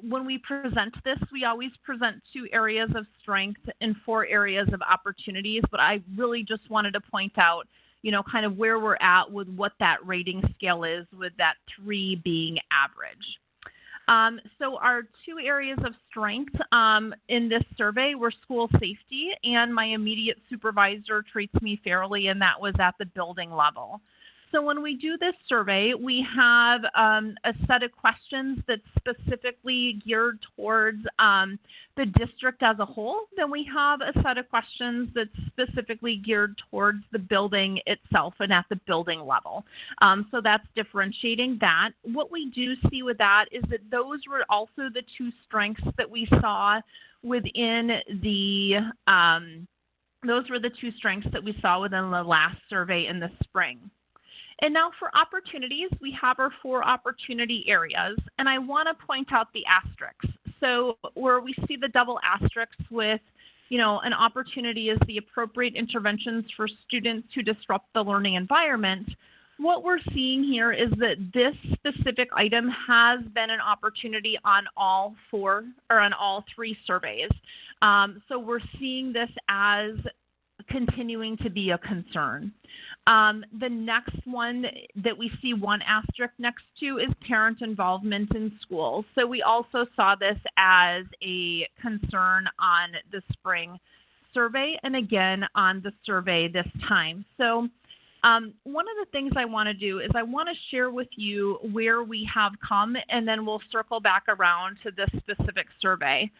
when we present this, we always present 2 areas of strength and 4 areas of opportunities, but I really just wanted to point out, kind of where we're at with what that rating scale is, with that 3 being average. So our two areas of strength in this survey were school safety, and my immediate supervisor treats me fairly, and that was at the building level. So when we do this survey, we have a set of questions that's specifically geared towards the district as a whole. Then we have a set of questions that's specifically geared towards the building itself and at the building level. So that's differentiating that. What we do see with that is that those were also the two strengths that we saw within the last survey in the spring. And now for opportunities, we have our 4 opportunity areas, and I want to point out the asterisks. So where we see the double asterisks with, an opportunity is the appropriate interventions for students who disrupt the learning environment. What we're seeing here is that this specific item has been an opportunity on all 3 surveys. So we're seeing this as continuing to be a concern. The next one that we see 1 asterisk next to is parent involvement in schools. So we also saw this as a concern on the spring survey and again on the survey this time. So one of the things I want to do is I want to share with you where we have come, and then we'll circle back around to this specific survey.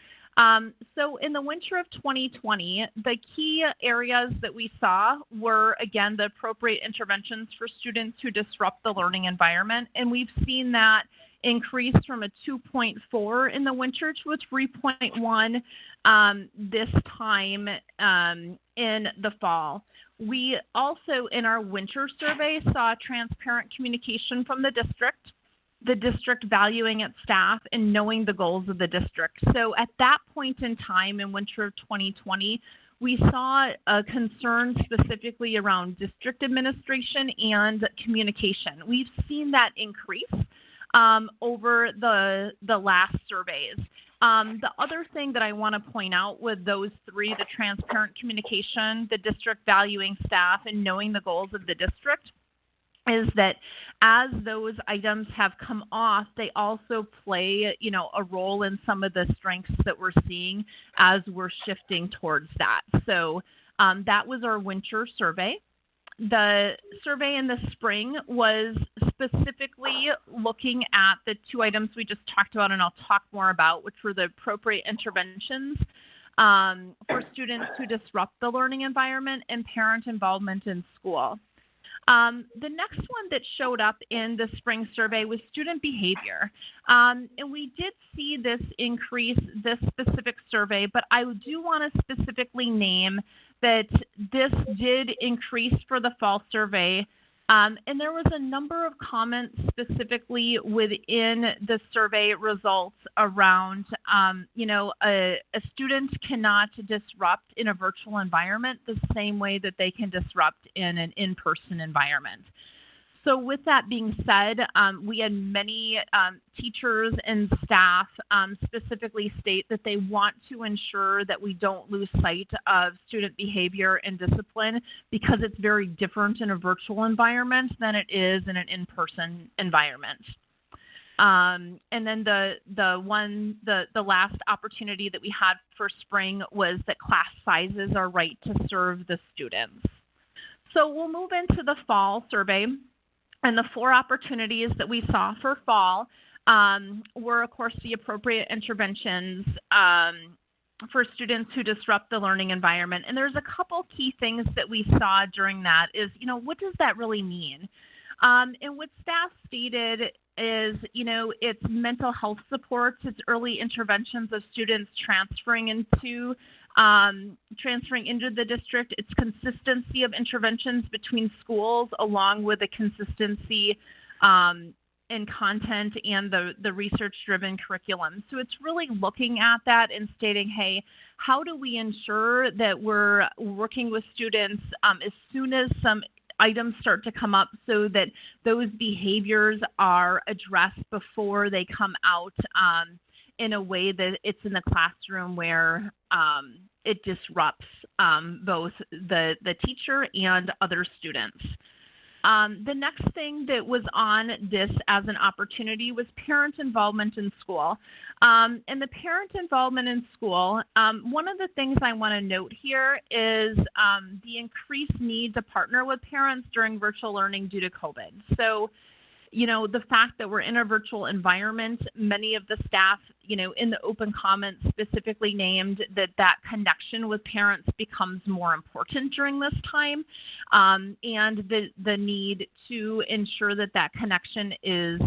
So in the winter of 2020, the key areas that we saw were, again, the appropriate interventions for students who disrupt the learning environment. And we've seen that increase from a 2.4 in the winter to a 3.1 this time in the fall. We also, in our winter survey, saw transparent communication from the district valuing its staff and knowing the goals of the district. So at that point in time in winter of 2020, we saw a concern specifically around district administration and communication. We've seen that increase over the last surveys. The other thing that I want to point out with those 3, the transparent communication, the district valuing staff, and knowing the goals of the district, is that as those items have come off, they also play, a role in some of the strengths that we're seeing as we're shifting towards that. So that was our winter survey. The survey in the spring was specifically looking at the 2 items we just talked about, and I'll talk more about, which were the appropriate interventions for students who disrupt the learning environment and parent involvement in school. The next one that showed up in the spring survey was student behavior. And we did see this increase this specific survey, but I do want to specifically name that this did increase for the fall survey. And there was a number of comments specifically within the survey results around, a student cannot disrupt in a virtual environment the same way that they can disrupt in an in-person environment. So with that being said, we had many teachers and staff specifically state that they want to ensure that we don't lose sight of student behavior and discipline because it's very different in a virtual environment than it is in an in-person environment. And then the last opportunity that we had for spring was that class sizes are right to serve the students. So we'll move into the fall survey. And the 4 opportunities that we saw for fall were, of course, the appropriate interventions for students who disrupt the learning environment. And there's a couple key things that we saw during that is, what does that really mean? And what staff stated is, it's mental health supports, it's early interventions of students transferring into the district, it's consistency of interventions between schools along with the consistency in content and the research-driven curriculum. So it's really looking at that and stating, hey, how do we ensure that we're working with students as soon as some items start to come up so that those behaviors are addressed before they come out in a way that it's in the classroom where it disrupts both the teacher and other students. The next thing that was on this as an opportunity was parent involvement in school. And the parent involvement in school, one of the things I want to note here is the increased need to partner with parents during virtual learning due to COVID. So, you know, the fact that we're in a virtual environment, many of the staff, you know, in the open comments specifically named that that connection with parents becomes more important during this time, and the need to ensure that that connection is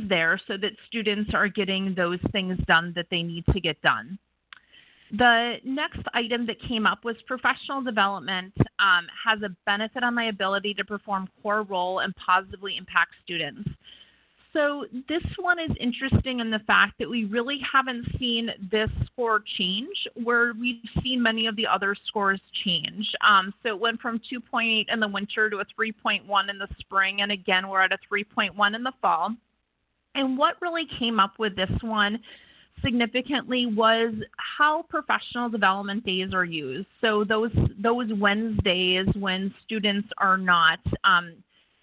there so that students are getting those things done that they need to get done. The next item that came up was professional development has a benefit on my ability to perform core role and positively impact students. So this one is interesting in the fact that we really haven't seen this score change where we've seen many of the other scores change. So it went from 2.8 in the winter to a 3.1 in the spring, and again, we're at a 3.1 in the fall. And what really came up with this one significantly was how professional development days are used. So those Wednesdays when students are not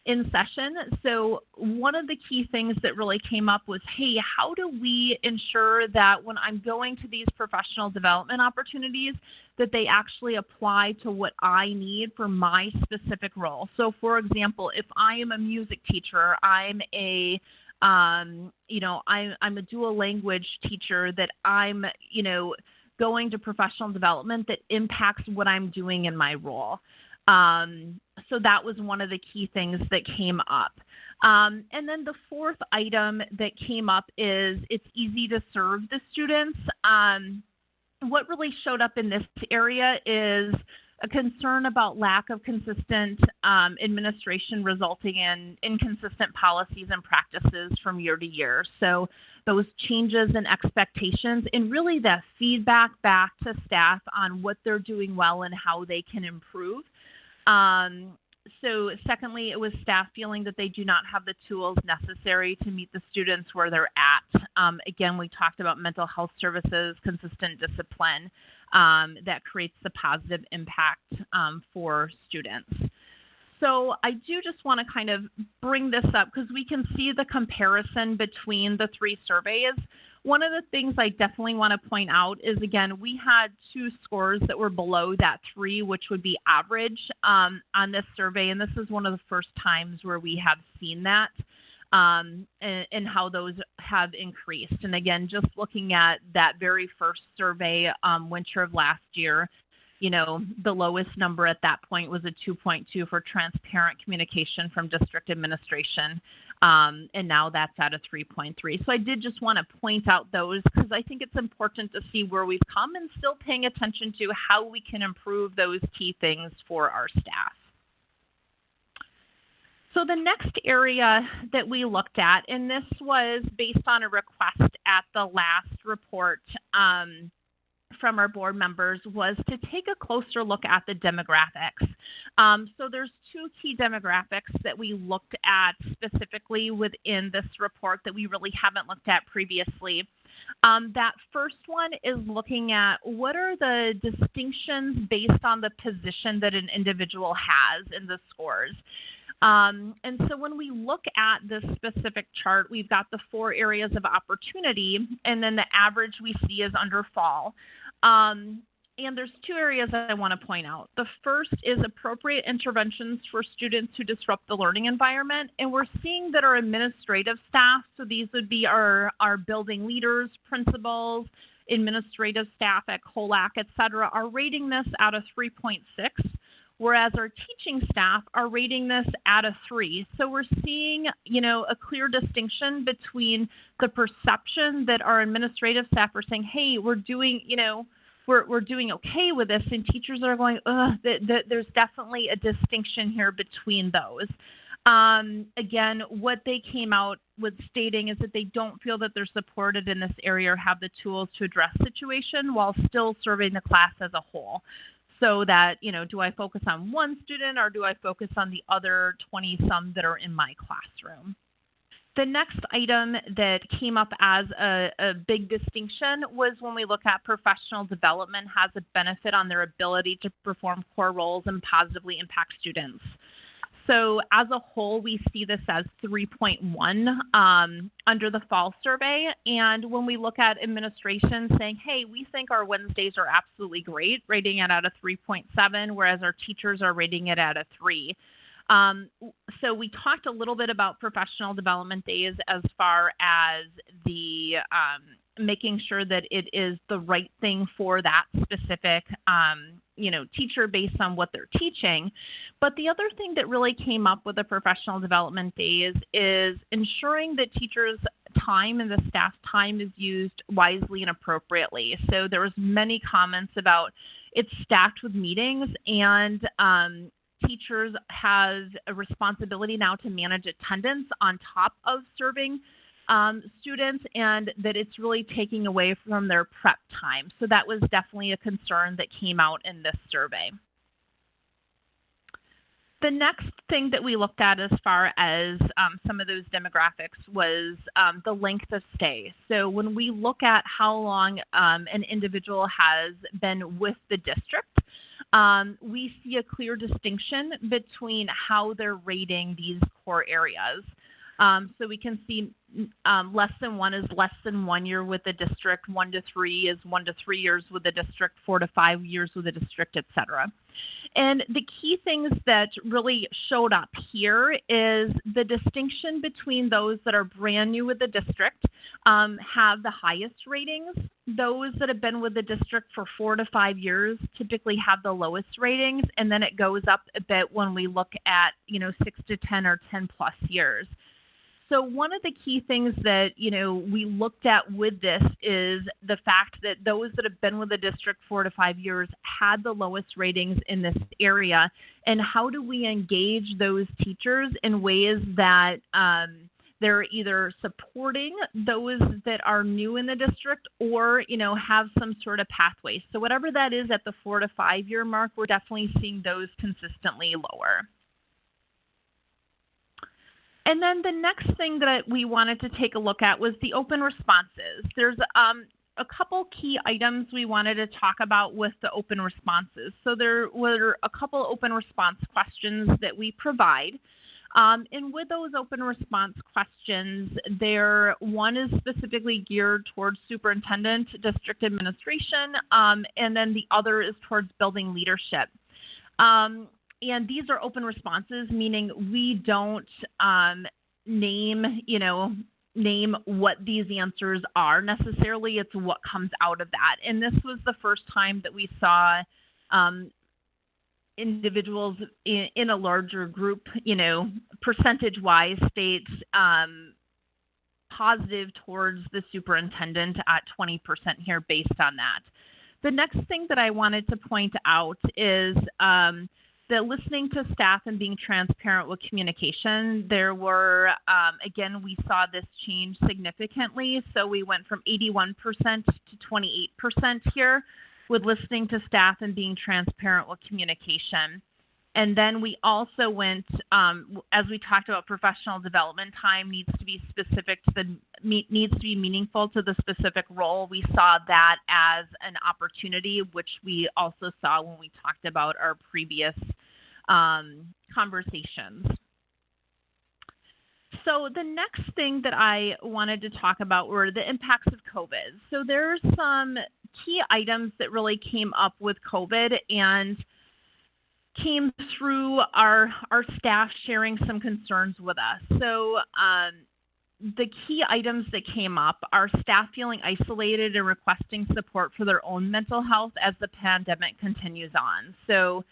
in session. So one of the key things that really came up was, hey, how do we ensure that when I'm going to these professional development opportunities that they actually apply to what I need for my specific role? So for example, if I am a music teacher, I'm a I'm a dual language teacher, that I'm, you know, going to professional development that impacts what I'm doing in my role. So that was one of the key things that came up. And then the fourth item that came up is it's easy to serve the students. What really showed up in this area is a concern about lack of consistent administration resulting in inconsistent policies and practices from year to year. So those changes in expectations and really the feedback back to staff on what they're doing well and how they can improve. So secondly, it was staff feeling that they do not have the tools necessary to meet the students where they're at. Again, we talked about mental health services, consistent discipline that creates the positive impact for students. So I do just want to kind of bring this up because we can see the comparison between the three surveys. One of the things I definitely want to point out is, again, we had two scores that were below that 3, which would be average on this survey. And this is one of the first times where we have seen that and how those have increased. And again, just looking at that very first survey, winter of last year, you know, the lowest number at that point was a 2.2 for transparent communication from district administration. And now that's at a 3.3. So I did just want to point out those because I think it's important to see where we've come and still paying attention to how we can improve those key things for our staff. So the next area that we looked at, and this was based on a request at the last report from our board members, was to take a closer look at the demographics. So there's two key demographics that we looked at specifically within this report that we really haven't looked at previously. That first one is looking at what are the distinctions based on the position that an individual has in the scores. And so when we look at this specific chart, we've got the 4 areas of opportunity, and then the average we see is under fall. And there's 2 areas that I want to point out. The first is appropriate interventions for students who disrupt the learning environment. And we're seeing that our administrative staff, so these would be our building leaders, principals, administrative staff at COLAC, et cetera, are rating this out of 3.6. Whereas our teaching staff are rating this at a 3. So we're seeing, you know, a clear distinction between the perception that our administrative staff are saying, hey, we're doing, you know, we're doing okay with this, and teachers are going, there's definitely a distinction here between those. Again, what they came out with stating is that they don't feel that they're supported in this area or have the tools to address the situation while still serving the class as a whole. So that, you know, do I focus on one student or do I focus on the other 20-some that are in my classroom? The next item that came up as a big distinction was when we look at professional development has a benefit on their ability to perform core roles and positively impact students. So as a whole, we see this as 3.1 under the fall survey. And when we look at administration saying, hey, we think our Wednesdays are absolutely great, rating it at a 3.7, whereas our teachers are rating it at a 3. So we talked a little bit about professional development days as far as the making sure that it is the right thing for that specific teacher based on what they're teaching. But the other thing that really came up with the professional development days is ensuring that teachers' time and the staff's time is used wisely and appropriately. So there was many comments about it's stacked with meetings, and teachers have a responsibility now to manage attendance on top of serving students, and that it's really taking away from their prep time. So that was definitely a concern that came out in this survey. The next thing that we looked at as far as some of those demographics was the length of stay. So when we look at how long an individual has been with the district, we see a clear distinction between how they're rating these core areas. So we can see less than 1 is less than 1 year with the district, 1 to 3 is 1 to 3 years with the district, 4 to 5 years with the district, et cetera. And the key things that really showed up here is the distinction between those that are brand new with the district have the highest ratings. Those that have been with the district for 4 to 5 years typically have the lowest ratings, and then it goes up a bit when we look at 6 to 10 or 10 plus years. So one of the key things that, we looked at with this is the fact that those that have been with the district 4 to 5 years had the lowest ratings in this area. And how do we engage those teachers in ways that they're either supporting those that are new in the district or, have some sort of pathway. So whatever that is at the 4 to 5 year mark, we're definitely seeing those consistently lower. And then the next thing that we wanted to take a look at was the open responses. There's a couple key items we wanted to talk about with the open responses. So there were a couple open response questions that we provide. And with those open response questions, one is specifically geared towards superintendent, district administration, and then the other is towards building leadership. And these are open responses, meaning we don't name what these answers are necessarily. It's what comes out of that. And this was the first time that we saw individuals in a larger group, percentage-wise state positive towards the superintendent at 20% here based on that. The next thing that I wanted to point out is the listening to staff and being transparent with communication. There were, again, we saw this change significantly. So we went from 81% to 28% here with listening to staff and being transparent with communication. And then we also went, as we talked about, professional development time needs to be specific to needs to be meaningful to the specific role. We saw that as an opportunity, which we also saw when we talked about our previous conversations. So the next thing that I wanted to talk about were the impacts of COVID. So there's some key items that really came up with COVID and came through our staff sharing some concerns with us. So the key items that came up are staff feeling isolated and requesting support for their own mental health as the pandemic continues on. So,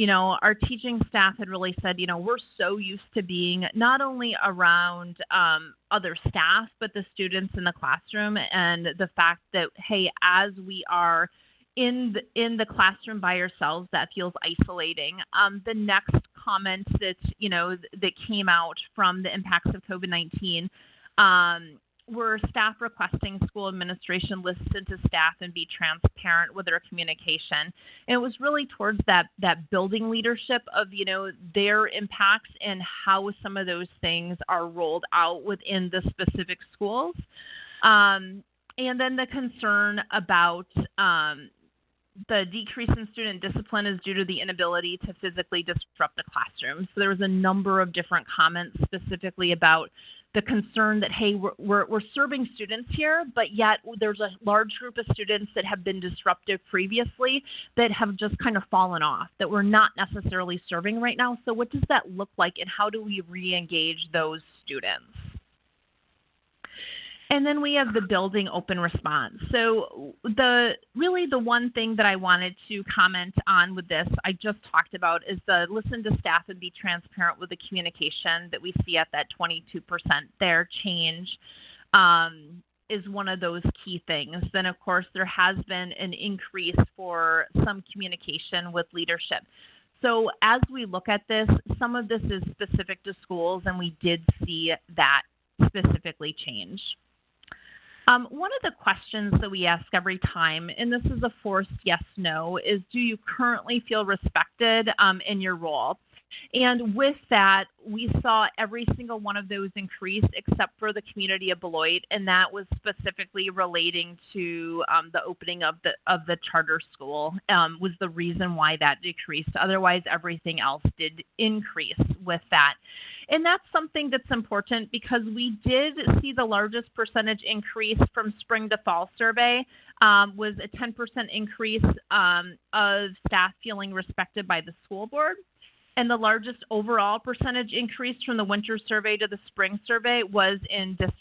our teaching staff had really said, we're so used to being not only around other staff, but the students in the classroom, and the fact that, hey, as we are in the classroom by ourselves, that feels isolating. The next comment that, that came out from the impacts of COVID-19 were staff requesting school administration listen to staff and be transparent with their communication. And it was really towards that building leadership of, their impacts and how some of those things are rolled out within the specific schools. And then the concern about the decrease in student discipline is due to the inability to physically disrupt the classroom. So there was a number of different comments specifically about the concern that, hey, we're serving students here, but yet there's a large group of students that have been disruptive previously that have just kind of fallen off, that we're not necessarily serving right now. So what does that look like, and how do we re-engage those students? And then we have the building open response. So the one thing that I wanted to comment on with this, I just talked about, is the listen to staff and be transparent with the communication that we see at that 22% there change is one of those key things. Then of course there has been an increase for some communication with leadership. So as we look at this, some of this is specific to schools, and we did see that specifically change. One of the questions that we ask every time, and this is a forced yes/no, is do you currently feel respected in your role? And with that, we saw every single one of those increase except for the community of Beloit, and that was specifically relating to the opening of the charter school was the reason why that decreased. Otherwise, everything else did increase with that. And that's something that's important because we did see the largest percentage increase from spring to fall survey was a 10% increase of staff feeling respected by the school board. And the largest overall percentage increase from the winter survey to the spring survey was in the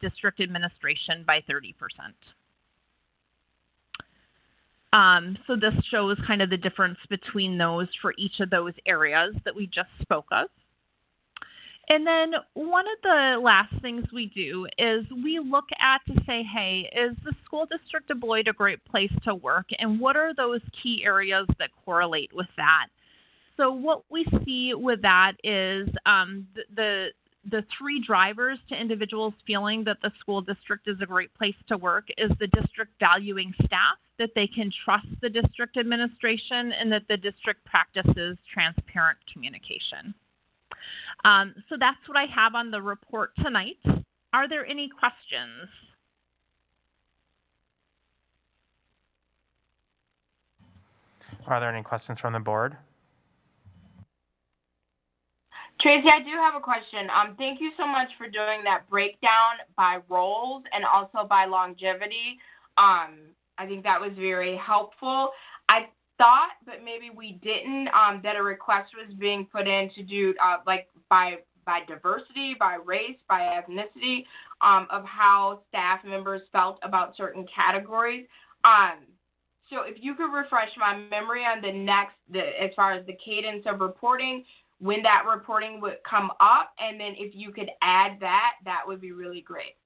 district administration by 30%. So this shows kind of the difference between those for each of those areas that we just spoke of. And then one of the last things we do is we look at to say, hey, is the school district of Beloit a great place to work? And what are those key areas that correlate with that? So what we see with that is the three drivers to individuals feeling that the school district is a great place to work is the district valuing staff, that they can trust the district administration, and that the district practices transparent communication. So that's what I have on the report tonight. Are there any questions? Are there any questions from the board? Tracy, I do have a question. Thank you so much for doing that breakdown by roles and also by longevity. I think that was very helpful. I thought, but maybe we didn't, that a request was being put in to do like by diversity, by race, by ethnicity, of how staff members felt about certain categories. So if you could refresh my memory on as far as the cadence of reporting, when that reporting would come up, and then if you could add that would be really great.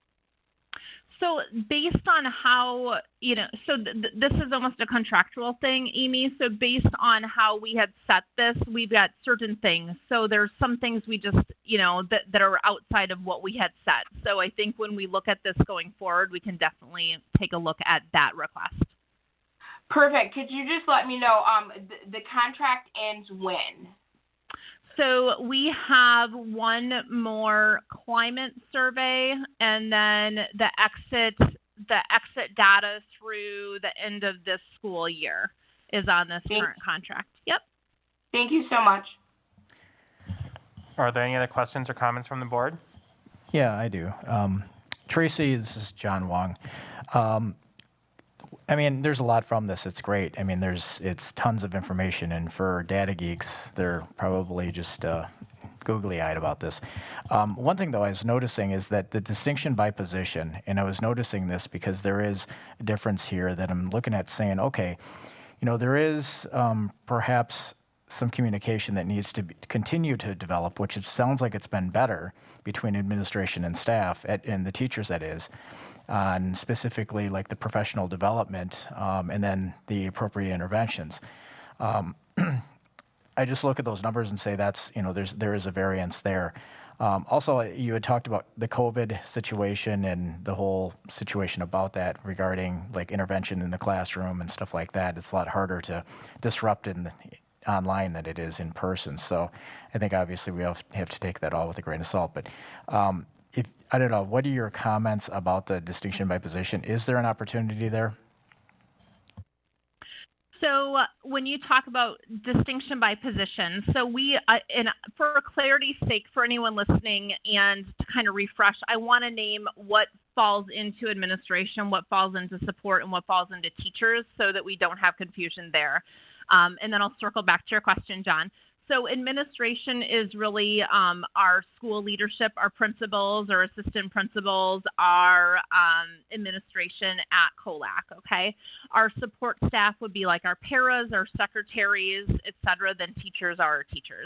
So based on how, this is almost a contractual thing, Amy. So based on how we had set this, we've got certain things. So there's some things we just, that are outside of what we had set. So I think when we look at this going forward, we can definitely take a look at that request. Perfect. Could you just let me know, the contract ends when? So we have one more climate survey, and then the exit data through the end of this school year is on this current contract. Yep. Thank you so much. Are there any other questions or comments from the board? Yeah, I do. Tracy, this is John Wong. I mean, there's a lot from this. It's great. I mean, it's tons of information, and for data geeks, they're probably just googly-eyed about this. One thing, though, I was noticing is that the distinction by position, and I was noticing this because there is a difference here that I'm looking at saying, okay, there is perhaps some communication that needs to continue to develop, which it sounds like it's been better between administration and staff, and the teachers, that is, on specifically like the professional development and then the appropriate interventions. I just look at those numbers and say that's, there is a variance there. Also, you had talked about the COVID situation and the whole situation about that regarding like intervention in the classroom and stuff like that. It's a lot harder to disrupt online than it is in person. So I think obviously we have to take that all with a grain of salt. But I don't know, what are your comments about the distinction by position? Is there an opportunity there? So when you talk about distinction by position, so we, and for clarity's sake, for anyone listening and to kind of refresh, I want to name what falls into administration, what falls into support, and what falls into teachers so that we don't have confusion there. And then I'll circle back to your question, John. So administration is really our school leadership, our principals, our assistant principals, our administration at COLAC, okay? Our support staff would be like our paras, our secretaries, et cetera, then teachers are our teachers.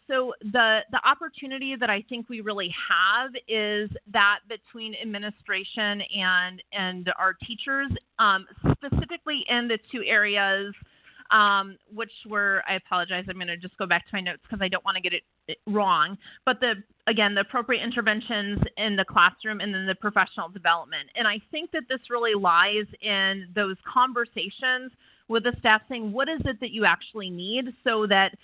So the opportunity that I think we really have is that between administration and our teachers, specifically in the two areas which were, I apologize, I'm going to just go back to my notes because I don't want to get it wrong. But again, the appropriate interventions in the classroom and then the professional development. And I think that this really lies in those conversations with the staff saying, what is it that you actually need so that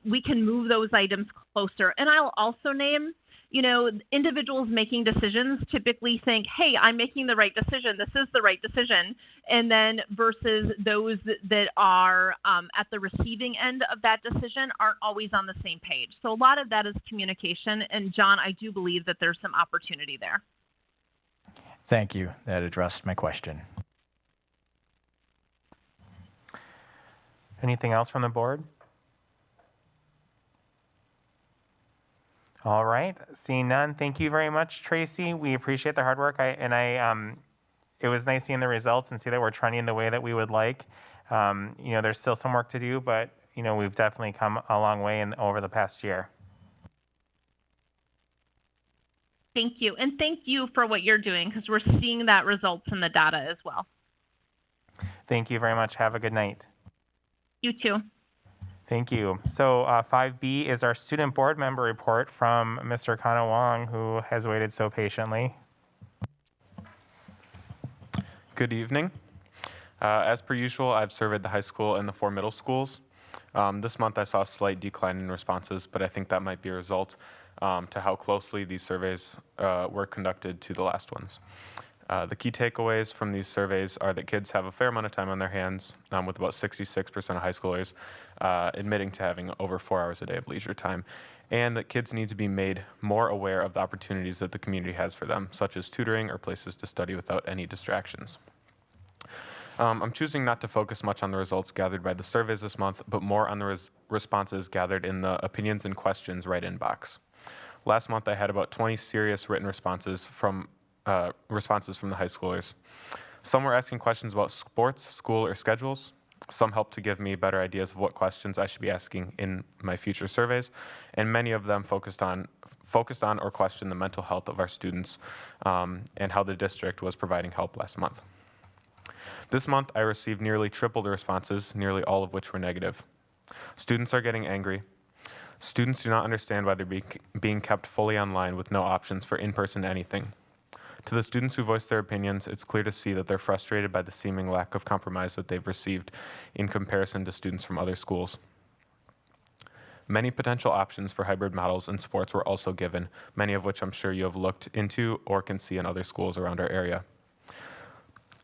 we can move those items closer. And I'll also name, you know, individuals making decisions typically think, hey, I'm making the right decision. This is the right decision. And then versus those that are at the receiving end of that decision aren't always on the same page. So a lot of that is communication. And John, I do believe that there's some opportunity there. Thank you. That addressed my question. Anything else from the board? All right, seeing none, thank you very much, Tracy. We appreciate the hard work. It was nice seeing the results and see that we're trending the way that we would like. You know, there's still some work to do, but you know, we've definitely come a long way over the past year. Thank you. And thank you for what you're doing because we're seeing that results in the data as well. Thank you very much. Have a good night. You too. Thank you. So 5B is our student board member report from Mr. Kana Wong, who has waited so patiently. Good evening. As per usual, I've surveyed the high school and the 4 middle schools. This month I saw a slight decline in responses, but I think that might be a result to how closely these surveys were conducted to the last ones. The key takeaways from these surveys are that kids have a fair amount of time on their hands, with about 66% of high schoolers admitting to having over 4 hours a day of leisure time, and that kids need to be made more aware of the opportunities that the community has for them, such as tutoring or places to study without any distractions. I'm choosing not to focus much on the results gathered by the surveys this month, but more on the responses gathered in the opinions and questions write-in box. Last month, I had about 20 serious written responses from the high schoolers. Some were asking questions about sports, school, or schedules. Some helped to give me better ideas of what questions I should be asking in my future surveys, and many of them focused on or questioned the mental health of our students and how the district was providing help last month. This month, I received nearly triple the responses, nearly all of which were negative. Students are getting angry. Students do not understand why they're being kept fully online with no options for in-person anything. To the students who voiced their opinions, it's clear to see that they're frustrated by the seeming lack of compromise that they've received in comparison to students from other schools. Many potential options for hybrid models in sports were also given, many of which I'm sure you have looked into or can see in other schools around our area.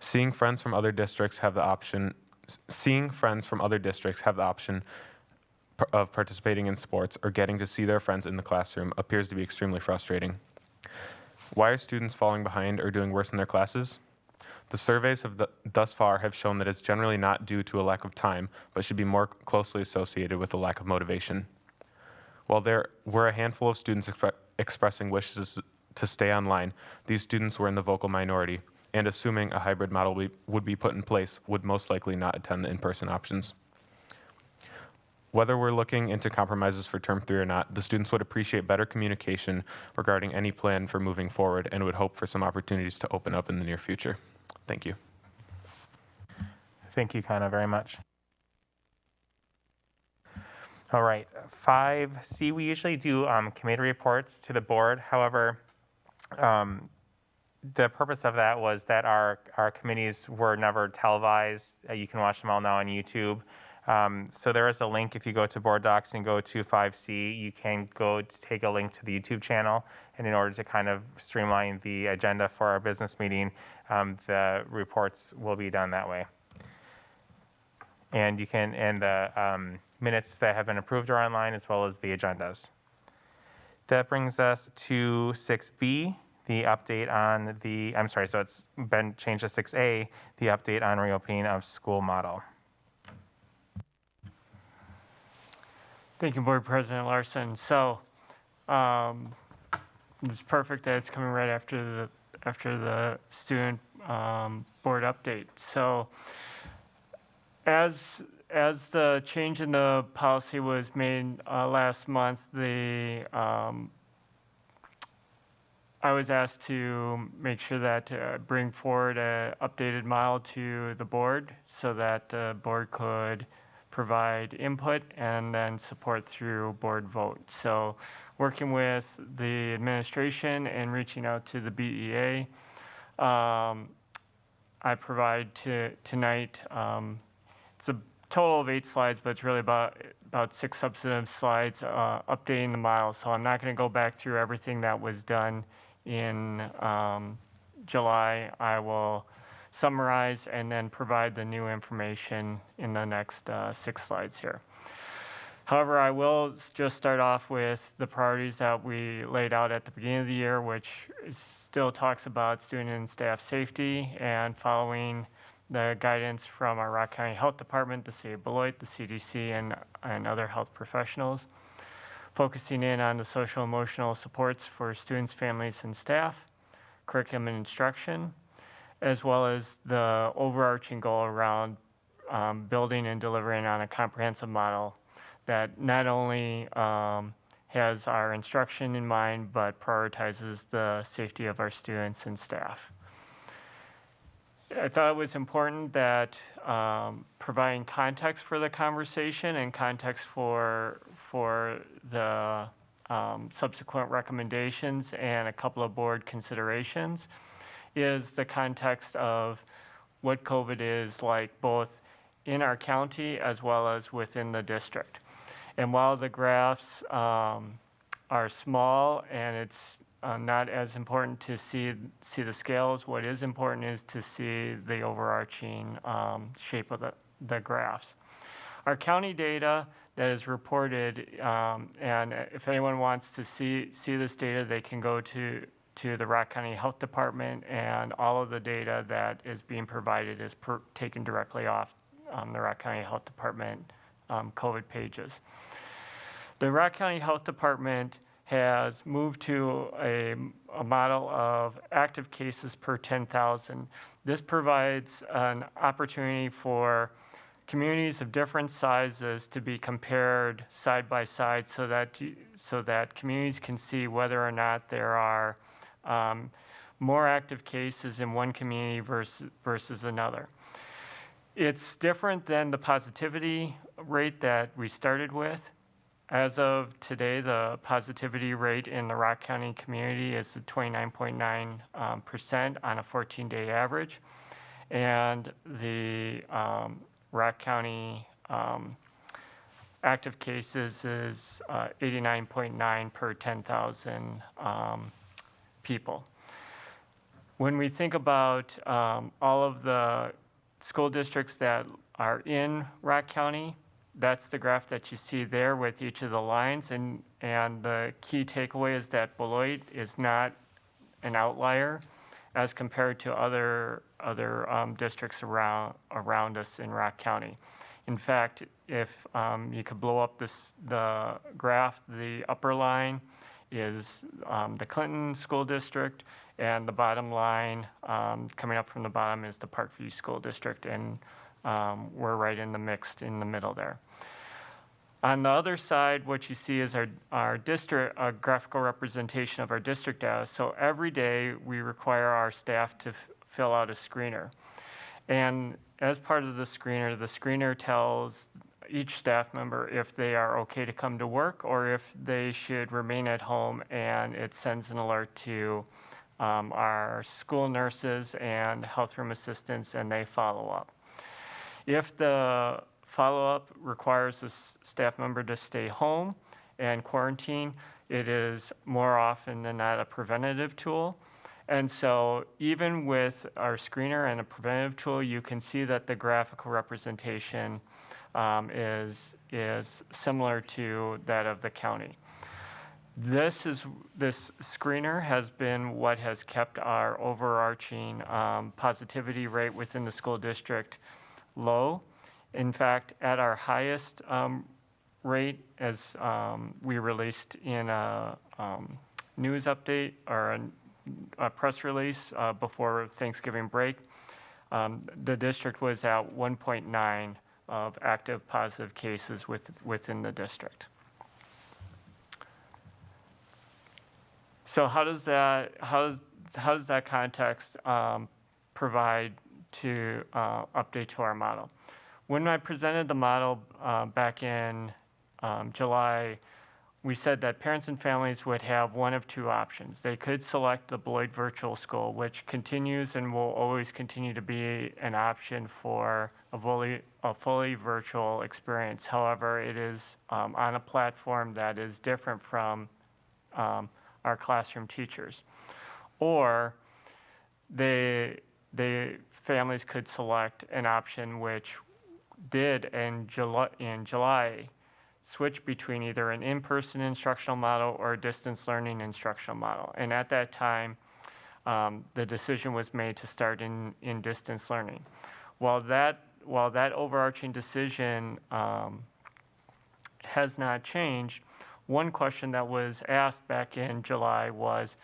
Seeing friends from other districts have the option of participating in sports or getting to see their friends in the classroom appears to be extremely frustrating. Why are students falling behind or doing worse in their classes? The surveys thus far have shown that it's generally not due to a lack of time, but should be more closely associated with a lack of motivation. While there were a handful of students expressing wishes to stay online, these students were in the vocal minority, and assuming a hybrid model would be put in place, would most likely not attend the in-person options. Whether we're looking into compromises for term 3 or not, the students would appreciate better communication regarding any plan for moving forward and would hope for some opportunities to open up in the near future. Thank you. Thank you, Kana, very much. All right, 5C, we usually do committee reports to the board. However, the purpose of that was that our committees were never televised. You can watch them all now on YouTube. So there is a link. If you go to Board Docs and go to 5C, you can go to take a link to the YouTube channel. And in order to kind of streamline the agenda for our business meeting, the reports will be done that way. And the minutes that have been approved are online, as well as the agendas. That brings us to 6B, the update on so it's been changed to 6A, the update on reopening of school model. Thank you, Board President Larson. So it's perfect that it's coming right after the student board update. So as the change in the policy was made last month, I was asked to make sure that bring forward an updated model to the board so that the board could provide input and then support through board vote. So working with the administration and reaching out to the BEA, I provide tonight, it's a total of 8 slides, but it's really about 6 substantive slides updating the model. So I'm not going to go back through everything that was done in July. I will summarize and then provide the new information in the next 6 slides here. However, I will just start off with the priorities that we laid out at the beginning of the year, which still talks about student and staff safety and following the guidance from our Rock County Health Department, the City of Beloit, the CDC, and other health professionals. Focusing in on the social emotional supports for students, families, and staff, curriculum and instruction, as well as the overarching goal around building and delivering on a comprehensive model that not only has our instruction in mind, but prioritizes the safety of our students and staff. I thought it was important that providing context for the conversation and context for the subsequent recommendations and a couple of board considerations is the context of what COVID is like both in our county as well as within the district. And while the graphs are small and it's not as important to see the scales, what is important is to see the overarching shape of the graphs. Our county data that is reported, and if anyone wants to see this data, they can go to the Rock County Health Department, and all of the data that is being provided is taken directly off the Rock County Health Department COVID pages. The Rock County Health Department has moved to a model of active cases per 10,000. This provides an opportunity for communities of different sizes to be compared side by side so that communities can see whether or not there are more active cases in one community versus another. It's different than the positivity rate that we started with. As of today, the positivity rate in the Rock County community is 29.9% on a 14-day average. And the Rock County active cases is 89.9 per 10,000 people. When we think about all of the school districts that are in Rock County, that's the graph that you see there with each of the lines. And the key takeaway is that Beloit is not an outlier as compared to other districts around us in Rock County. In fact, if you could blow up the graph, the upper line is the Clinton School District, and the bottom line coming up from the bottom is the Parkview School District, and we're right in the mixed in the middle there. On the other side, what you see is our district, a graphical representation of our district data. So every day we require our staff to fill out a screener. And as part of the screener tells each staff member if they are okay to come to work or if they should remain at home, and it sends an alert to our school nurses and health room assistants, and they follow up. If the follow-up requires a staff member to stay home and quarantine, it is more often than not a preventative tool. And so even with our screener and a preventative tool, you can see that the graphical representation is similar to that of the county. This screener has been what has kept our overarching positivity rate within the school district low. In fact, at our highest rate, as we released in a news update or a press release before Thanksgiving break, the district was at 1.9 of active positive cases within the district. So how does that context provide to update to our model? When I presented the model back in July, we said that parents and families would have one of two options. They could select the Beloit Virtual School, which continues and will always continue to be an option for a fully virtual experience. However, it is on a platform that is different from our classroom teachers. Or families could select an option which did in July switch between either an in-person instructional model or a distance learning instructional model. And at that time, the decision was made to start in distance learning. While that overarching decision has not changed, one question that was asked back in July was,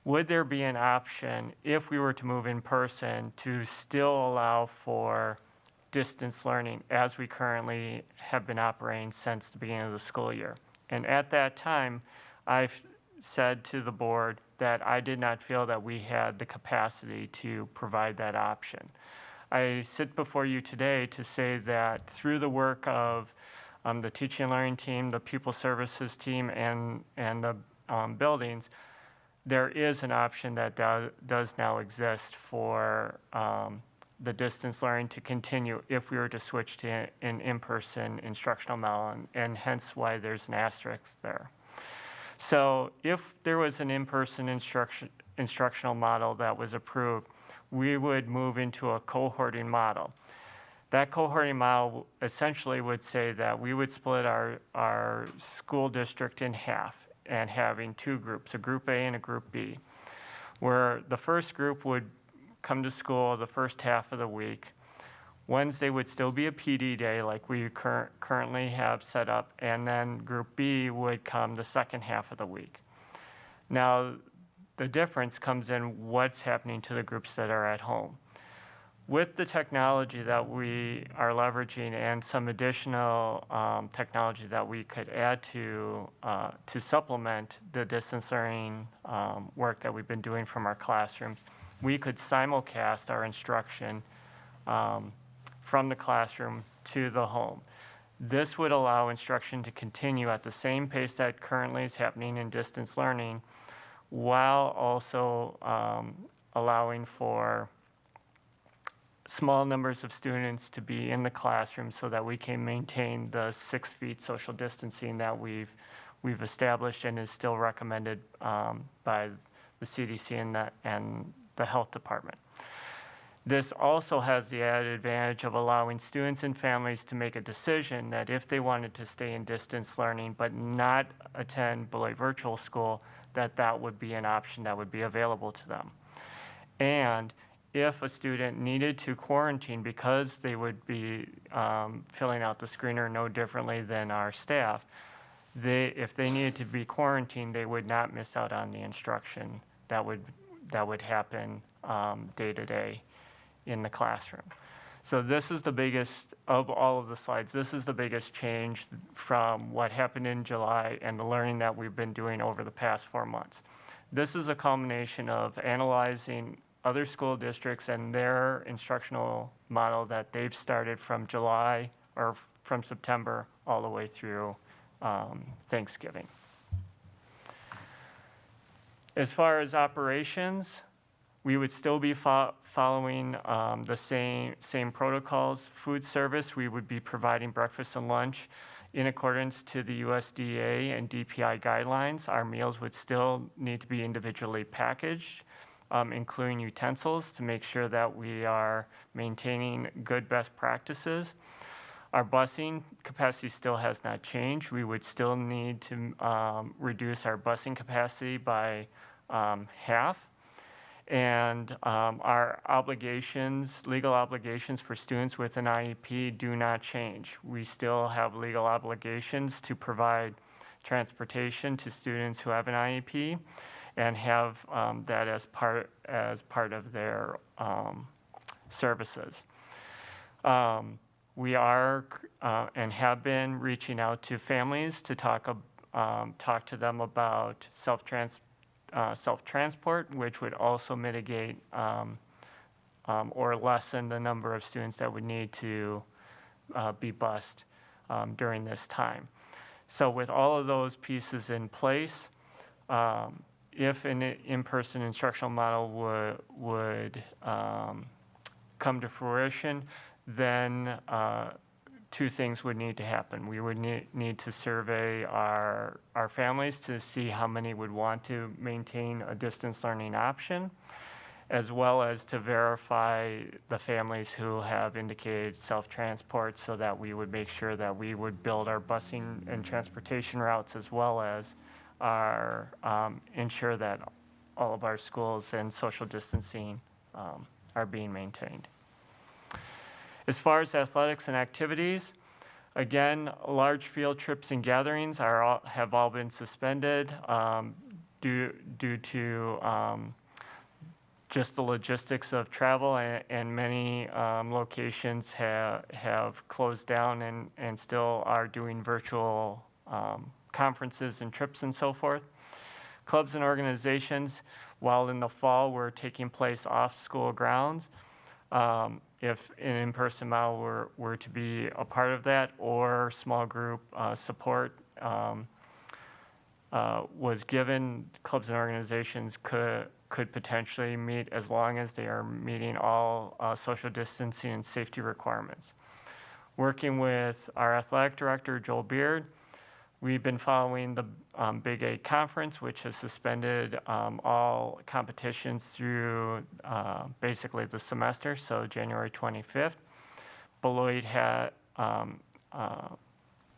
would there be an option if we were to move in person to still allow for distance learning as we currently have been operating since the beginning of the school year? And at that time, I said to the board that I did not feel that we had the capacity to provide that option. I sit before you today to say that through the work of the teaching and learning team, the pupil services team, and the buildings, there is an option that does now exist for the distance learning to continue if we were to switch to an in-person instructional model, and hence why there's an asterisk there. So if there was an in-person instructional model that was approved, we would move into a cohorting model. That cohorting model essentially would say that we would split our school district in half and having two groups, a group A and a group B, where the first group would come to school the first half of the week. Wednesday would still be a PD day like we currently have set up, and then group B would come the second half of the week. Now, the difference comes in what's happening to the groups that are at home. With the technology that we are leveraging and some additional technology that we could add to supplement the distance learning work that we've been doing from our classrooms, we could simulcast our instruction from the classroom to the home. This would allow instruction to continue at the same pace that currently is happening in distance learning, while also allowing for small numbers of students to be in the classroom so that we can maintain the 6 feet social distancing that we've established and is still recommended by the CDC and the health department. This also has the added advantage of allowing students and families to make a decision that if they wanted to stay in distance learning but not attend Beloit Virtual School, that would be an option that would be available to them. And if a student needed to quarantine because they would be filling out the screener no differently than our staff, if they needed to be quarantined, they would not miss out on the instruction that would happen day to day in the classroom. So this is the biggest, of all of the slides, this is the biggest change from what happened in July and the learning that we've been doing over the past 4 months. This is a culmination of analyzing other school districts and their instructional model that they've started from July or from September all the way through Thanksgiving. As far as operations, we would still be following the same protocols. Food service, we would be providing breakfast and lunch in accordance to the USDA and DPI guidelines. Our meals would still need to be individually packaged, including utensils, to make sure that we are maintaining good best practices. Our busing capacity still has not changed. We would still need to reduce our busing capacity by half. And our obligations, legal obligations for students with an IEP do not change. We still have legal obligations to provide transportation to students who have an IEP and have that as part of their services. We are and have been reaching out to families to talk to them about self-transport, which would also mitigate or lessen the number of students that would need to be bused during this time. So with all of those pieces in place, if an in-person instructional model would come to fruition, then two things would need to happen. We would need to survey our families to see how many would want to maintain a distance learning option, as well as to verify the families who have indicated self-transport, so that we would make sure that we would build our busing and transportation routes, as well as our ensure that all of our schools and social distancing are being maintained. As far as athletics and activities, again, large field trips and gatherings have all been suspended due to just the logistics of travel, and many locations have closed down and still are doing virtual conferences and trips and so forth. Clubs and organizations, while in the fall were taking place off school grounds, if an in-person model were to be a part of that, or small group support was given, clubs and organizations could potentially meet as long as they are meeting all social distancing and safety requirements. Working with our athletic director, Joel Beard, we've been following the Big 8 conference, which has suspended all competitions through basically the semester, so January 25th. Beloit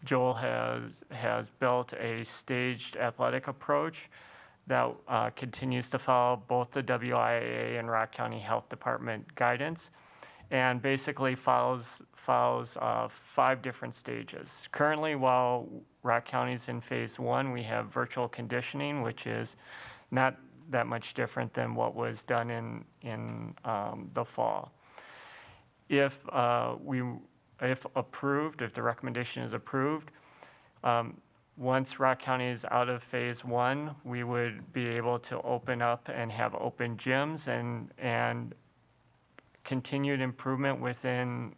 Joel has built a staged athletic approach that continues to follow both the WIAA and Rock County Health Department guidance, and basically follows 5 different stages. Currently, while Rock County's in phase 1, we have virtual conditioning, which is not that much different than what was done in the fall. If approved, if the recommendation is approved, once Rock County is out of phase 1, we would be able to open up and have open gyms and continued improvement within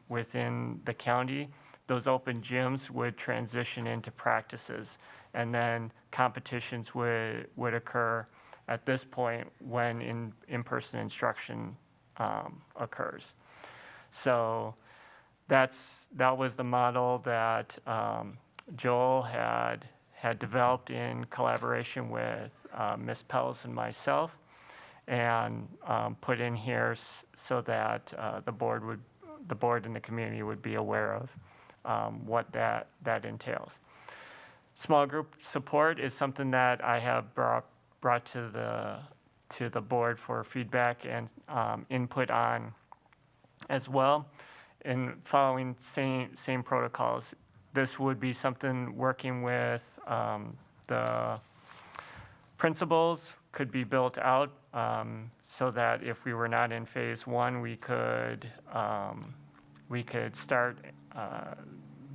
the county. Those open gyms would transition into practices, and then competitions would occur at this point when in-person instruction occurs. So that was the model that Joel had developed in collaboration with Ms. Pells and myself, and put in here so that the board and the community would be aware of what that entails. Small group support is something that I have brought to the board for feedback and input on as well. In following same protocols, this would be something working with the principals could be built out so that if we were not in phase 1, we could start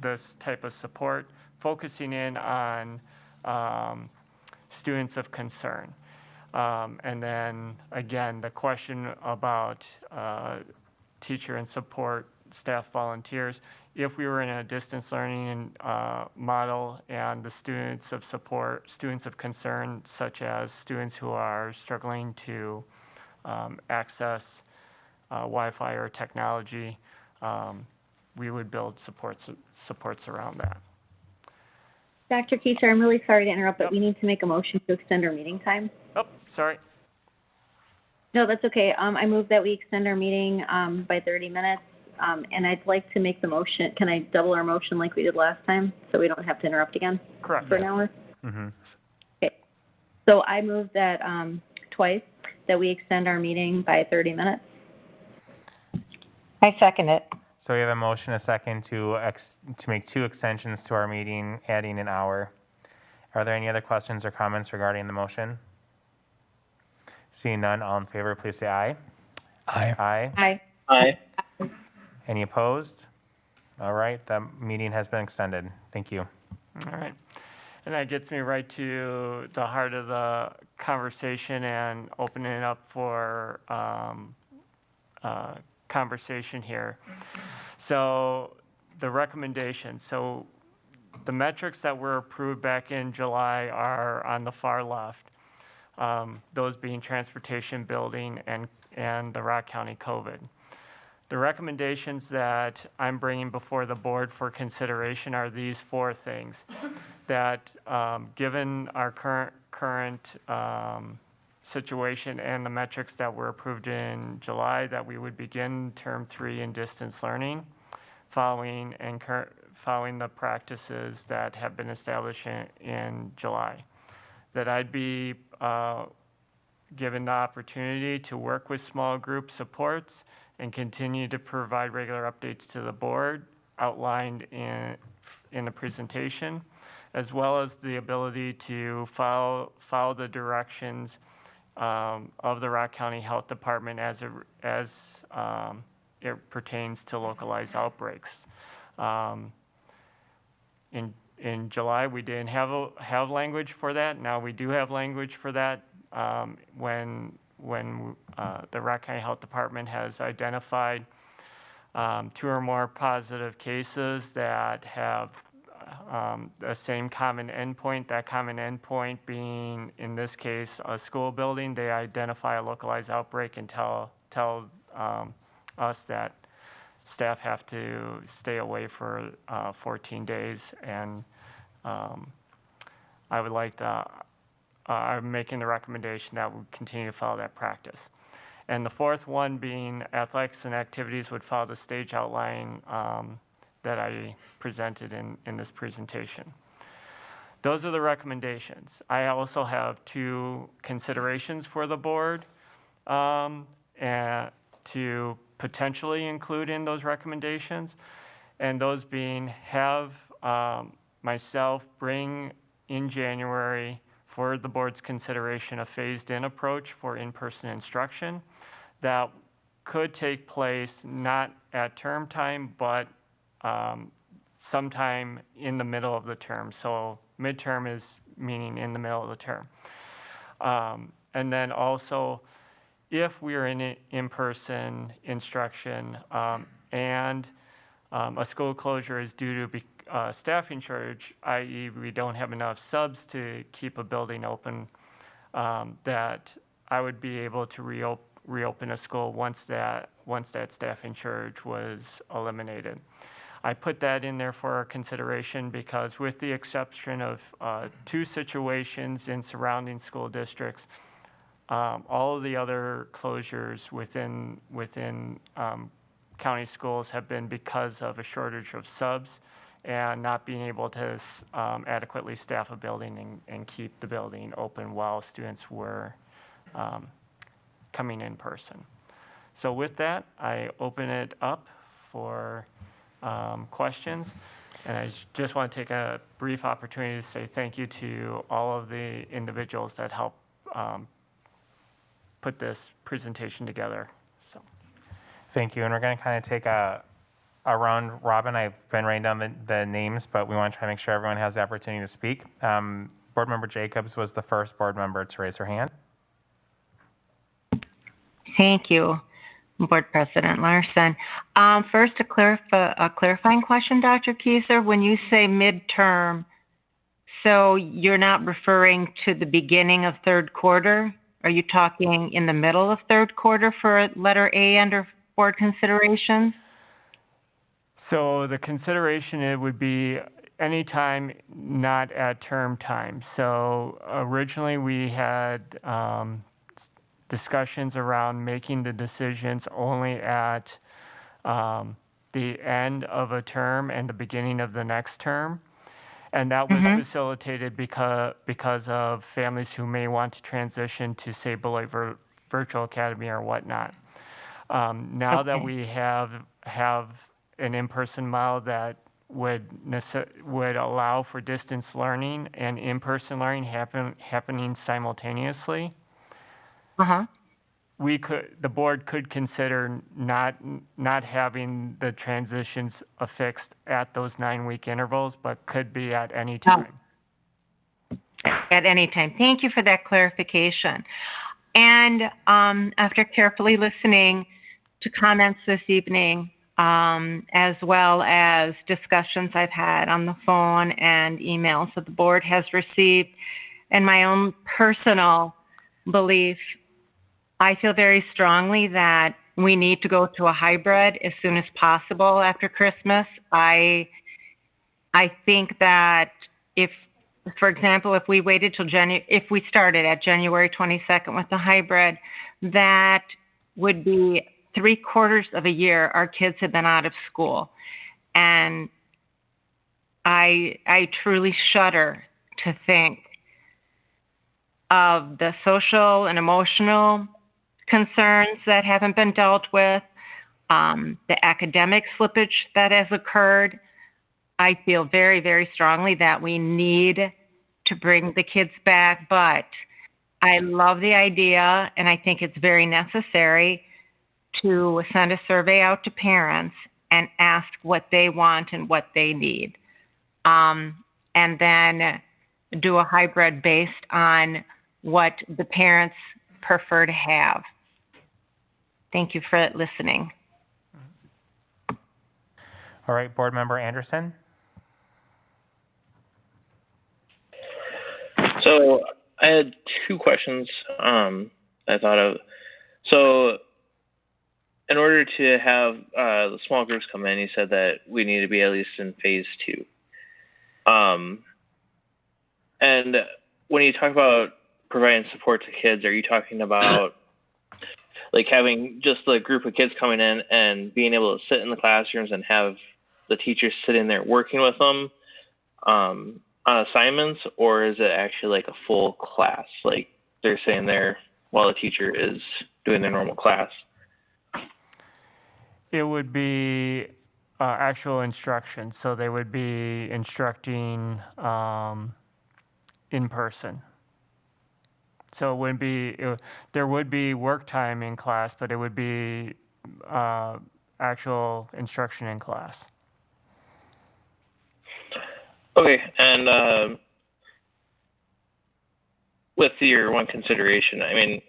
this type of support, focusing in on students of concern. And then again, the question about teacher and support staff volunteers, if we were in a distance learning model and the students of concern, such as students who are struggling to access Wi-Fi or technology, we would build supports around that. Dr. Kieser, I'm really sorry to interrupt, but we need to make a motion to extend our meeting time. Oh, sorry. No, that's okay. I move that we extend our meeting by 30 minutes and I'd like to make the motion. Can I double our motion like we did last time so we don't have to interrupt again? Correct. For an hour? Mm-hmm. Okay. So I move that twice that we extend our meeting by 30 minutes. I second it. So we have a motion, a second to make 2 extensions to our meeting, adding an hour. Are there any other questions or comments regarding the motion? Seeing none, all in favor, please say aye. Aye. Aye. Aye. Aye. Any opposed? All right, the meeting has been extended. Thank you. All right. And that gets me right to the heart of the conversation and opening it up for conversation here. So the recommendations. So the metrics that were approved back in July are on the far left. Those being transportation, building, and the Rock County COVID. The recommendations that I'm bringing before the board for consideration are these 4 things. That given our current situation and the metrics that were approved in July, that we would begin term 3 in distance learning, following the practices that have been established in July. That I'd be given the opportunity to work with small group supports and continue to provide regular updates to the board outlined in the presentation, as well as the ability to follow the directions of the Rock County Health Department as it pertains to localized outbreaks. In July, we didn't have language for that. Now we do have language for that when the Rock County Health Department has identified 2 or more positive cases that have the same common endpoint, that common endpoint being, in this case, a school building. They identify a localized outbreak and tell us that staff have to stay away for 14 days. And I would like I'm making the recommendation that we continue to follow that practice. And the 4th one being athletics and activities would follow the stage outline that I presented in this presentation. Those are the recommendations. I also have 2 considerations for the board and to potentially include in those recommendations, and those being have myself bring in January for the board's consideration a phased-in approach for in-person instruction that could take place not at term time, but sometime in the middle of the term. So midterm is meaning in the middle of the term. And then also, if we are in in-person instruction and a school closure is due to staffing shortage, i.e. we don't have enough subs to keep a building open, that I would be able to reopen a school once that staffing shortage was eliminated. I put that in there for our consideration because with the exception of 2 situations in surrounding school districts, all of the other closures within county schools have been because of a shortage of subs and not being able to adequately staff a building and keep the building open while students were coming in person. So with that, I open it up for questions. And I just want to take a brief opportunity to say thank you to all of the individuals that helped put this presentation together. So, Thank you. And we're going to kind of take a round robin. I've been writing down the names, but we want to try to make sure everyone has the opportunity to speak. Board Member Jacobs was the first board member to raise her hand. Thank you, Board President Larson. First, a clarifying question, Dr. Kieser. When you say midterm, so you're not referring to the beginning of 3rd quarter? Are you talking in the middle of 3rd quarter for letter A under board considerations? So the consideration, it would be anytime not at term time. So originally we had discussions around making the decisions only at the end of a term and the beginning of the next term. And that was facilitated because of families who may want to transition to, say, Beloit Virtual Academy or whatnot. Now that we have an in-person model that would allow for distance learning and in-person learning happening simultaneously, the board could consider not having the transitions affixed at those 9-week intervals, but could be at any time. At any time. Thank you for that clarification. And after carefully listening to comments this evening, as well as discussions I've had on the phone and emails that the board has received, and my own personal belief, I feel very strongly that we need to go to a hybrid as soon as possible after Christmas. I think that if, for example, if we waited till if we started at January 22nd with the hybrid, that would be 3/4 of a year our kids have been out of school. And I truly shudder to think of the social and emotional concerns that haven't been dealt with, the academic slippage that has occurred. I feel very, very strongly that we need to bring the kids back, but I love the idea, and I think it's very necessary to send a survey out to parents and ask what they want and what they need. And then do a hybrid based on what the parents prefer to have. Thank you for listening. All right, Board Member Anderson. So I had 2 questions I thought of. So in order to have the small groups come in, you said that we need to be at least in phase 2. And when you talk about providing support to kids, are you talking about like having just a group of kids coming in and being able to sit in the classrooms and have the teachers sitting there working with them on assignments, or is it actually like a full class? Like they're sitting there while the teacher is doing their normal class? It would be actual instruction, so they would be instructing in person. So it wouldn't be, there would be work time in class, but it would be actual instruction in class. Okay, and with your one consideration, I mean,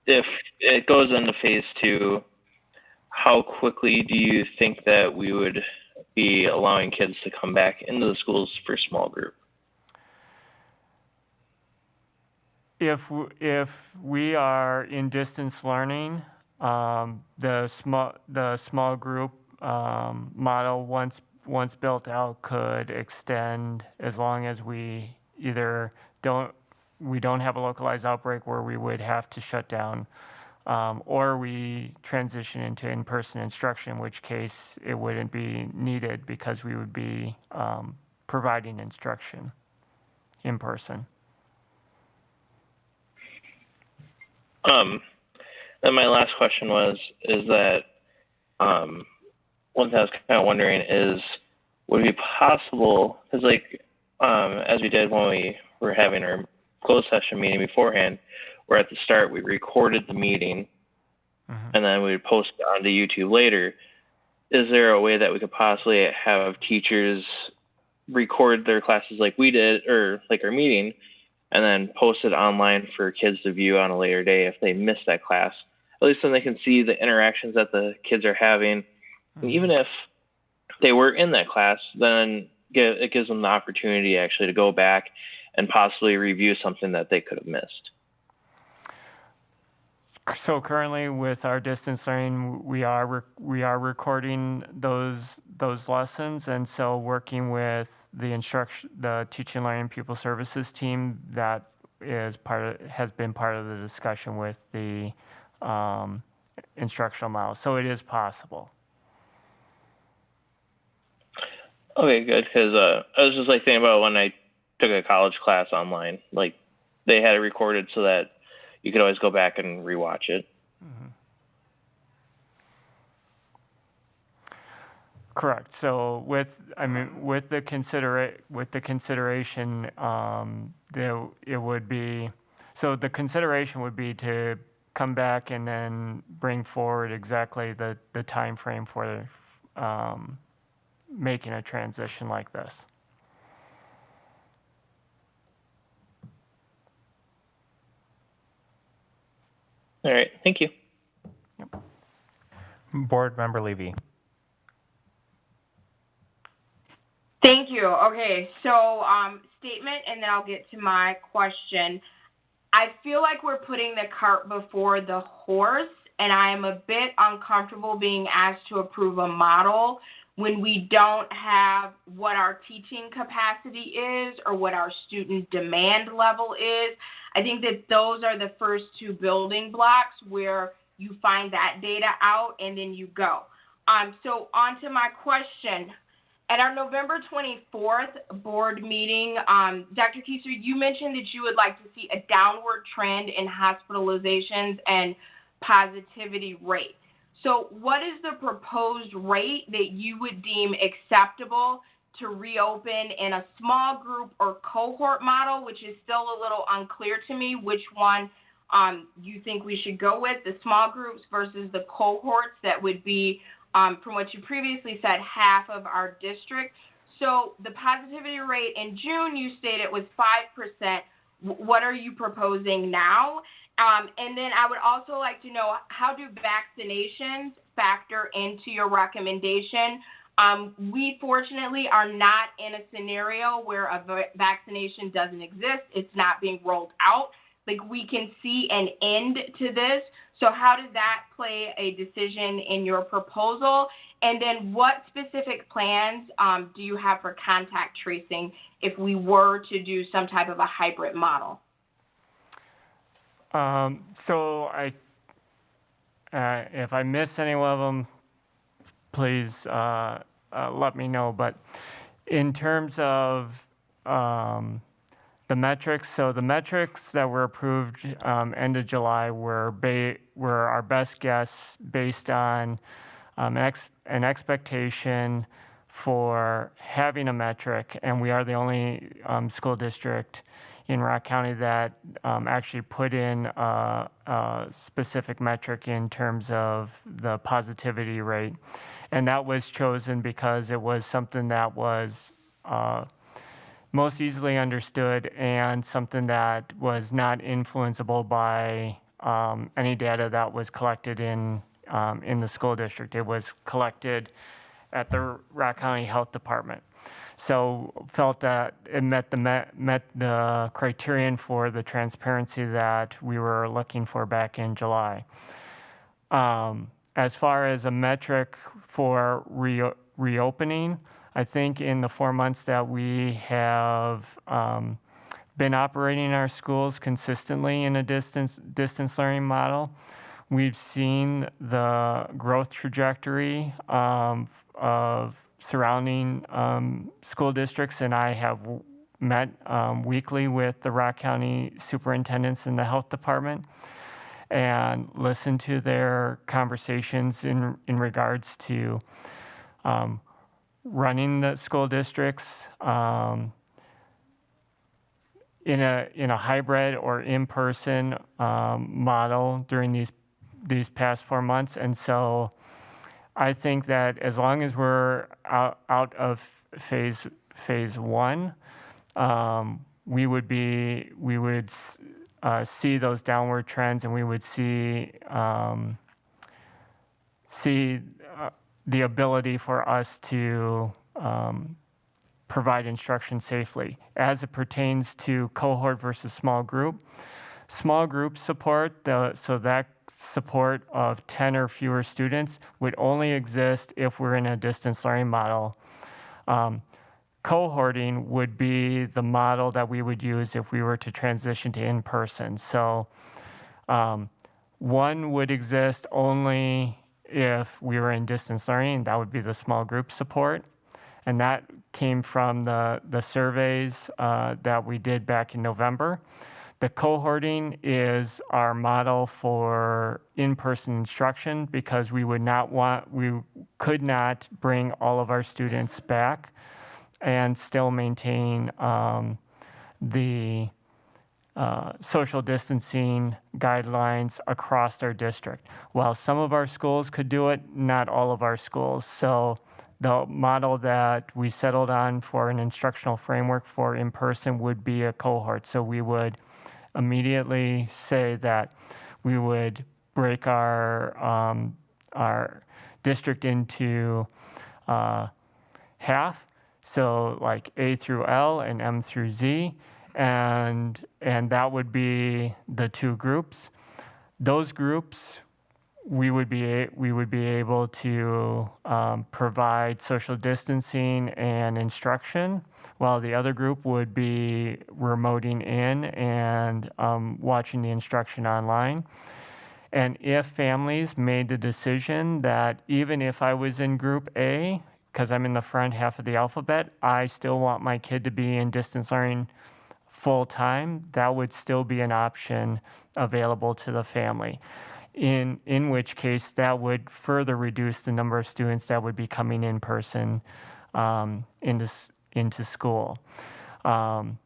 if it goes into phase 2, how quickly do you think that we would be allowing kids to come back into the schools for small group? If we are in distance learning, the small group model once built out could extend as long as we either don't have a localized outbreak where we would have to shut down, or we transition into in-person instruction, in which case it wouldn't be needed because we would be providing instruction in person. Then my last question is that one thing I was kind of wondering is, would it be possible, because like as we did when we were having our closed session meeting beforehand, where at the start we recorded the meeting and then we would post it onto YouTube later, is there a way that we could possibly have teachers record their classes like we did, or like our meeting, and then post it online for kids to view on a later day if they missed that class? At least then they can see the interactions that the kids are having. And even if they were in that class, then it gives them the opportunity actually to go back and possibly review something that they could have missed. So currently with our distance learning, we are recording those lessons, and so working with the teaching and learning pupil services team, that has been part of the discussion with the instructional model. So it is possible. Okay, good. Because I was just like thinking about when I took a college class online. Like they had it recorded so that you could always go back and rewatch it. Correct. So with the consideration, it would be, so the consideration would be to come back and then bring forward exactly the time frame for making a transition like this. All right. Thank you. Board Member Levy. Thank you. Okay, so statement, and then I'll get to my question. I feel like we're putting the cart before the horse, and I am a bit uncomfortable being asked to approve a model when we don't have what our teaching capacity is or what our student demand level is. I think that those are the first two building blocks where you find that data out and then you go. So on to my question. At our November 24th board meeting, Dr. Keiser, you mentioned that you would like to see a downward trend in hospitalizations and positivity rate. So what is the proposed rate that you would deem acceptable to reopen in a small group or cohort model, which is still a little unclear to me which one you think we should go with, the small groups versus the cohorts that would be from what you previously said, half of our district. So the positivity rate in June, you stated was 5%. What are you proposing now? And then I would also like to know, how do vaccinations factor into your recommendation? We fortunately are not in a scenario where a vaccination doesn't exist. It's not being rolled out. Like, we can see an end to this. So how does that play a decision in your proposal? And then what specific plans do you have for contact tracing if we were to do some type of a hybrid model? So if I miss any of them, please let me know. But in terms of the metrics, so the metrics that were approved end of July were our best guess based on an expectation for having a metric, and we are the only school district in Rock County that actually put in a specific metric in terms of the positivity rate. And that was chosen because it was something that was most easily understood and something that was not influenceable by any data that was collected in the school district. It was collected at the Rock County Health Department. So felt that it met the criterion for the transparency that we were looking for back in July. As far as a metric for reopening, I think in the 4 months that we have been operating our schools consistently in a distance learning model, we've seen the growth trajectory of surrounding school districts, and I have met weekly with the Rock County superintendents in the health department and listened to their conversations in regards to running the school districts in a hybrid or in-person model during these past 4 months. And so I think that as long as we're out of phase one, we would see those downward trends, and we would see the ability for us to provide instruction safely. As it pertains to cohort versus small group support, so that support of 10 or fewer students would only exist if we're in a distance learning model. Cohorting would be the model that we would use if we were to transition to in-person. So one would exist only if we were in distance learning, that would be the small group support. And that came from the surveys that we did back in November. The cohorting is our model for in-person instruction because we could not bring all of our students back and still maintain the social distancing guidelines across our district. While some of our schools could do it, not all of our schools. So the model that we settled on for an instructional framework for in-person would be a cohort. So we would immediately say that we would break our district into half, so like A through L and M through Z, and that would be the two groups. Those groups, we would be able to provide social distancing and instruction, while the other group would be remoting in and watching the instruction online. And if families made the decision that even if I was in group A, because I'm in the front half of the alphabet, I still want my kid to be in distance learning full time, that would still be an option available to the family. In which case, that would further reduce the number of students that would be coming in person into school. So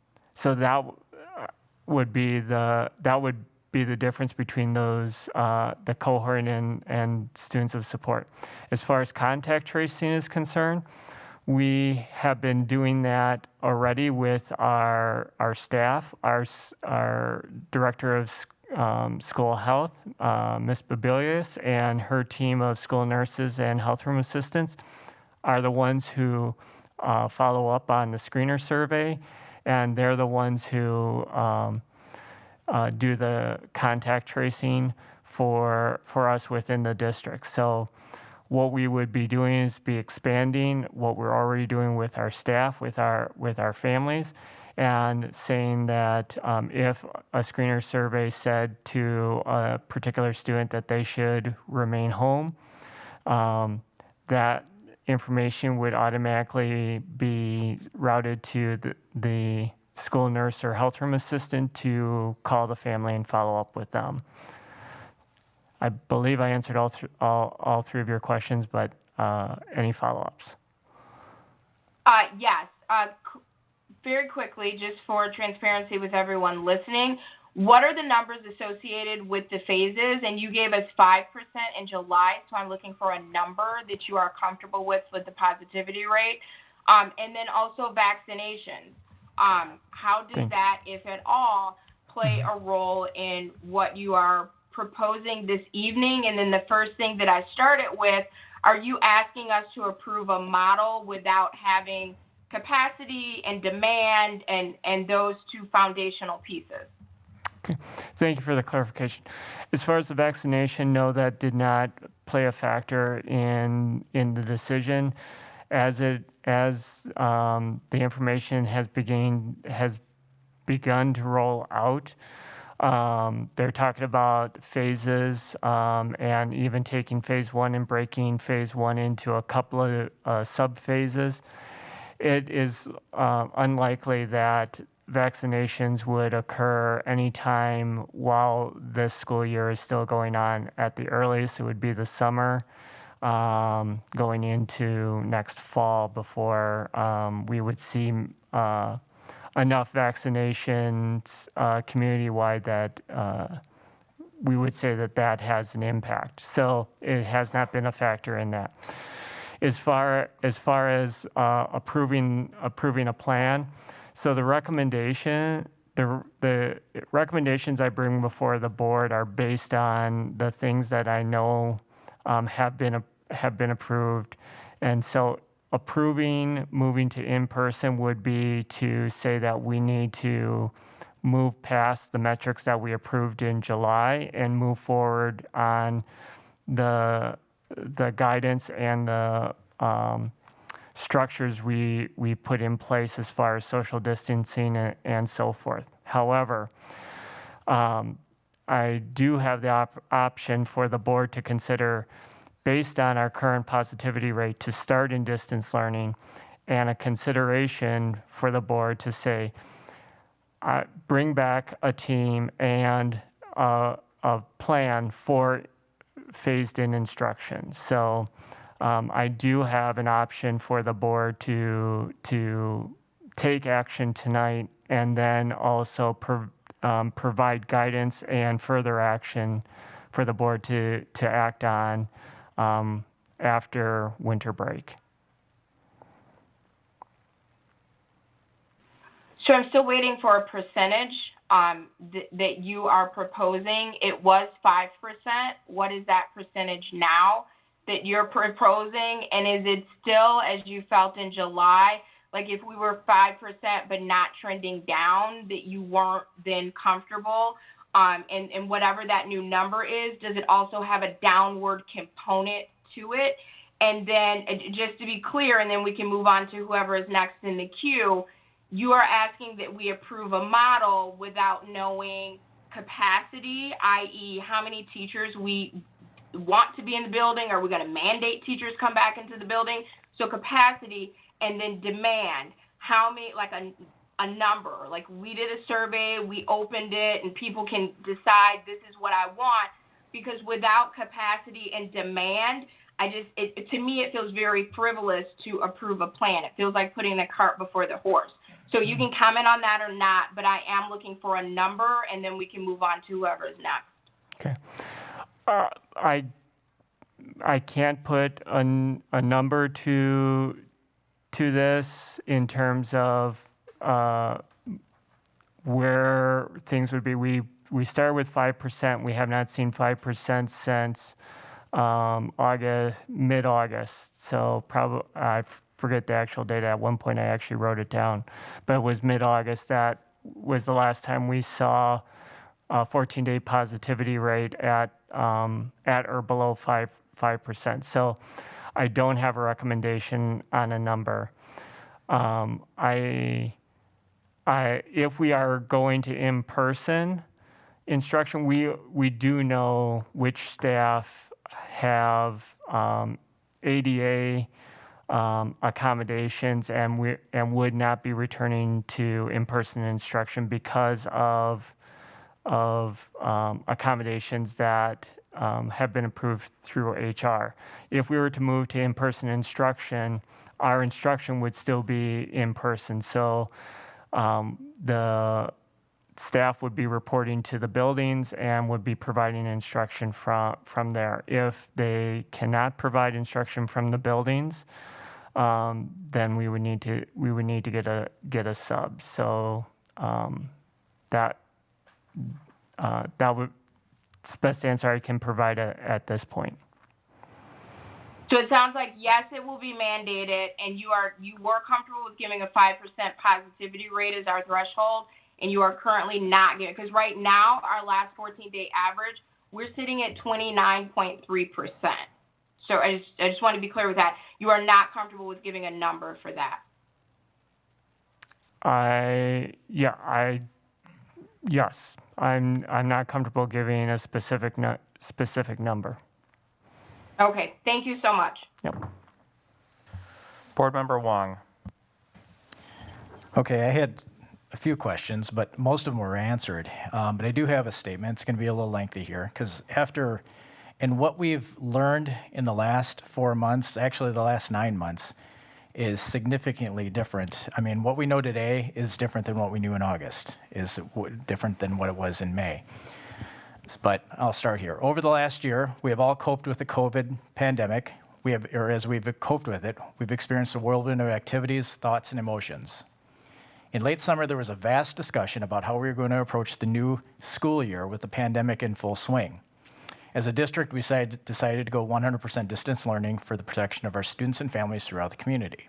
that would be the difference between those the cohort and students of support. As far as contact tracing is concerned, we have been doing that already with our staff, our director of school health, Ms. Babilius, and her team of school nurses and health room assistants are the ones who follow up on the screener survey, and they're the ones who do the contact tracing for us within the district. So what we would be doing is be expanding what we're already doing with our staff, with our families, and saying that if a screener survey said to a particular student that they should remain home, that information would automatically be routed to the school nurse or health room assistant to call the family and follow up with them. I believe I answered all three of your questions, but any follow-ups? Yes. Very quickly, just for transparency with everyone listening, what are the numbers associated with the phases? And you gave us 5% in July, so I'm looking for a number that you are comfortable with the positivity rate. And then also vaccinations. How does that, if at all, play a role in what you are proposing this evening? And then the first thing that I started with, are you asking us to approve a model without having capacity and demand and those two foundational pieces? Okay. Thank you for the clarification. As far as the vaccination, no, that did not play a factor in the decision. As the information has begun to roll out, they're talking about phases and even taking phase one and breaking phase one into a couple of sub-phases. It is unlikely that vaccinations would occur anytime while this school year is still going on. At the earliest, it would be the summer, going into next fall before we would see enough vaccinations community-wide that we would say that has an impact. So it has not been a factor in that. As far as approving a plan, so the recommendations I bring before the board are based on the things that I know have been approved, and so approving moving to in-person would be to say that we need to move past the metrics that we approved in July and move forward on the guidance and the structures we put in place as far as social distancing and so forth. However, I do have the option for the board to consider, based on our current positivity rate, to start in distance learning and a consideration for the board to say, bring back a team and a plan for phased-in instruction. So I do have an option for the board to take action tonight and then also provide guidance and further action for the board to act on after winter break. So I'm still waiting for a percentage that you are proposing. It was 5%. What is that percentage now that you're proposing? And is it still, as you felt in July, like if we were 5% but not trending down, that you weren't then comfortable? And whatever that new number is, does it also have a downward component to it? And then just to be clear, and then we can move on to whoever is next in the queue, you are asking that we approve a model without knowing capacity, i.e. how many teachers we want to be in the building. Are we going to mandate teachers come back into the building? So capacity, and then demand. How many, like a number, like we did a survey, we opened it, and people can decide this is what I want, because without capacity and demand, to me, it feels very frivolous to approve a plan. It feels like putting the cart before the horse. So you can comment on that or not, but I am looking for a number, and then we can move on to whoever is next. Okay. I can't put a number to this in terms of where things would be. We started with 5%. We have not seen 5% since mid-August. So probably, I forget the actual date. At one point, I actually wrote it down, but it was mid-August. That was the last time we saw a 14-day positivity rate at or below 5%. So I don't have a recommendation on a number. If we are going to in-person instruction, we do know which staff have ADA accommodations and would not be returning to in-person instruction because of accommodations that have been approved through HR. If we were to move to in-person instruction, our instruction would still be in person. So the staff would be reporting to the buildings and would be providing instruction from there. If they cannot provide instruction from the buildings, then we would need to get a sub. So that would. It's the best answer I can provide at this point. So it sounds like, yes, it will be mandated, and you were comfortable with giving a 5% positivity rate as our threshold, and you are currently not giving, because right now, our last 14-day average, we're sitting at 29.3%. So I just want to be clear with that. You are not comfortable with giving a number for that. Yes, I'm not comfortable giving a specific number. Okay, thank you so much. Yep. Board Member Wong. Okay, I had a few questions, but most of them were answered. But I do have a statement. It's going to be a little lengthy here, because and what we've learned in the last 4 months, actually the last 9 months, is significantly different. I mean, what we know today is different than what we knew in August, is different than what it was in May. But I'll start here. Over the last year, we have all coped with the COVID pandemic. As we've coped with it, we've experienced a whirlwind of activities, thoughts, and emotions. In late summer, there was a vast discussion about how we were going to approach the new school year with the pandemic in full swing. As a district, we decided to go 100% distance learning for the protection of our students and families throughout the community.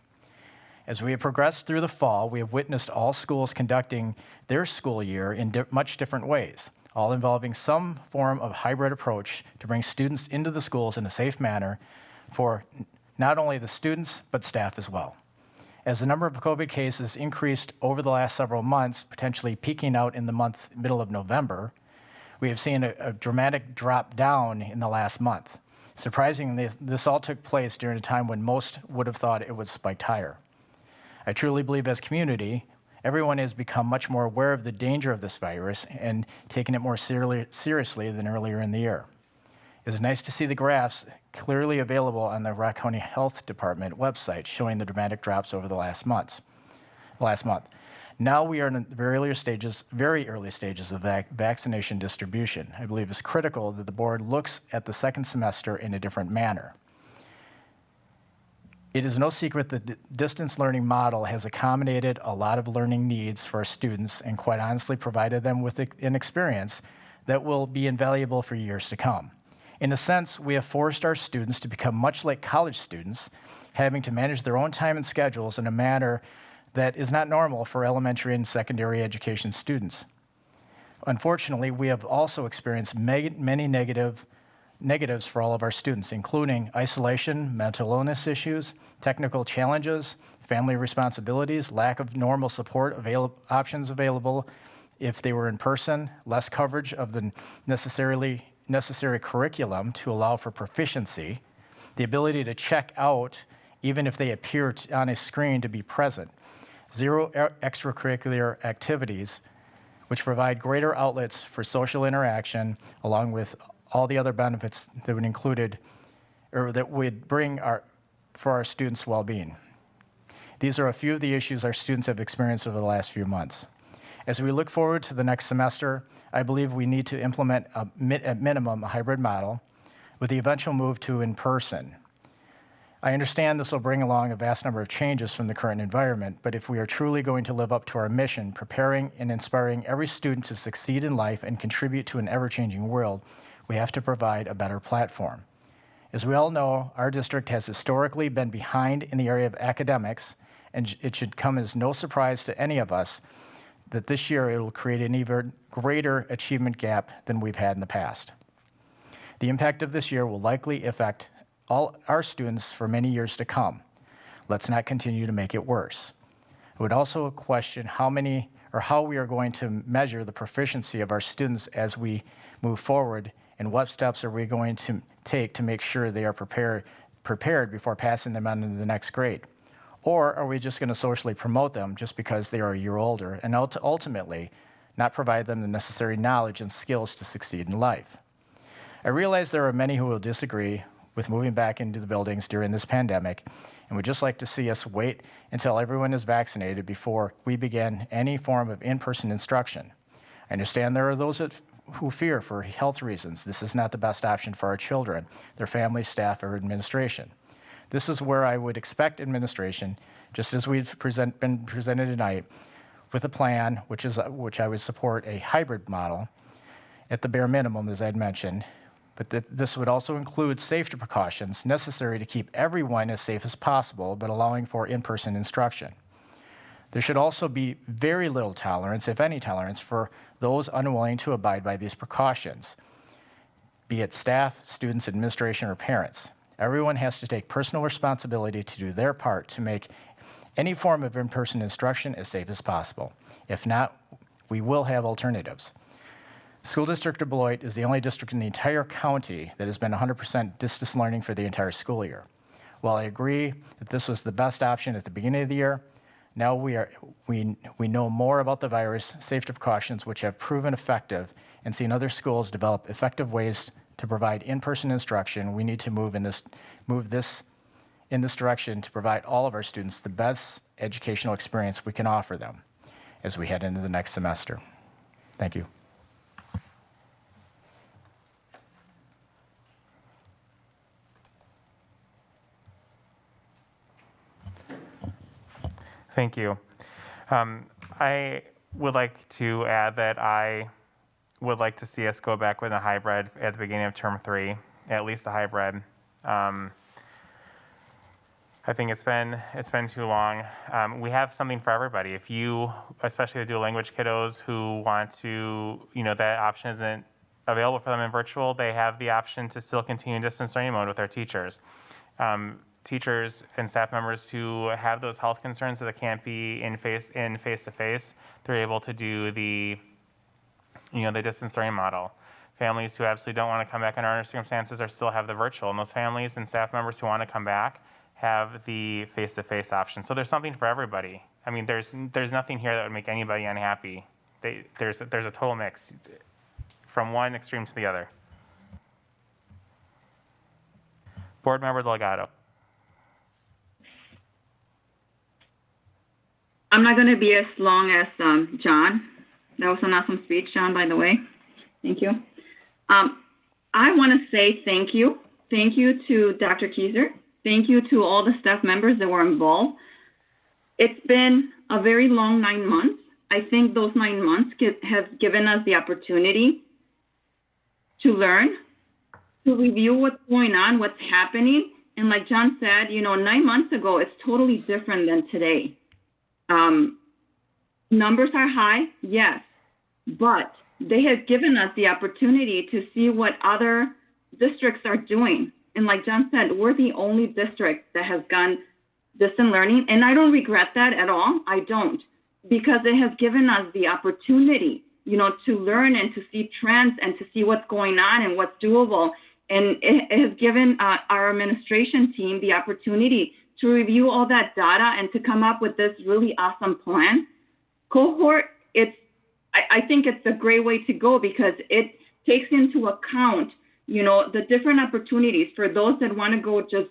As we have progressed through the fall, we have witnessed all schools conducting their school year in much different ways, all involving some form of hybrid approach to bring students into the schools in a safe manner for not only the students, but staff as well. As the number of COVID cases increased over the last several months, potentially peaking out in the middle of November, we have seen a dramatic drop down in the last month. Surprisingly, this all took place during a time when most would have thought it would spike higher. I truly believe as a community, everyone has become much more aware of the danger of this virus and taken it more seriously than earlier in the year. It's nice to see the graphs clearly available on the Rock County Health Department website showing the dramatic drops over the last month. Now we are in the very early stages of vaccination distribution. I believe it's critical that the board looks at the second semester in a different manner. It is no secret that the distance learning model has accommodated a lot of learning needs for our students and quite honestly provided them with an experience that will be invaluable for years to come. In a sense, we have forced our students to become much like college students, having to manage their own time and schedules in a manner that is not normal for elementary and secondary education students. Unfortunately, we have also experienced many negatives for all of our students, including isolation, mental illness issues, technical challenges, family responsibilities, lack of normal support options available if they were in person, less coverage of the necessary curriculum to allow for proficiency, the ability to check out even if they appear on a screen to be present, zero extracurricular activities, which provide greater outlets for social interaction, along with all the other benefits that would bring for our students' well-being. These are a few of the issues our students have experienced over the last few months. As we look forward to the next semester, I believe we need to implement at minimum a hybrid model with the eventual move to in-person. I understand this will bring along a vast number of changes from the current environment, but if we are truly going to live up to our mission, preparing and inspiring every student to succeed in life and contribute to an ever-changing world, we have to provide a better platform. As we all know, our district has historically been behind in the area of academics, and it should come as no surprise to any of us that this year it will create an even greater achievement gap than we've had in the past. The impact of this year will likely affect all our students for many years to come. Let's not continue to make it worse. I would also question how we are going to measure the proficiency of our students as we move forward, and what steps are we going to take to make sure they are prepared before passing them on to the next grade? Or are we just going to socially promote them just because they are a year older and ultimately not provide them the necessary knowledge and skills to succeed in life? I realize there are many who will disagree with moving back into the buildings during this pandemic and would just like to see us wait until everyone is vaccinated before we begin any form of in-person instruction. I understand there are those who fear for health reasons this is not the best option for our children, their families, staff, or administration. This is where I would expect administration, just as we've been presented tonight, with a plan which I would support a hybrid model at the bare minimum, as I'd mentioned, but this would also include safety precautions necessary to keep everyone as safe as possible, but allowing for in-person instruction. There should also be very little tolerance, if any tolerance, for those unwilling to abide by these precautions, be it staff, students, administration, or parents. Everyone has to take personal responsibility to do their part to make any form of in-person instruction as safe as possible. If not, we will have alternatives. School District of Beloit is the only district in the entire county that has been 100% distance learning for the entire school year. While I agree that this was the best option at the beginning of the year, now we know more about the virus, safety precautions which have proven effective, and seen other schools develop effective ways to provide in-person instruction. We need to move in this direction to provide all of our students the best educational experience we can offer them as we head into the next semester. Thank you. Thank you. I would like to add that I would like to see us go back with a hybrid at the beginning of term 3, at least a hybrid. I think it's been too long. We have something for everybody. If you, especially the dual language kiddos who want to, that option isn't available for them in virtual, they have the option to still continue distance learning mode with their teachers. Teachers and staff members who have those health concerns that can't be in face-to-face, they're able to do the distance learning model. Families who absolutely don't want to come back under our circumstances are still have the virtual, and those families and staff members who want to come back have the face-to-face option. So there's something for everybody. I mean, there's nothing here that would make anybody unhappy. There's a total mix from one extreme to the other. Board Member Delgado. I'm not going to be as long as John. That was an awesome speech, John, by the way. Thank you. I want to say thank you. Thank you to Dr. Keiser. Thank you to all the staff members that were involved. It's been a very long 9 months. I think those 9 months have given us the opportunity to learn, to review what's going on, what's happening. And like John said, 9 months ago, it's totally different than today. Numbers are high, yes, but they have given us the opportunity to see what other districts are doing. And like John said, we're the only district that has gone distant learning. And I don't regret that at all. I don't, because it has given us the opportunity, to learn and to see trends and to see what's going on and what's doable. And it has given our administration team the opportunity to review all that data and to come up with this really awesome plan. Cohort, I think it's a great way to go because it takes into account, the different opportunities for those that want to go just,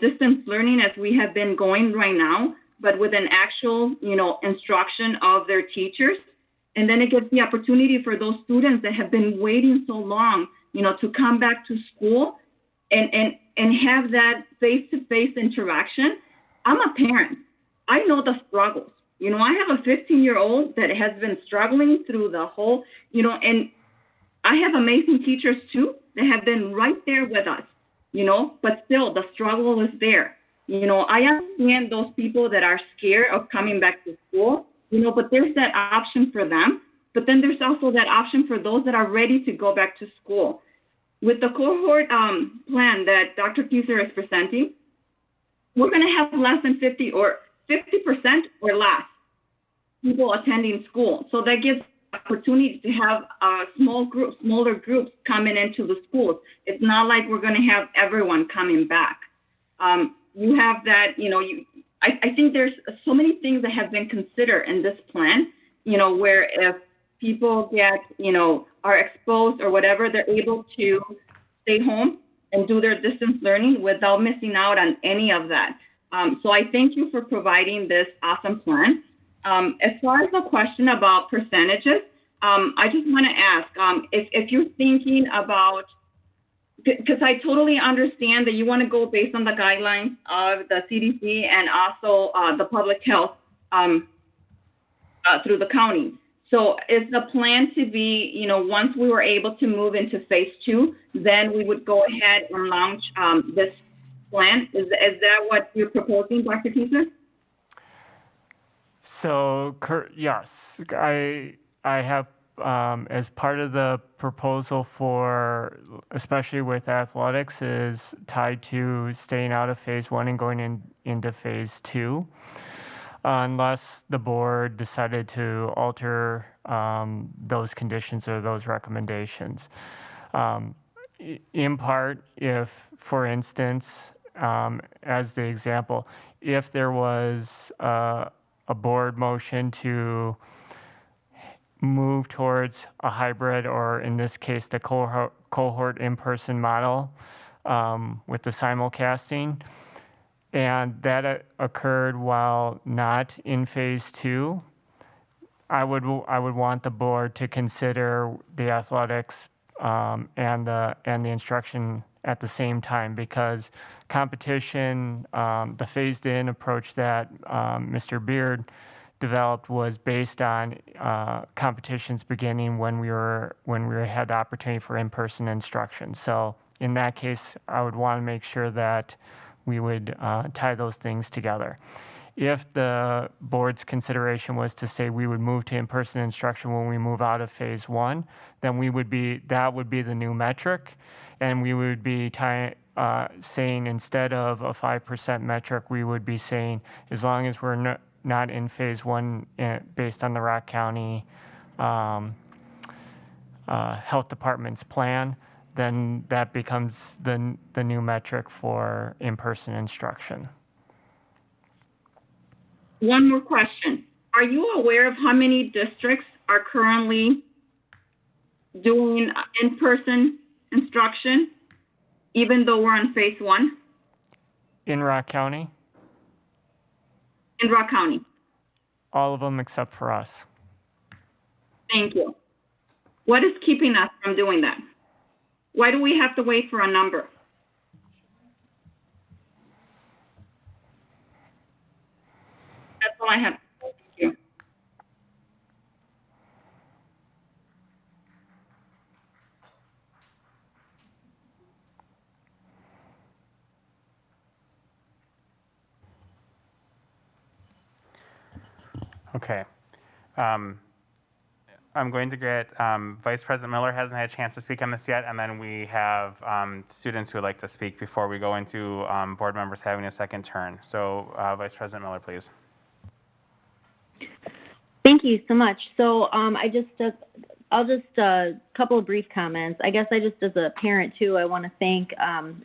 distance learning as we have been going right now, but with an actual, instruction of their teachers. And then it gives the opportunity for those students that have been waiting so long, to come back to school and have that face-to-face interaction. I'm a parent. I know the struggles. I have a 15-year-old that has been struggling through the whole, and I have amazing teachers too that have been right there with us, but still the struggle is there. I understand those people that are scared of coming back to school, but there's that option for them. But then there's also that option for those that are ready to go back to school. With the cohort plan that Dr. Keiser is presenting, we're going to have less than 50% or less people attending school. So that gives opportunity to have smaller groups coming into the schools. It's not like we're going to have everyone coming back. You have that, I think there's so many things that have been considered in this plan, where if people get, are exposed or whatever, they're able to stay home and do their distance learning without missing out on any of that. So I thank you for providing this awesome plan. As far as the question about percentages, I just want to ask if you're thinking about, because I totally understand that you want to go based on the guidelines of the CDC and also the public health through the county. So is the plan to be, once we were able to move into phase 2, then we would go ahead and launch this plan? Is that what you're proposing, Dr. Keiser? So, yes, I have, as part of the proposal for, especially with athletics, is tied to staying out of phase 1 and going into phase 2. Unless the board decided to alter those conditions or those recommendations. In part, if, for instance, as the example, if there was a board motion to move towards a hybrid, or in this case, the cohort in-person model with the simulcasting, and that occurred while not in phase 2, I would want the board to consider the athletics and the instruction at the same time, because competition, the phased-in approach that Mr. Beard developed was based on competitions beginning when we had the opportunity for in-person instruction. So in that case, I would want to make sure that we would tie those things together. If the board's consideration was to say we would move to in-person instruction when we move out of phase 1, then that would be the new metric, and we would be saying instead of a 5% metric, we would be saying as long as we're not in phase 1 based on the Rock County Health Department's plan, then that becomes the new metric for in-person instruction. One more question. Are you aware of how many districts are currently doing in-person instruction, even though we're on phase 1? In Rock County, In Rock County. all of them except for us. Thank you. What is keeping us from doing that? Why do we have to wait for a number? That's all I have. Thank you. Okay. I'm going to get, Vice President Miller hasn't had a chance to speak on this yet, and then we have students who would like to speak before we go into board members having a second turn. So Vice President Miller, please. Thank you so much. So I'll just a couple of brief comments. I guess I just, as a parent too, I want to thank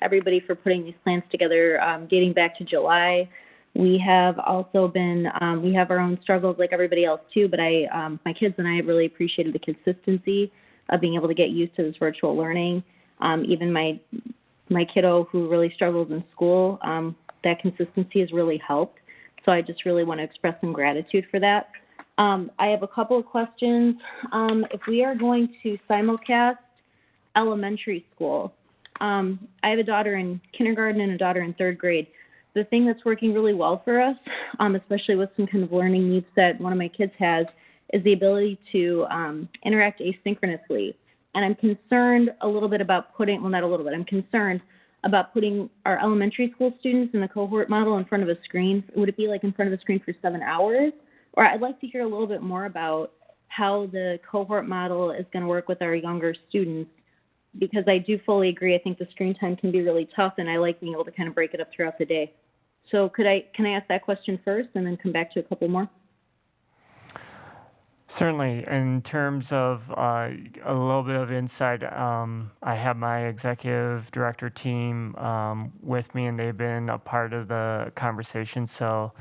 everybody for putting these plans together, dating back to July. We have also been, we have our own struggles like everybody else too, but my kids and I have really appreciated the consistency of being able to get used to this virtual learning. Even my kiddo who really struggles in school, that consistency has really helped. So I just really want to express some gratitude for that. I have a couple of questions. If we are going to simulcast elementary school, I have a daughter in kindergarten and a daughter in 3rd grade. The thing that's working really well for us, especially with some kind of learning needs that one of my kids has, is the ability to interact asynchronously. And I'm concerned a little bit about putting, well, not a little bit, I'm concerned about putting our elementary school students in the cohort model in front of a screen. Would it be like in front of a screen for 7 hours? Or I'd like to hear a little bit more about how the cohort model is going to work with our younger students, because I do fully agree. I think the screen time can be really tough, and I like being able to kind of break it up throughout the day. So can I ask that question first and then come back to a couple more? Certainly. In terms of a little bit of insight, I have my executive director team with me, and they've been a part of the conversation. So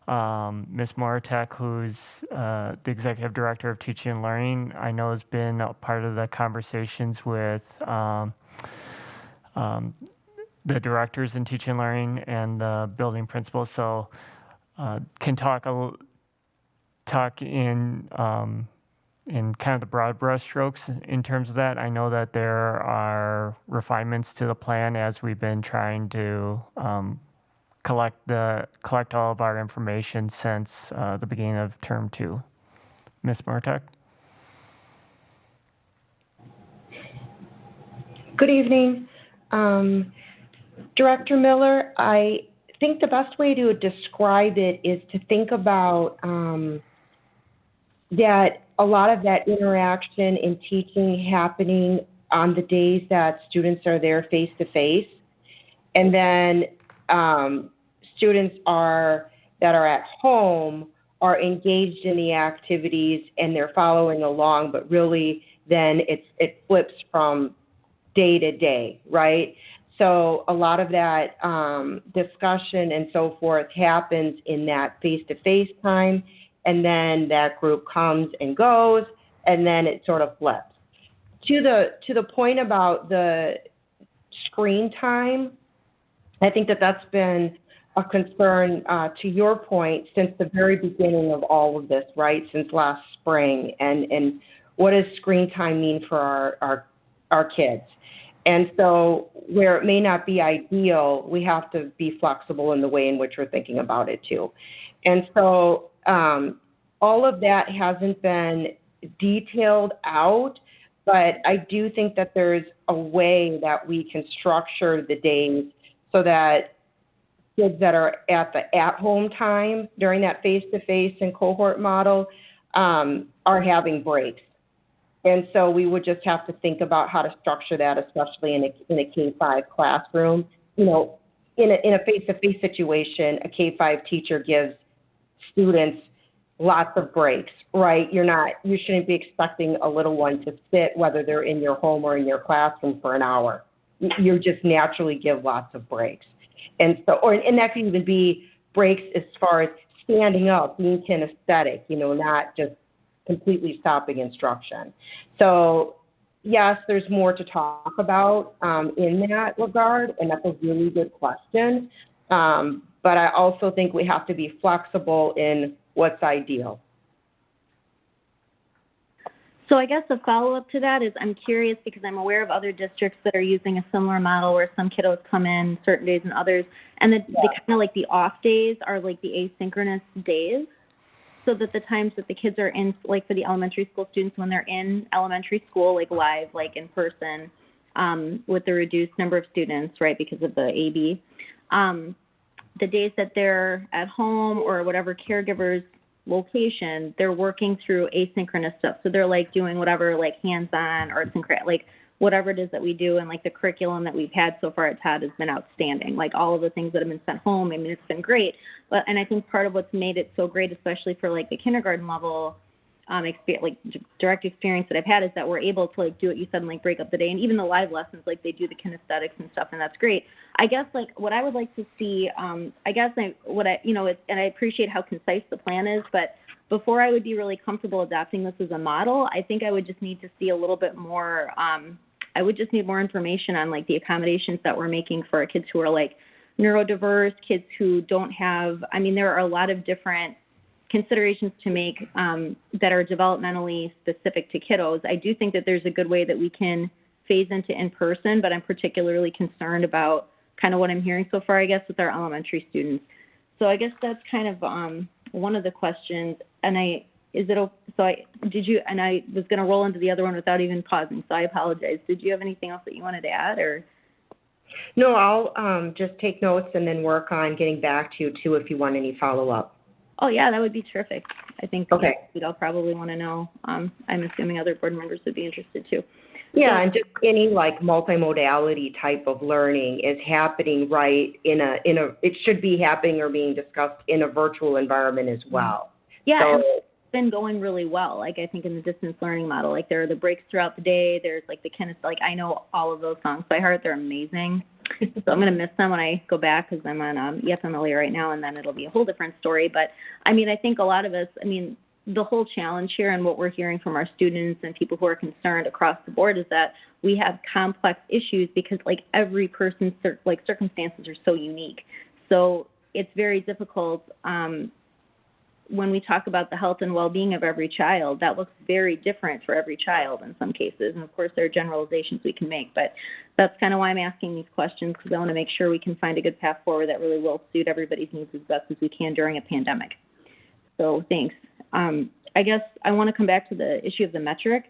Ms. Moratek, who's the executive director of teaching and learning, I know has been a part of the conversations with the directors in teaching and learning and the building principals. So can talk in kind of the broad brush strokes in terms of that. I know that there are refinements to the plan as we've been trying to collect all of our information since the beginning of term 2. Ms. Martek? Good evening. Director Miller, I think the best way to describe it is to think about that a lot of that interaction in teaching happening on the days that students are there face to face, and then students that are at home are engaged in the activities and they're following along, but really then it flips from day to day, right? So a lot of that discussion and so forth happens in that face-to-face time, and then that group comes and goes, and then it sort of flips. To the point about the screen time, I think that's been a concern, to your point, since the very beginning of all of this, right, since last spring, and what does screen time mean for our kids? And so where it may not be ideal, we have to be flexible in the way in which we're thinking about it too. And so all of that hasn't been detailed out, but I do think that there's a way that we can structure the days so that kids that are at the at-home time during that face-to-face and cohort model are having breaks. And so we would just have to think about how to structure that, especially in a K-5 classroom. You know, in a face-to-face situation, a K-5 teacher gives students lots of breaks, right? You shouldn't be expecting a little one to sit, whether they're in your home or in your classroom, for an hour. You just naturally give lots of breaks. And that can even be breaks as far as standing up, being kinesthetic, not just completely stopping instruction. So yes, there's more to talk about in that regard, and that's a really good question. But I also think we have to be flexible in what's ideal. So I guess a follow-up to that is I'm curious because I'm aware of other districts that are using a similar model where some kiddos come in certain days and others, and the kind of like the off days are like the asynchronous days, so that the times that the kids are in, like for the elementary school students, when they're in elementary school, like live, like in person, with the reduced number of students, right, because of the AB, the days that they're at home or whatever caregiver's location, they're working through asynchronous stuff. So they're like doing whatever, like hands-on, arts and craft, like whatever it is that we do. And like the curriculum that we've had so far at Todd has been outstanding. Like all of the things that have been sent home, I mean, it's been great. And I think part of what's made it so great, especially for like the kindergarten level direct experience that I've had, is that we're able to like do what you said and like break up the day. And even the live lessons, like they do the kinesthetics and stuff, and that's great. I guess like what I would like to see, and I appreciate how concise the plan is, but before I would be really comfortable adopting this as a model, I think I would just need to see a little bit more, I would just need more information on like the accommodations that we're making for kids who are like neurodiverse, kids who don't have, I mean, there are a lot of different considerations to make that are developmentally specific to kiddos. I do think that there's a good way that we can phase into in-person, but I'm particularly concerned about kind of what I'm hearing so far, I guess, with our elementary students. So I guess that's kind of one of the questions. And I was going to roll into the other one without even pausing, so I apologize. Did you have anything else that you wanted to add, or? No, I'll just take notes and then work on getting back to you too if you want any follow-up. Oh, yeah, that would be terrific. I think okay. I'll probably want to know. I'm assuming other board members would be interested too. Yeah, and just any like multimodality type of learning is happening right it should be happening or being discussed in a virtual environment as well. Yeah, so, and it's been going really well. Like I think in the distance learning model, like there are the breaks throughout the day. There's like the like I know all of those songs by heart. They're amazing. So I'm going to miss them when I go back because I'm on EFMLA right now, and then it'll be a whole different story. But I mean, I think a lot of us, the whole challenge here and what we're hearing from our students and people who are concerned across the board is that we have complex issues because like every person's circumstances are so unique. So it's very difficult when we talk about the health and well-being of every child. That looks very different for every child in some cases. And of course, there are generalizations we can make, but that's kind of why I'm asking these questions, because I want to make sure we can find a good path forward that really will suit everybody's needs as best as we can during a pandemic. So thanks. I guess I want to come back to the issue of the metric.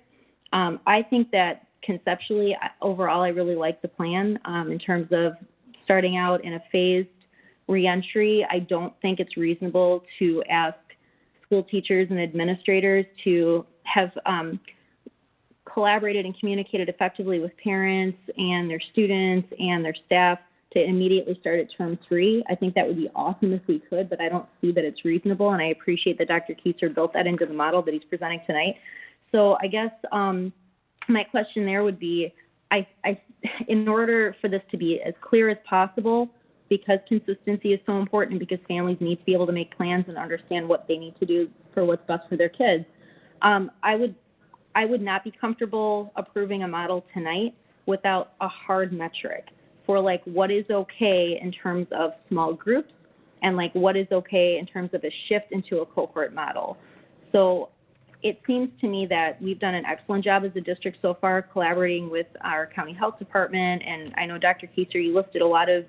I think that conceptually, overall, I really like the plan in terms of starting out in a phased reentry. I don't think it's reasonable to ask school teachers and administrators to have collaborated and communicated effectively with parents and their students and their staff to immediately start at term 3. I think that would be awesome if we could, but I don't see that it's reasonable, and I appreciate that Dr. Kieser built that into the model that he's presenting tonight. So I guess my question there would be, in order for this to be as clear as possible, because consistency is so important and because families need to be able to make plans and understand what they need to do for what's best for their kids, I would not be comfortable approving a model tonight without a hard metric for like what is okay in terms of small groups and like what is okay in terms of a shift into a cohort model. So it seems to me that we've done an excellent job as a district so far collaborating with our county health department. And I know Dr. Kieser, you listed a lot of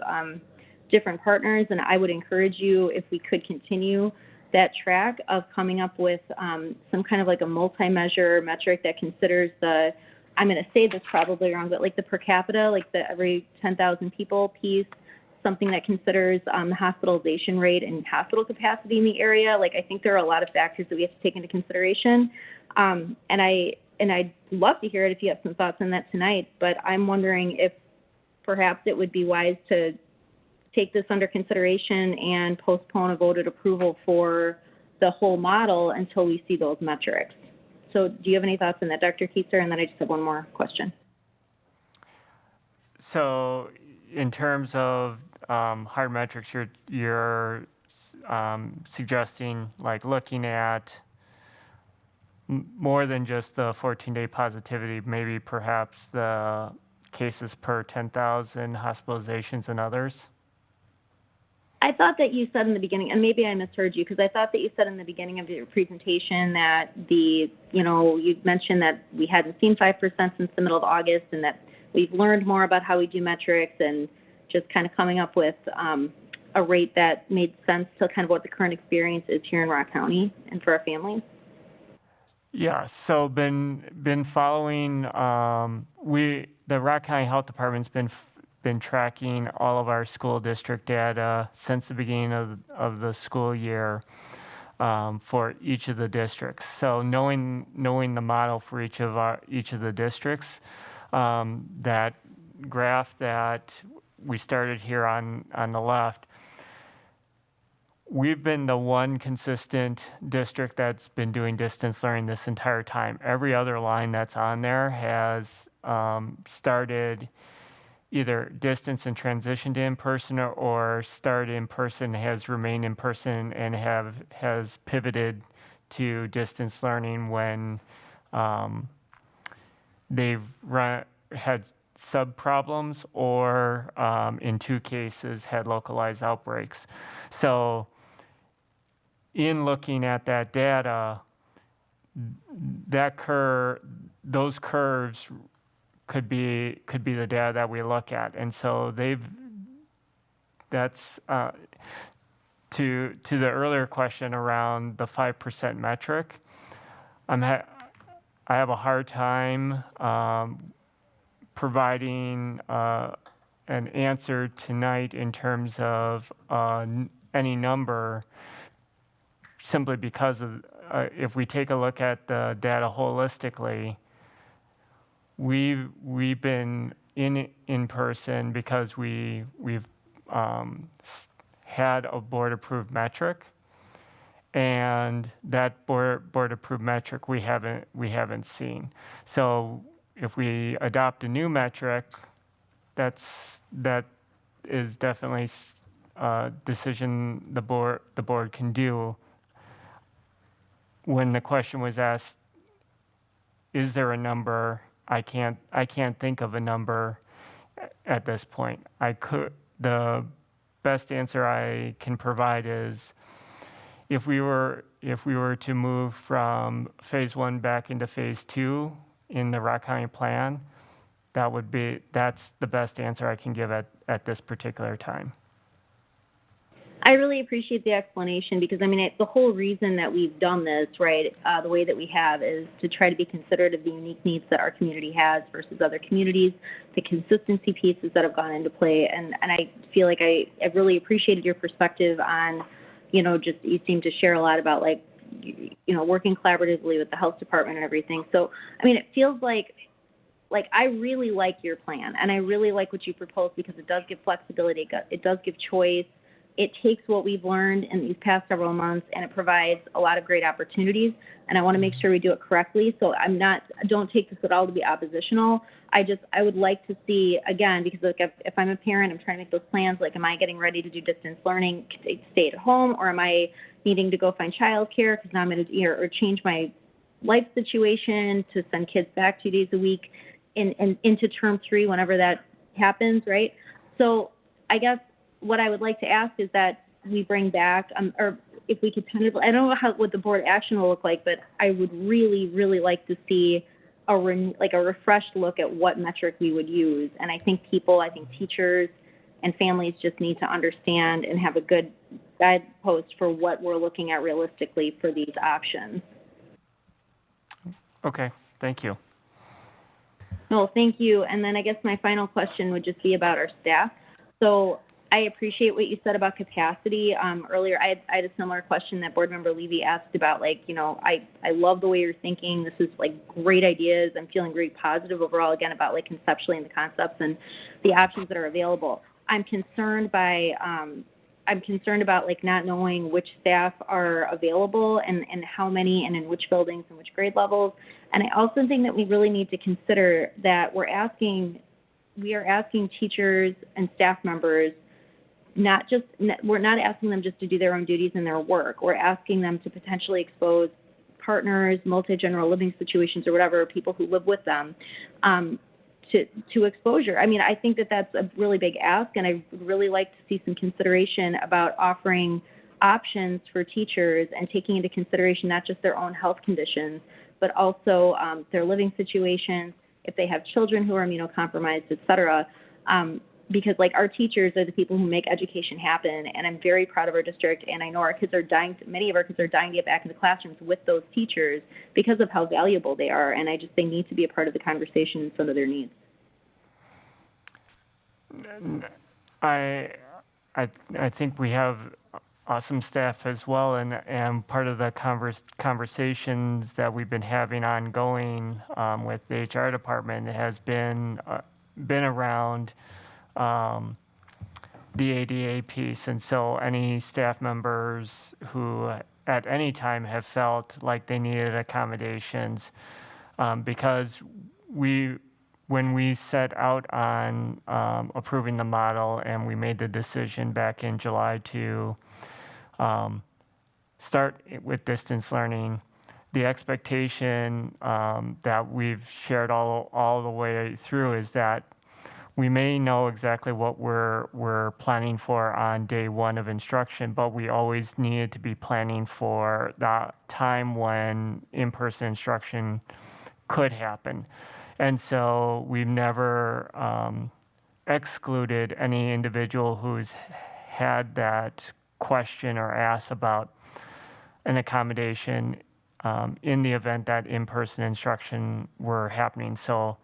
different partners, and I would encourage you, if we could continue that track of coming up with some kind of like a multi-measure metric that considers the, I'm going to say this probably wrong, but like the per capita, like the every 10,000 people piece, something that considers the hospitalization rate and hospital capacity in the area. Like I think there are a lot of factors that we have to take into consideration. And I'd love to hear it if you have some thoughts on that tonight, but I'm wondering if perhaps it would be wise to take this under consideration and postpone a voted approval for the whole model until we see those metrics. So do you have any thoughts on that, Dr. Keitzer? And then I just have one more question. So in terms of hard metrics, you're suggesting like looking at more than just the 14-day positivity, maybe perhaps the cases per 10,000 hospitalizations and others? I thought that you said in the beginning, and maybe I misheard you, because I thought that you said in the beginning of your presentation that you mentioned that we hadn't seen 5% since the middle of August, and that we've learned more about how we do metrics and just kind of coming up with a rate that made sense to kind of what the current experience is here in Rock County and for our families. Yeah, so been following, the Rock County Health Department's been tracking all of our school district data since the beginning of the school year for each of the districts. So knowing the model for each of the districts, that graph that we started here on the left, we've been the one consistent district that's been doing distance learning this entire time. Every other line that's on there has started either distance and transitioned to in-person or started in person, has remained in person, and has pivoted to distance learning when they've had sub problems or in 2 cases had localized outbreaks. So in looking at that data, those curves could be the data that we look at, and so that's to the earlier question around the 5% metric. I have a hard time providing an answer tonight in terms of any number, simply because of if we take a look at the data holistically, we've been in person because we've had a board approved metric, and that board approved metric we haven't seen. So if we adopt a new metric, that is definitely a decision the board can do. When the question was asked, is there a number? I can't think of a number at this point. The best answer I can provide is if we were to move from phase 1 back into phase 2 in the Rock County plan, that's the best answer I can give at this particular time. I really appreciate the explanation, because the whole reason that we've done this, right, the way that we have, is to try to be considerate of the unique needs that our community has versus other communities, the consistency pieces that have gone into play, and I feel like I really appreciated your perspective on, just you seem to share a lot about working collaboratively with the health department and everything. So, it feels like I really like your plan, and I really like what you propose, because it does give flexibility, it does give choice. It takes what we've learned in these past several months, and it provides a lot of great opportunities, and I want to make sure we do it correctly. So don't take this at all to be oppositional. I would like to see, again, because if I'm a parent, I'm trying to make those plans, am I getting ready to do distance learning, stay at home, or am I needing to go find childcare because now I'm going to, or change my life situation to send kids back 2 days a week into term 3, whenever that happens, right? So I guess what I would like to ask is that we bring back, or if we could tentatively, I don't know what the board action will look like, but I would really, really like to see a refreshed look at what metric we would use. And I think teachers and families just need to understand and have a good guidepost for what we're looking at realistically for these options. Okay, thank you. No, thank you. And then I guess my final question would just be about our staff. So I appreciate what you said about capacity. Earlier, I had a similar question that Board Member Levy asked about, I love the way you're thinking. This is great ideas. I'm feeling very positive overall, again, about conceptually and the concepts and the options that are available. I'm concerned by I'm concerned about like not knowing which staff are available and how many and in which buildings and which grade levels. And I also think that we really need to consider that we are asking teachers and staff members we're not asking them just to do their own duties and their work. We're asking them to potentially expose partners, multi-general living situations or whatever, people who live with them, to exposure. I mean, I think that that's a really big ask, and I would really like to see some consideration about offering options for teachers and taking into consideration not just their own health conditions, but also their living situations, if they have children who are immunocompromised, et cetera. Because like our teachers are the people who make education happen, and I'm very proud of our district, and I know many of our kids are dying to get back in the classrooms with those teachers because of how valuable they are, and they need to be a part of the conversation and some of their needs. I think we have awesome staff as well, and part of the conversations that we've been having ongoing with the HR department has been around the ADA piece. And so any staff members who at any time have felt like they needed accommodations, because when we set out on approving the model and we made the decision back in July to start with distance learning, the expectation that we've shared all the way through is that we may know exactly what we're planning for on day one of instruction, but we always needed to be planning for that time when in-person instruction could happen. And so we've never excluded any individual who's had that question or ask about an accommodation in the event that in-person instruction were happening. So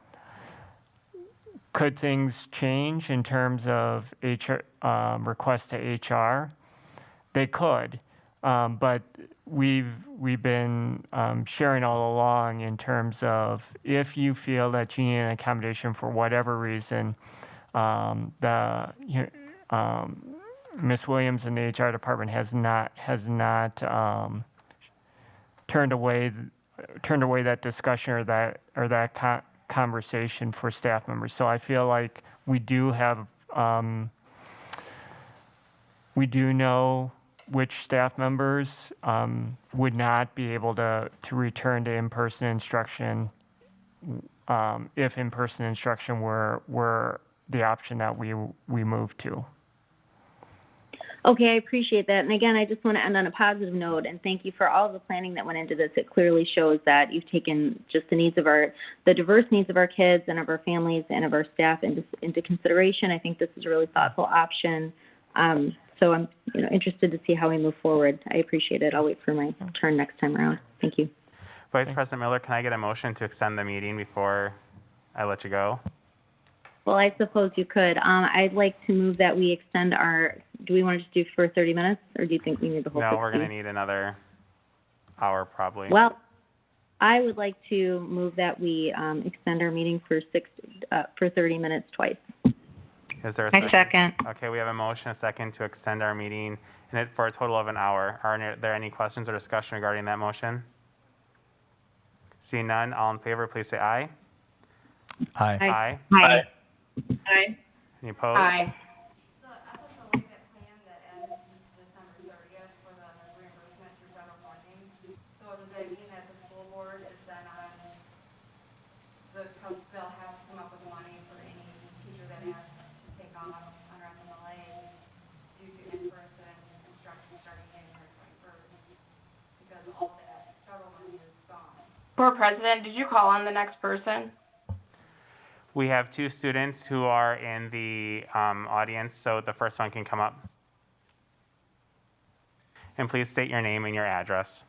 could things change in terms of HR requests to HR? They could, but we've been sharing all along in terms of if you feel that you need an accommodation for whatever reason, Ms. Williams in the HR department has not turned away that discussion or that conversation for staff members. So I feel like we do know which staff members would not be able to return to in-person instruction if in-person instruction were the option that we moved to. Okay, I appreciate that. And again, I just want to end on a positive note and thank you for all of the planning that went into this. It clearly shows that you've taken just the diverse needs of our kids and of our families and of our staff into consideration. I think this is a really thoughtful option. So I'm interested to see how we move forward. I appreciate it. I'll wait for my turn next time around. Thank you. Vice President Miller, can I get a motion to extend the meeting before I let you go? Well, I suppose you could. I'd like to move that we extend do we want to just do for 30 minutes, or do you think we need the whole 60? No, we're going to need another hour probably. Well, I would like to move that we extend our meeting for 30 minutes twice. Is there a second? I second. Okay, we have a motion, a second to extend our meeting for a total of an hour. Are there any questions or discussion regarding that motion? Seeing none, all in favor, please say aye. Aye. Aye. Aye. Aye. Any opposed? Aye. They'll have to come up with money for any teacher that asks to take off under FMLA due to in-person instruction starting January 21st, because all that federal money is gone. Board President, did you call on the next person? We have two students who are in the audience, so the first one can come up. And please state your name and your address.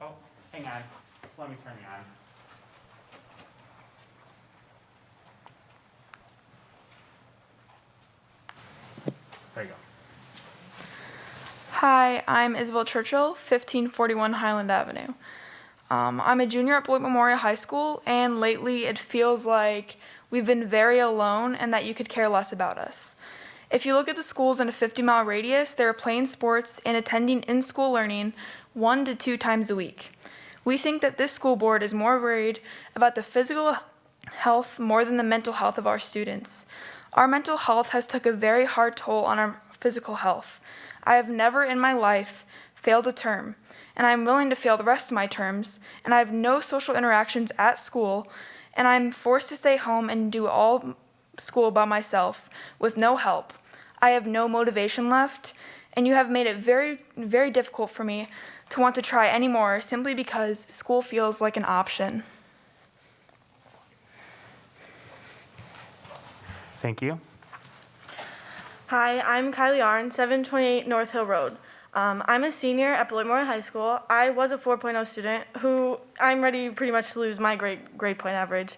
Oh, hang on. Let me turn you on. There you go. Hi, I'm Isabel Churchill, 1541 Highland Avenue. I'm a junior at Beloit Memorial High School, and lately it feels like we've been very alone and that you could care less about us. If you look at the schools in a 50-mile radius, they are playing sports and attending in-school learning 1 to 2 times a week. We think that this school board is more worried about the physical health more than the mental health of our students. Our mental health has took a very hard toll on our physical health. I have never in my life failed a term, and I'm willing to fail the rest of my terms, and I have no social interactions at school, and I'm forced to stay home and do all school by myself with no help. I have no motivation left, and you have made it very, very difficult for me to want to try anymore simply because school feels like an option. Thank you. Hi, I'm Kylie Arn, 728 North Hill Road. I'm a senior at Beloit Memorial High School. I was a 4.0 student who I'm ready pretty much to lose my grade point average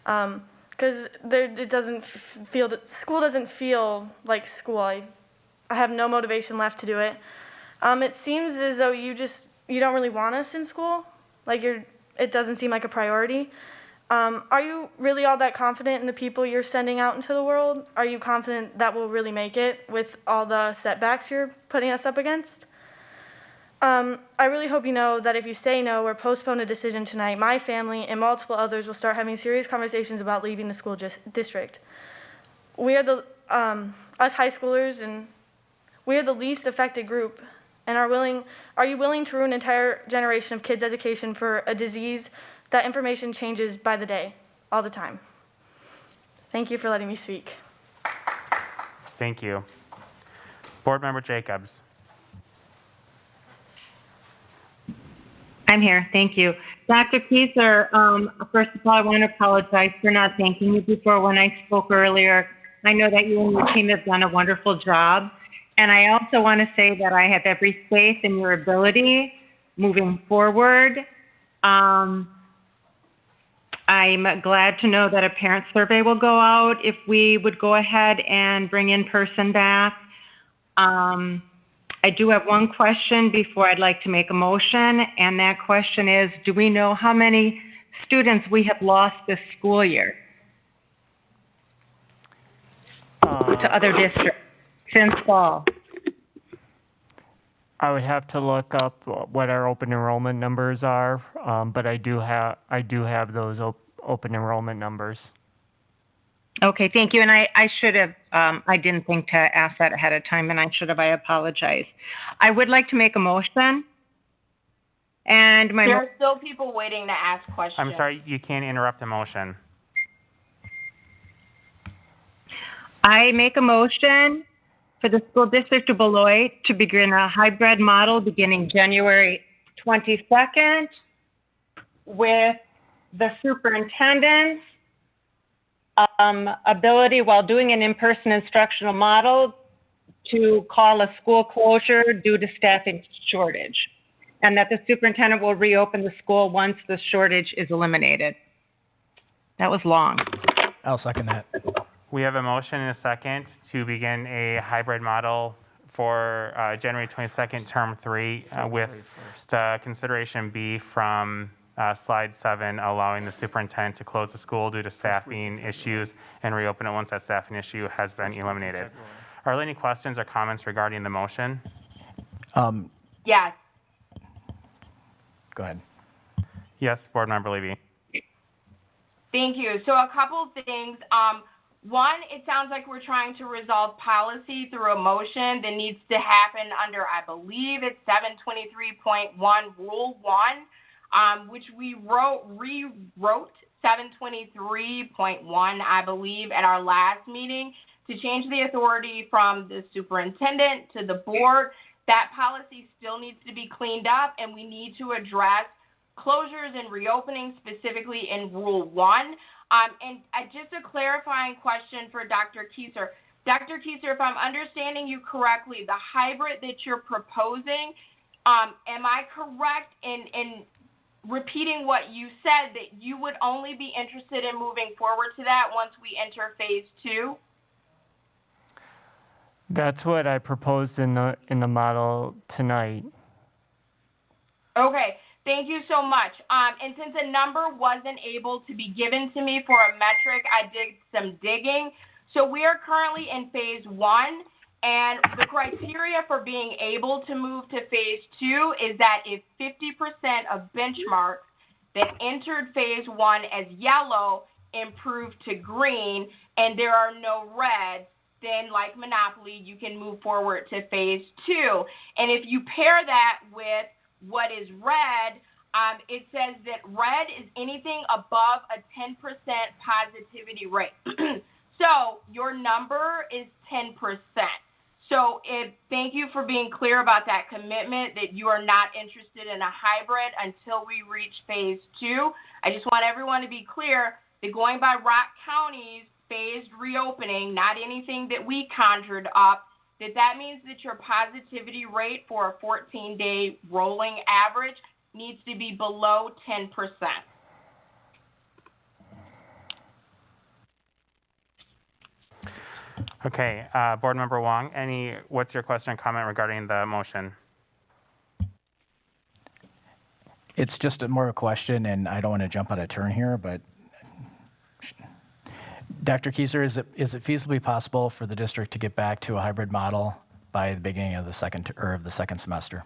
because school doesn't feel like school. I have no motivation left to do it. It seems as though you don't really want us in school. It doesn't seem like a priority. Are you really all that confident in the people you're sending out into the world? Are you confident that we'll really make it with all the setbacks you're putting us up against? I really hope you know that if you say no or postpone a decision tonight, my family and multiple others will start having serious conversations about leaving the school district. We are us high schoolers, and we are the least affected group. And are you willing to ruin an entire generation of kids' education for a disease that information changes by the day, all the time? Thank you for letting me speak. Thank you. Board Member Jacobs. I'm here. Thank you. Dr. Kieser, first of all, I want to apologize for not thanking you before when I spoke earlier. I know that you and your team have done a wonderful job. And I also want to say that I have every faith in your ability moving forward. I'm glad to know that a parent survey will go out if we would go ahead and bring in-person back. I do have one question before I'd like to make a motion, and that question is, do we know how many students we have lost this school year to other districts since fall? I would have to look up what our open enrollment numbers are, but I do have those open enrollment numbers. Okay, thank you. And I should have, I didn't think to ask that ahead of time, and I should have. I apologize. I would like to make a motion. And There are still people waiting to ask questions. I'm sorry, you can't interrupt a motion. I make a motion for the School District of Beloit to begin a hybrid model beginning January 22nd with the superintendent's ability while doing an in-person instructional model to call a school closure due to staffing shortage, and that the superintendent will reopen the school once the shortage is eliminated. That was long. I'll second that. We have a motion and a second to begin a hybrid model for January 22nd, term 3, with the consideration B from slide 7, allowing the superintendent to close the school due to staffing issues and reopen it once that staffing issue has been eliminated. Are there any questions or comments regarding the motion? Yes. Go ahead. Yes, Board Member Levy. Thank you. So a couple of things. One, it sounds like we're trying to resolve policy through a motion that needs to happen under, I believe it's 723.1 Rule 1, which we rewrote 723.1, I believe, at our last meeting to change the authority from the superintendent to the board. That policy still needs to be cleaned up, and we need to address closures and reopening specifically in Rule 1. And just a clarifying question for Dr. Kieser. Dr. Kieser, if I'm understanding you correctly, the hybrid that you're proposing, am I correct in repeating what you said, that you would only be interested in moving forward to that once we enter phase 2? That's what I proposed in the model tonight. Okay. Thank you so much. And since a number wasn't able to be given to me for a metric, I did some digging. So we are currently in phase 1, and the criteria for being able to move to phase 2 is that if 50% of benchmarks that entered phase 1 as yellow improve to green and there are no reds, then like Monopoly, you can move forward to phase 2. And if you pair that with what is red, it says that red is anything above a 10% positivity rate. So your number is 10%. So thank you for being clear about that commitment that you are not interested in a hybrid until we reach phase 2. I just want everyone to be clear that going by Rock County's phased reopening, not anything that we conjured up, that means that your positivity rate for a 14-day rolling average needs to be below 10%. Okay, Board Member Wong, what's your question or comment regarding the motion? It's just more of a question, and I don't want to jump out of turn here, but Dr. Kieser, is it feasibly possible for the district to get back to a hybrid model by the beginning of the second semester?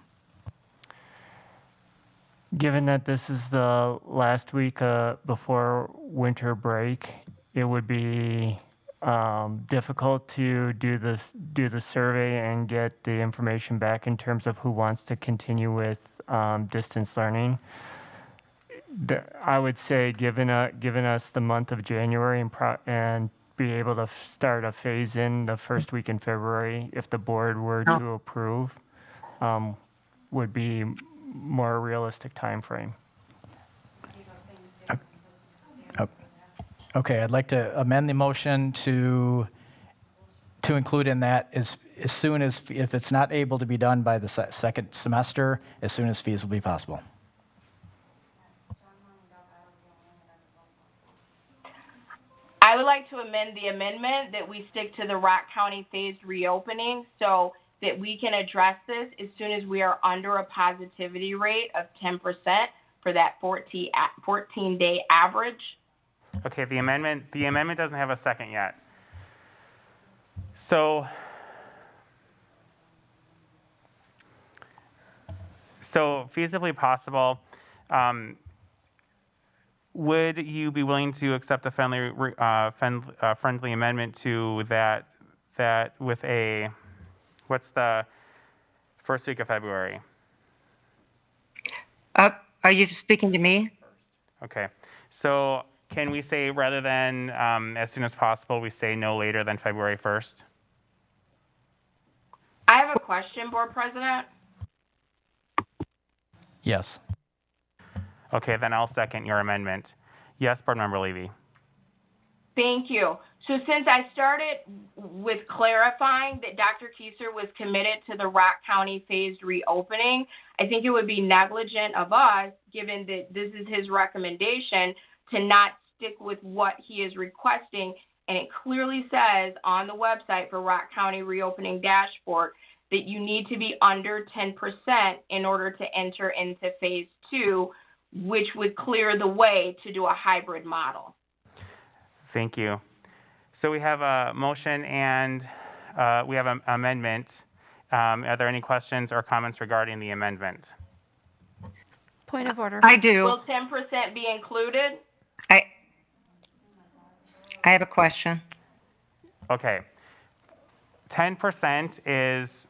Given that this is the last week before winter break, it would be difficult to do the survey and get the information back in terms of who wants to continue with distance learning. I would say, given us the month of January and be able to start a phase in the first week in February, if the board were to approve, would be more realistic time frame. Okay, I'd like to amend the motion to include in that as soon as, if it's not able to be done by the second semester, as soon as feasibly possible. I would like to amend the amendment that we stick to the Rock County phased reopening so that we can address this as soon as we are under a positivity rate of 10% for that 14-day average. Okay, the amendment doesn't have a second yet. So feasibly possible, would you be willing to accept a friendly amendment to that with a, what's the first week of February? Are you speaking to me? Okay, so can we say, rather than as soon as possible, we say no later than February 1st? I have a question, Board President. Yes. Okay, then I'll second your amendment. Yes, Board Member Levy. Thank you. So since I started with clarifying that Dr. Kieser was committed to the Rock County phased reopening, I think it would be negligent of us, given that this is his recommendation, to not stick with what he is requesting. And it clearly says on the website for Rock County Reopening Dashboard that you need to be under 10% in order to enter into phase 2, which would clear the way to do a hybrid model. Thank you. So we have a motion and we have an amendment. Are there any questions or comments regarding the amendment? Point of order. I do. Will 10% be included? I have a question. Okay. 10% is,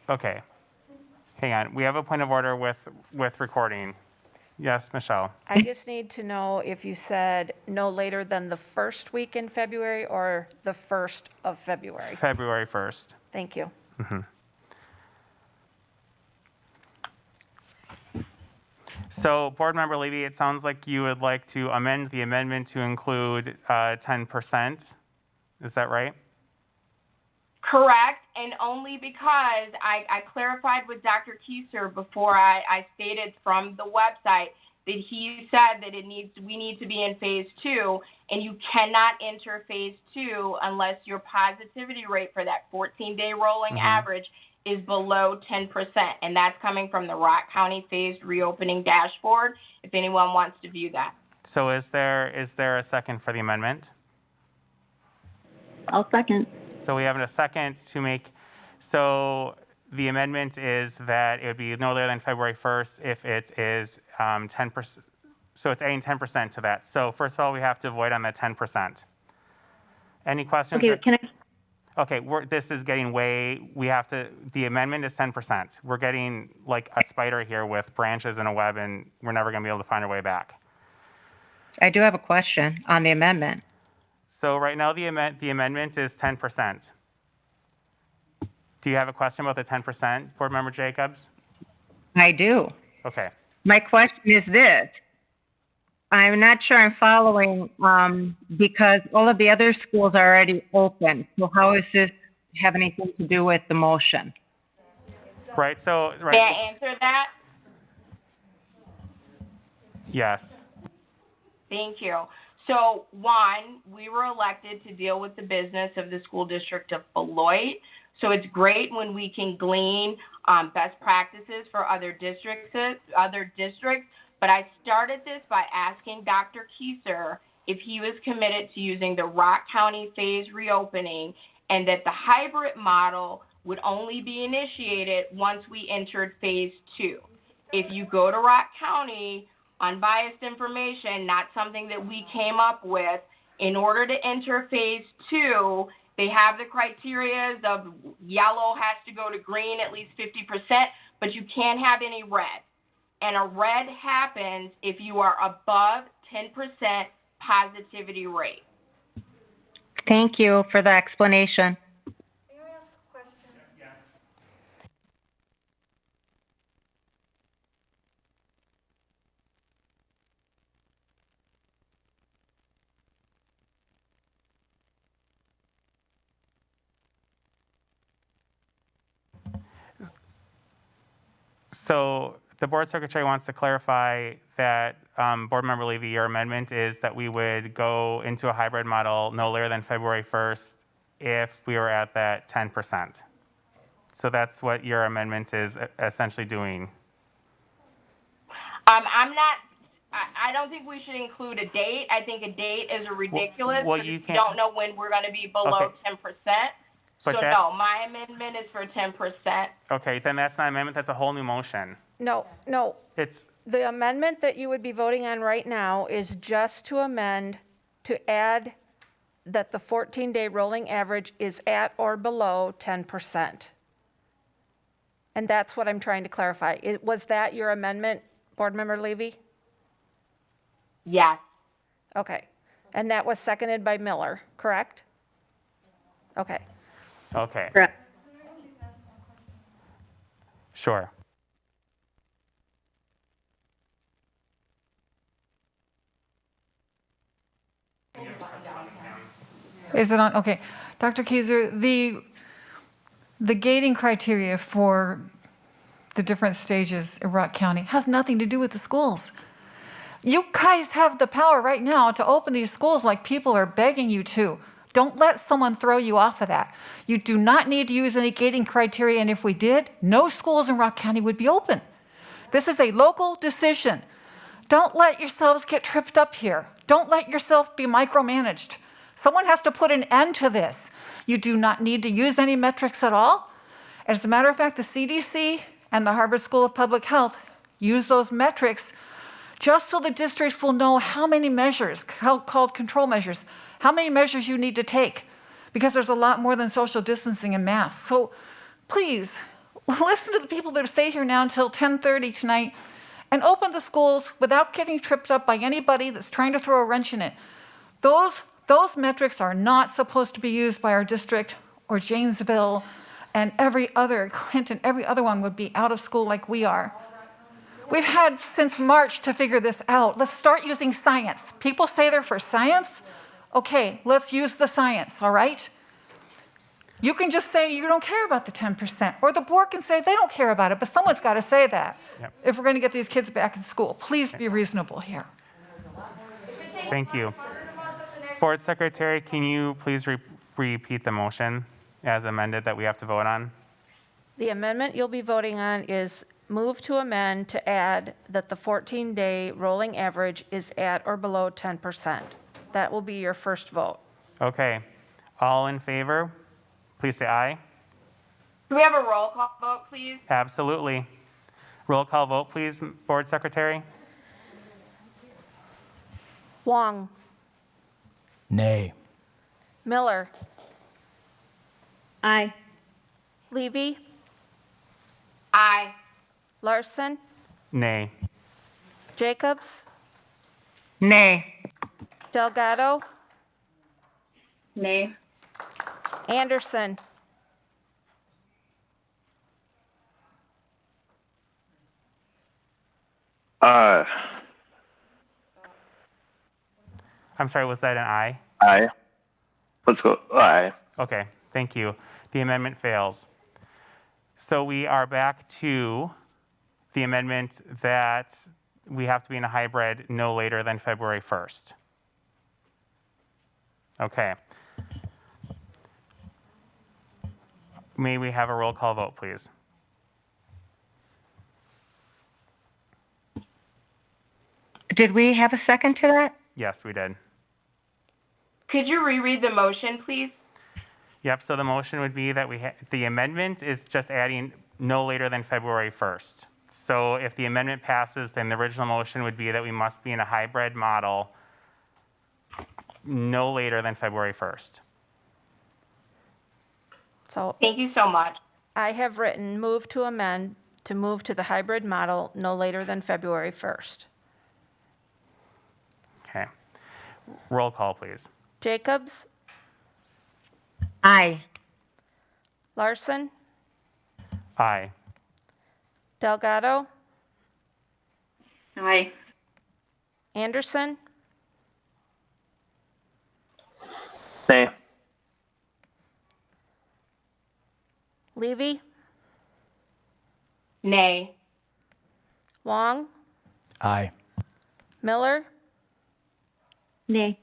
okay. Hang on, we have a point of order with recording. Yes, Michelle. I just need to know if you said no later than the first week in February or the 1st of February. February 1st. Thank you. Mm-hmm. So, Board Member Levy, it sounds like you would like to amend the amendment to include 10%. Is that right? Correct, and only because I clarified with Dr. Kieser before I stated from the website that he said that we need to be in phase 2, and you cannot enter phase 2 unless your positivity rate for that 14-day rolling average is below 10%, and that's coming from the Rock County Phased Reopening Dashboard, if anyone wants to view that. So is there a second for the amendment? I'll second. So we have a second to make, so the amendment is that it would be no later than February 1st if it is 10%. So it's adding 10% to that. So first of all, we have to avoid on the 10%. Any questions? Okay, can I? Okay, this is getting the amendment is 10%. We're getting like a spider here with branches and a web, and we're never going to be able to find our way back. I do have a question on the amendment. So right now, the amendment is 10%. Do you have a question about the 10%, Board Member Jacobs? I do. Okay. My question is this. I'm not sure I'm following because all of the other schools are already open. So how does this have anything to do with the motion? Right, so... Right. May I answer that? Yes. Thank you. So, one, we were elected to deal with the business of the school district of Beloit. So it's great when we can glean best practices for other districts. But I started this by asking Dr. Kieser if he was committed to using the Rock County phase reopening, and that the hybrid model would only be initiated once we entered phase 2. If you go to Rock County, unbiased information, not something that we came up with, in order to enter phase 2, they have the criteria of yellow has to go to green at least 50%, but you can't have any red. And a red happens if you are above 10% positivity rate. Thank you for the explanation. May I ask a question? Yes. So the board secretary wants to clarify that, Board Member Levy, your amendment is that we would go into a hybrid model no later than February 1st if we were at that 10%. So that's what your amendment is essentially doing. I don't think we should include a date. I think a date is ridiculous. Well, because you we can't- don't know when we're going to be below Okay. 10%. But So that's- no, my amendment is for 10%. Okay, then that's not an amendment, that's a whole new motion. No. It's, The amendment that you would be voting on right now is just to amend to add that the 14-day rolling average is at or below 10%. And that's what I'm trying to clarify. Was that your amendment, Board Member Levy? Yes. Okay. And that was seconded by Miller, correct? Okay. okay. Correct. Sure. Is it on? Okay. Dr. Kaiser, the gating criteria for the different stages in Rock County has nothing to do with the schools. You guys have the power right now to open these schools like people are begging you to. Don't let someone throw you off of that. You do not need to use any gating criteria, and if we did, no schools in Rock County would be open. This is a local decision. Don't let yourselves get tripped up here. Don't let yourself be micromanaged. Someone has to put an end to this. You do not need to use any metrics at all. As a matter of fact, the CDC and the Harvard School of Public Health use those metrics just so the districts will know how many measures, called control measures, how many measures you need to take, because there's a lot more than social distancing and masks. So please, listen to the people that stay here now until 10:30 tonight and open the schools without getting tripped up by anybody that's trying to throw a wrench in it. Those metrics are not supposed to be used by our district or Janesville and every other, Clinton, every other one would be out of school like we are. We've had since March to figure this out. Let's start using science. People say they're for science. Okay, let's use the science, all right? You can just say you don't care about the 10%, or the board can say they don't care about it, but someone's got to say that. Yep. If we're going to get these kids back in school. Please be reasonable here. Thank you. Board Secretary, can you please repeat the motion as amended that we have to vote on? The amendment you'll be voting on is move to amend to add that the 14-day rolling average is at or below 10%. That will be your first vote. Okay. All in favor, please say aye. Do we have a roll call vote, please? Absolutely. Roll call vote, please, Board Secretary. Wong, Nay. Miller, Aye. Levy, Aye. Larson, Nay. Jacobs, Nay. Delgado, Nay. Anderson, I'm sorry, was that an aye? Aye. Let's go. Aye. Okay, thank you. The amendment fails. So we are back to the amendment that we have to be in a hybrid no later than February 1st. Okay. May we have a roll call vote, please? Did we have a second to that? Yes, we did. Could you reread the motion, please? Yep, so the motion would be that the amendment is just adding no later than February 1st. So if the amendment passes, then the original motion would be that we must be in a hybrid model no later than February 1st. So Thank you so much. I have written move to amend to move to the hybrid model no later than February 1st. Okay. Roll call, please. Jacobs, Aye. Larson, Aye. Delgado, Aye. Anderson, Nay. Levy, Nay. Wong, Aye. Miller, Nay.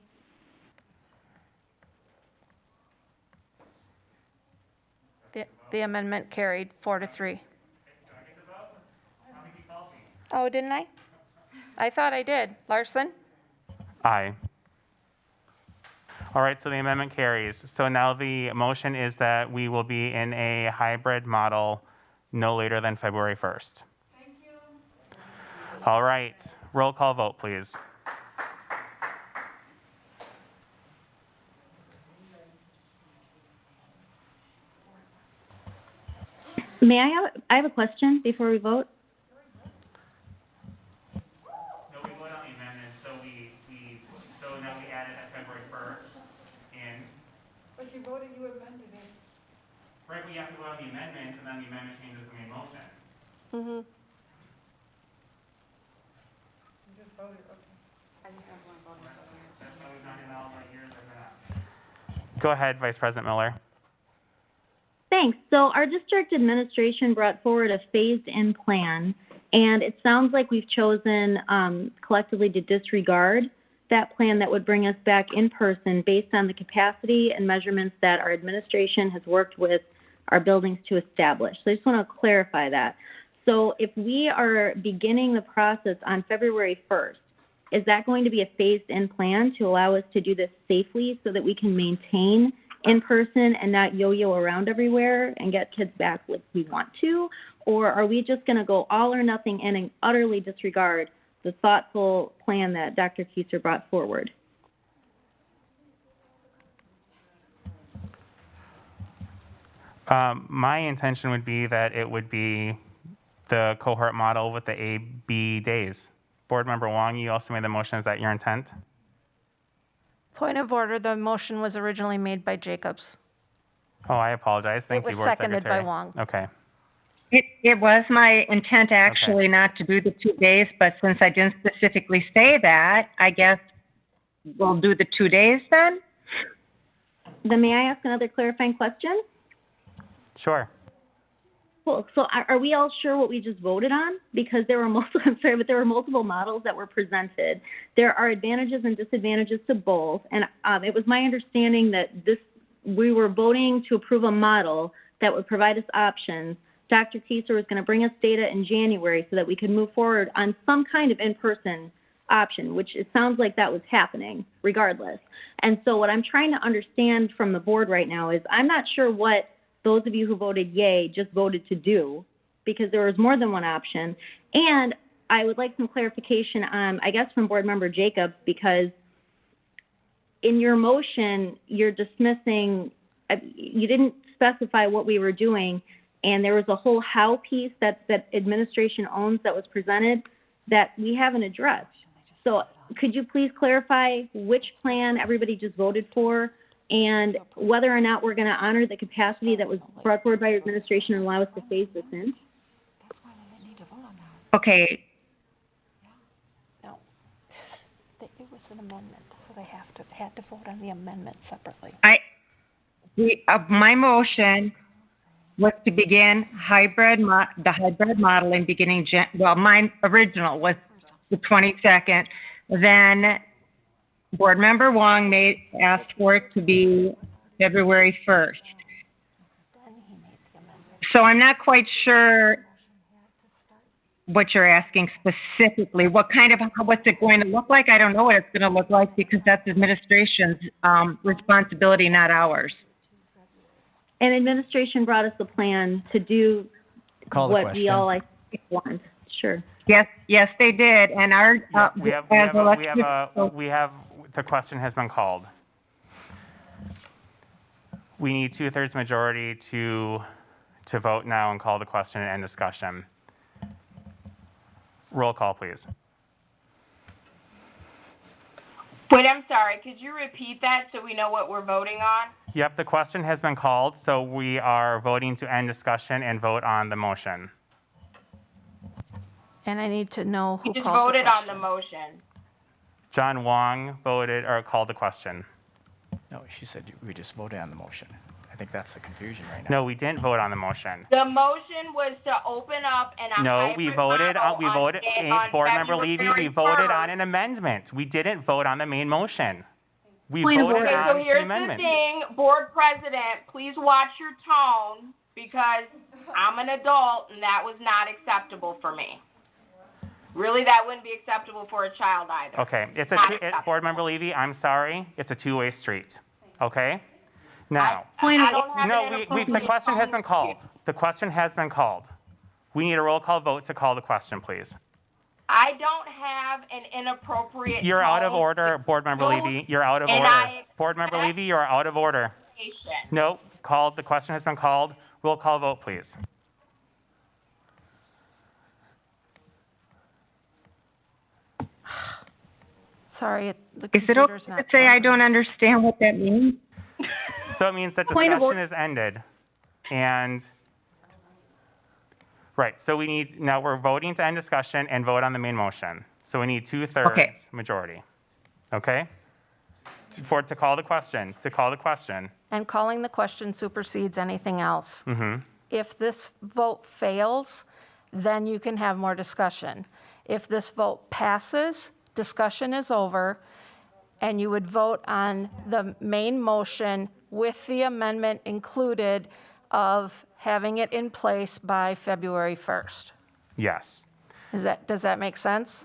The amendment carried 4-3. Oh, didn't I? I thought I did. Larson? Aye. All right, so the amendment carries. So now the motion is that we will be in a hybrid model no later than February 1st. Thank you. All right, roll call vote, please. May I have a question before we vote? No, we vote on the amendment, so now we add it at February 1st, and. But you voted, you amended it. Right, we have to vote on the amendment, and then the amendment changes the main motion. Mm-hmm. You just voted, okay. That's why we've not done all my years or not. Go ahead, Vice President Miller. Thanks. So our district administration brought forward a phased-in plan, and it sounds like we've chosen collectively to disregard that plan that would bring us back in person based on the capacity and measurements that our administration has worked with our buildings to establish. So I just want to clarify that. So if we are beginning the process on February 1st, is that going to be a phased-in plan to allow us to do this safely so that we can maintain in person and not yo-yo around everywhere and get kids back like we want to? Or are we just going to go all or nothing in and utterly disregard the thoughtful plan that Dr. Keiser brought forward? My intention would be that it would be the cohort model with the A-B days. Board Member Wong, you also made the motion. Is that your intent? Point of order, the motion was originally made by Jacobs. Oh, I apologize. Thank It you, was Board seconded by Secretary. Wong. Okay. It was my intent actually not to do the 2 days, but since I didn't specifically say that, I guess we'll do the 2 days then? Then may I ask another clarifying question? Sure. Cool. So are we all sure what we just voted on? Because there were multiple, I'm sorry, but there were multiple models that were presented. There are advantages and disadvantages to both. And it was my understanding that we were voting to approve a model that would provide us options. Dr. Kieser was going to bring us data in January so that we could move forward on some kind of in-person option, which it sounds like that was happening regardless. And so what I'm trying to understand from the board right now is I'm not sure what those of you who voted yay just voted to do, because there was more than one option. And I would like some clarification on, I guess, from Board Member Jacobs, because in your motion, you're dismissing, you didn't specify what we were doing, and there was a whole how piece that administration owns that was presented that we haven't addressed. So could you please clarify which plan everybody just voted for, and whether or not we're going to honor the capacity that was brought forward by your administration and allow us to phase this in? Okay, No. It was an amendment, so they had to vote on the amendment separately. my motion was to begin the hybrid modeling beginning, mine original was the 22nd. Then Board Member Wong asked for it to be February 1st. So I'm not quite sure what you're asking specifically. What's it going to look like? I don't know what it's going to look like, because that's administration's responsibility, not ours. And administration brought us a plan to do what we all, I think, want. Sure. Yes, they did. And our the question has been called. We need 2/3 majority to vote now and call the question and end discussion. Roll call, please. Wait, I'm sorry. Could you repeat that so we know what we're voting on? Yep, the question has been called, so we are voting to end discussion and vote on the motion. And I need to know who We just called the voted on question. the motion. John Wong voted or called the question. No, she said we just voted on the motion. I think that's the confusion right now. No, we didn't vote on the motion. The motion was to open up and No, we voted Board Member Levy, we voted on an amendment. We didn't vote on the main motion. We voted Okay, so on the here's the amendment. thing, Board President, please watch your tone, because I'm an adult and that was not acceptable for me. Really, that wouldn't be acceptable for a child either. Okay, Board Member Levy, I'm sorry, it's a two-way street, okay? Now, the question has been called. The question has been called. We need a roll call vote to call the question, please. I don't have an inappropriate You're out of tone. order, Board Member Levy, you're out of And order. Board Member Levy, you are out of order. No, the question has been called. Roll call vote, please. Sorry, the Is it okay computer's to not. say I don't understand what that means? So it means that Point of discussion is ended. And, right, so now we're voting to end discussion and vote on the main motion. So we need 2/3 majority. Okay? To call the question. And calling the question supersedes anything else. Mm-hmm. If this vote fails, then you can have more discussion. If this vote passes, discussion is over, and you would vote on the main motion with the amendment included of having it in place by February 1st. Yes. Does that make sense?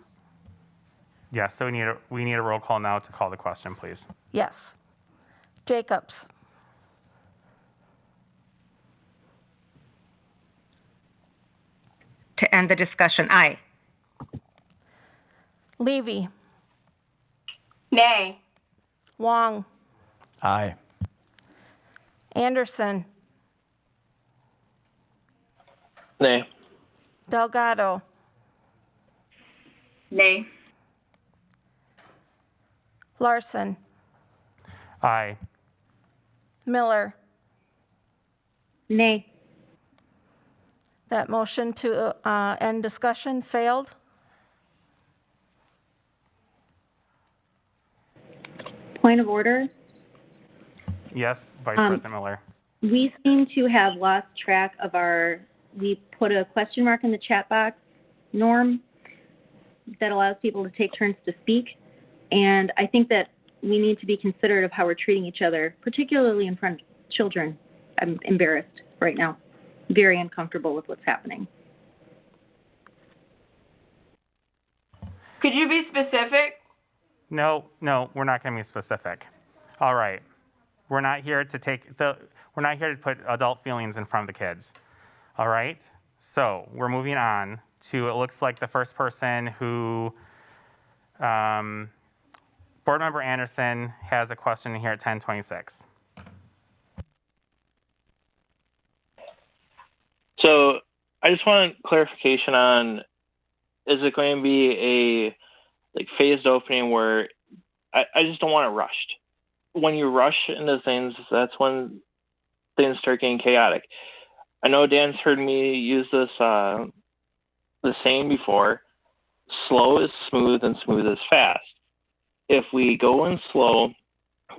Yes, so we need a roll call now to call the question, please. Yes. Jacobs? To end the discussion, aye. Levy? Nay. Wong? Aye. Anderson? Nay. Delgado? Nay. Larson? Aye. Miller? Nay. That motion to end discussion failed. Point of order. Yes, Vice President Miller. We seem to have lost track of we put a question mark in the chat box, Norm, that allows people to take turns to speak. And I think that we need to be considerate of how we're treating each other, particularly in front of children. I'm embarrassed right now. very uncomfortable with what's happening. Could you be specific? No, we're not going to be specific. All right. We're not here to put adult feelings in front of the kids. All right? So we're moving on to, it looks like the first person who, Board Member Anderson has a question here at 10:26. So I just want clarification on, is it going to be a phased opening where I just don't want it rushed. When you rush into things, that's when things start getting chaotic. I know Dan's heard me use this the saying before, slow is smooth and smooth is fast. If we go in slow,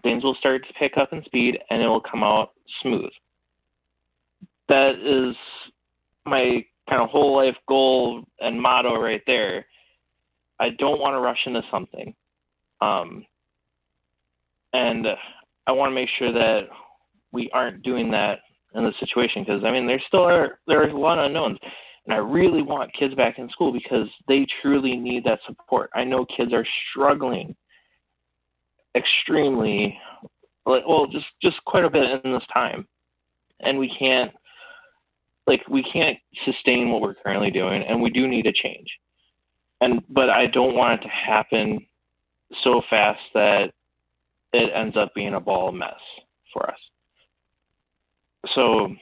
things will start to pick up in speed and it will come out smooth. That is my kind of whole life goal and motto right there. I don't want to rush into something. And I want to make sure that we aren't doing that in the situation, because I mean, there are a lot of unknowns, and I really want kids back in school because they truly need that support. I know kids are struggling extremely, well, just quite a bit in this time, and we can't sustain what we're currently doing, and we do need a change. But I don't want it to happen so fast that it ends up being a ball of mess for us. So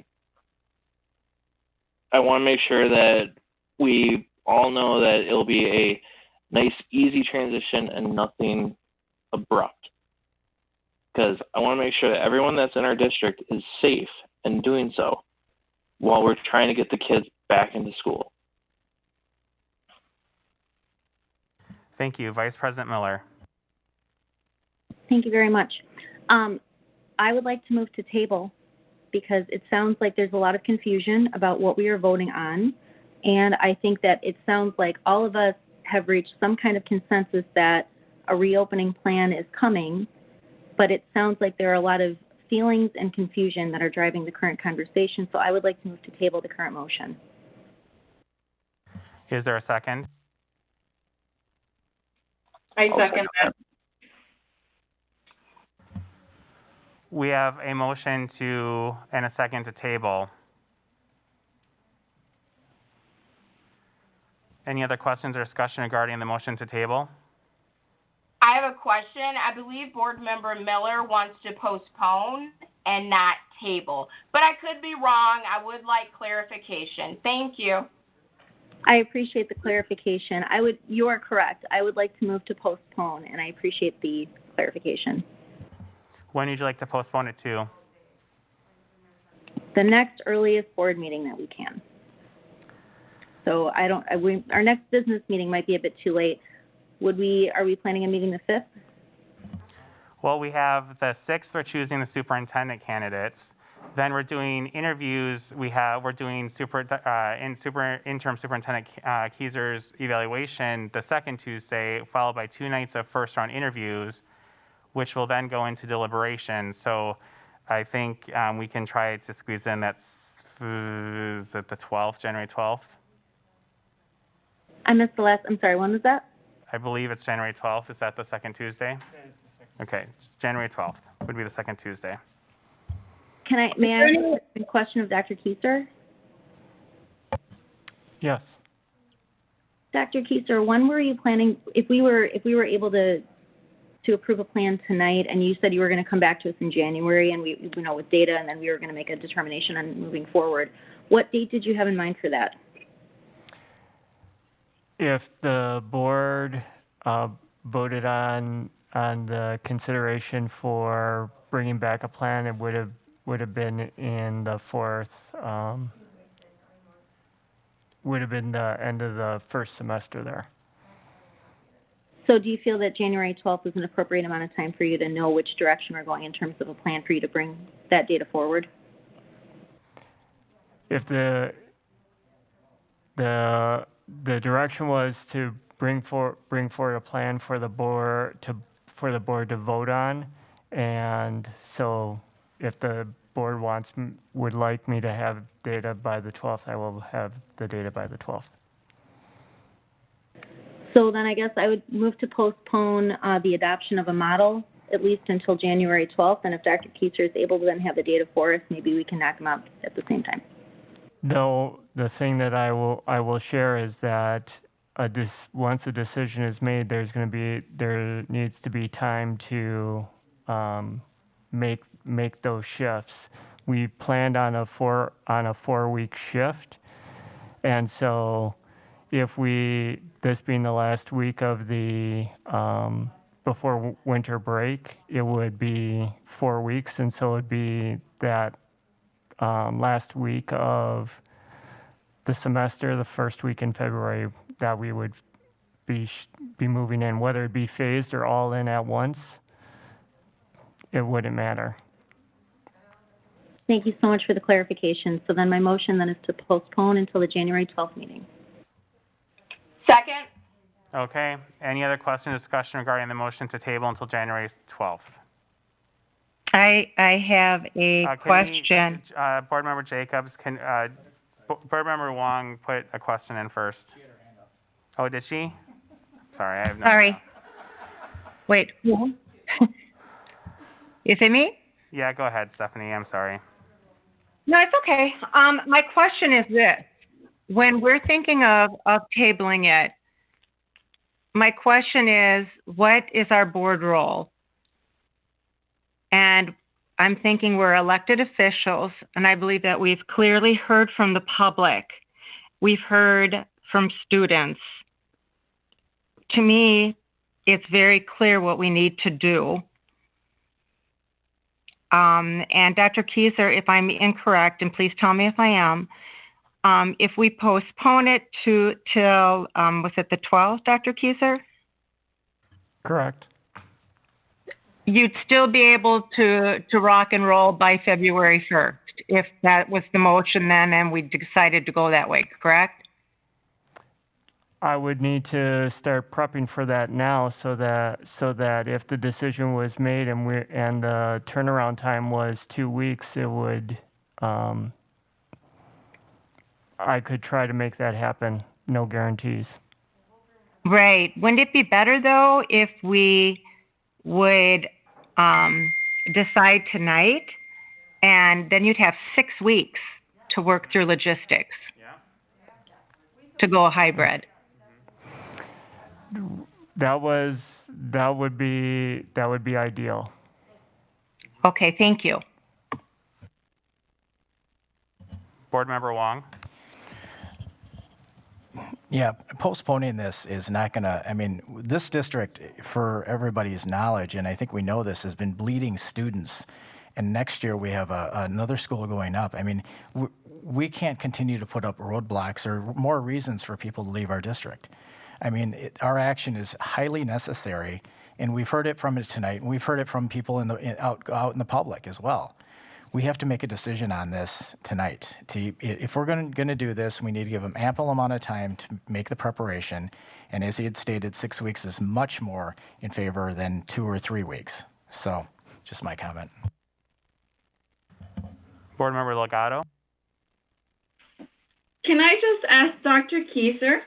I want to make sure that we all know that it'll be a nice, easy transition and nothing abrupt. Because I want to make sure that everyone that's in our district is safe in doing so while we're trying to get the kids back into school. Thank you. Vice President Miller. Thank you very much. I would like to move to table because it sounds like there's a lot of confusion about what we are voting on. And I think that it sounds like all of us have reached some kind of consensus that a reopening plan is coming, but it sounds like there are a lot of feelings and confusion that are driving the current conversation. So I would like to move to table the current motion. Is there a second? I second that. We have a motion and a second to table. Any other questions or discussion regarding the motion to table? I have a question. I believe Board Member Miller wants to postpone and not table, but I could be wrong. I would like clarification. Thank you. I appreciate the clarification. You are correct. I would like to move to postpone, and I appreciate the clarification. When would you like to postpone it to? The next earliest board meeting that we can. So our next business meeting might be a bit too late. Are we planning a meeting the 5th? Well, we have the 6th, we're choosing the superintendent candidates. Then we're doing interviews. We're doing interim superintendent Keyser's evaluation the second Tuesday, followed by 2 nights of first round interviews, which will then go into deliberation. So I think we can try to squeeze in is it the 12th, January 12th? I missed the last, I'm sorry, when was that? I believe it's January 12th. Is that the second Tuesday? That is the second. Okay, January 12th would be the second Tuesday. May I ask a question of Dr. Keyser? Yes. Dr. Keyser, when were you planning, if we were able to approve a plan tonight, and you said you were going to come back to us in January, and we with data, and then we were going to make a determination on moving forward, what date did you have in mind for that? If the board voted on the consideration for bringing back a plan, it would have been in the would have been the end of the first semester there. So do you feel that January 12th is an appropriate amount of time for you to know which direction we're going in terms of a plan for you to bring that data forward? If the direction was to bring forward a plan for the board to vote on, and so if the board would like me to have data by the 12th, I will have the data by the 12th. So then I guess I would move to postpone the adoption of a model at least until January 12th. And if Dr. Kieser is able to then have the data for us, maybe we can knock them out at the same time. No, the thing that I will share is that once a decision is made, there needs to be time to make those shifts. We planned on a 4-week shift, and so if this being the last week of the before winter break, it would be 4 weeks, and so it'd be that last week of the semester, the first week in February, that we would be moving in, whether it be phased or all in at once. It wouldn't matter. Thank you so much for the clarification. So then my motion then is to postpone until the January 12th meeting. Second. Okay. Any other question or discussion regarding the motion to table until January 12th? I have a question. Board Member Jacobs, Board Member Wong put a question in first. Oh, did she? Sorry, I have no Sorry. idea. Wait. Is it me? Yeah, go ahead, Stephanie. I'm sorry. No, it's okay. My question is this. When we're thinking of tabling it, my question is, what is our board role? And I'm thinking we're elected officials, and I believe that we've clearly heard from the public. We've heard from students. To me, it's very clear what we need to do. And Dr. Kieser, if I'm incorrect, and please tell me if I am, if we postpone it till, was it the 12th, Dr. Kieser? Correct. You'd still be able to rock and roll by February 1st, if that was the motion then and we decided to go that way, correct? I would need to start prepping for that now, so that if the decision was made and the turnaround time was 2 weeks, it would I could try to make that happen. No guarantees. Right. Wouldn't it be better though if we would decide tonight, and then you'd have 6 weeks to work through logistics to go hybrid? That would be ideal. Okay, thank you. Board Member Wong. Yeah, postponing this is not going to, I mean, this district, for everybody's knowledge, and I think we know this, has been bleeding students. And next year we have another school going up. I mean, we can't continue to put up roadblocks or more reasons for people to leave our district. I mean, our action is highly necessary, and we've heard it from it tonight, and we've heard it from people out in the public as well. We have to make a decision on this tonight. If we're going to do this, we need to give them ample amount of time to make the preparation. And as he had stated, 6 weeks is much more in favor than 2 or 3 weeks. So, just my comment. Board Member Legato. Can I just ask Dr. Kieser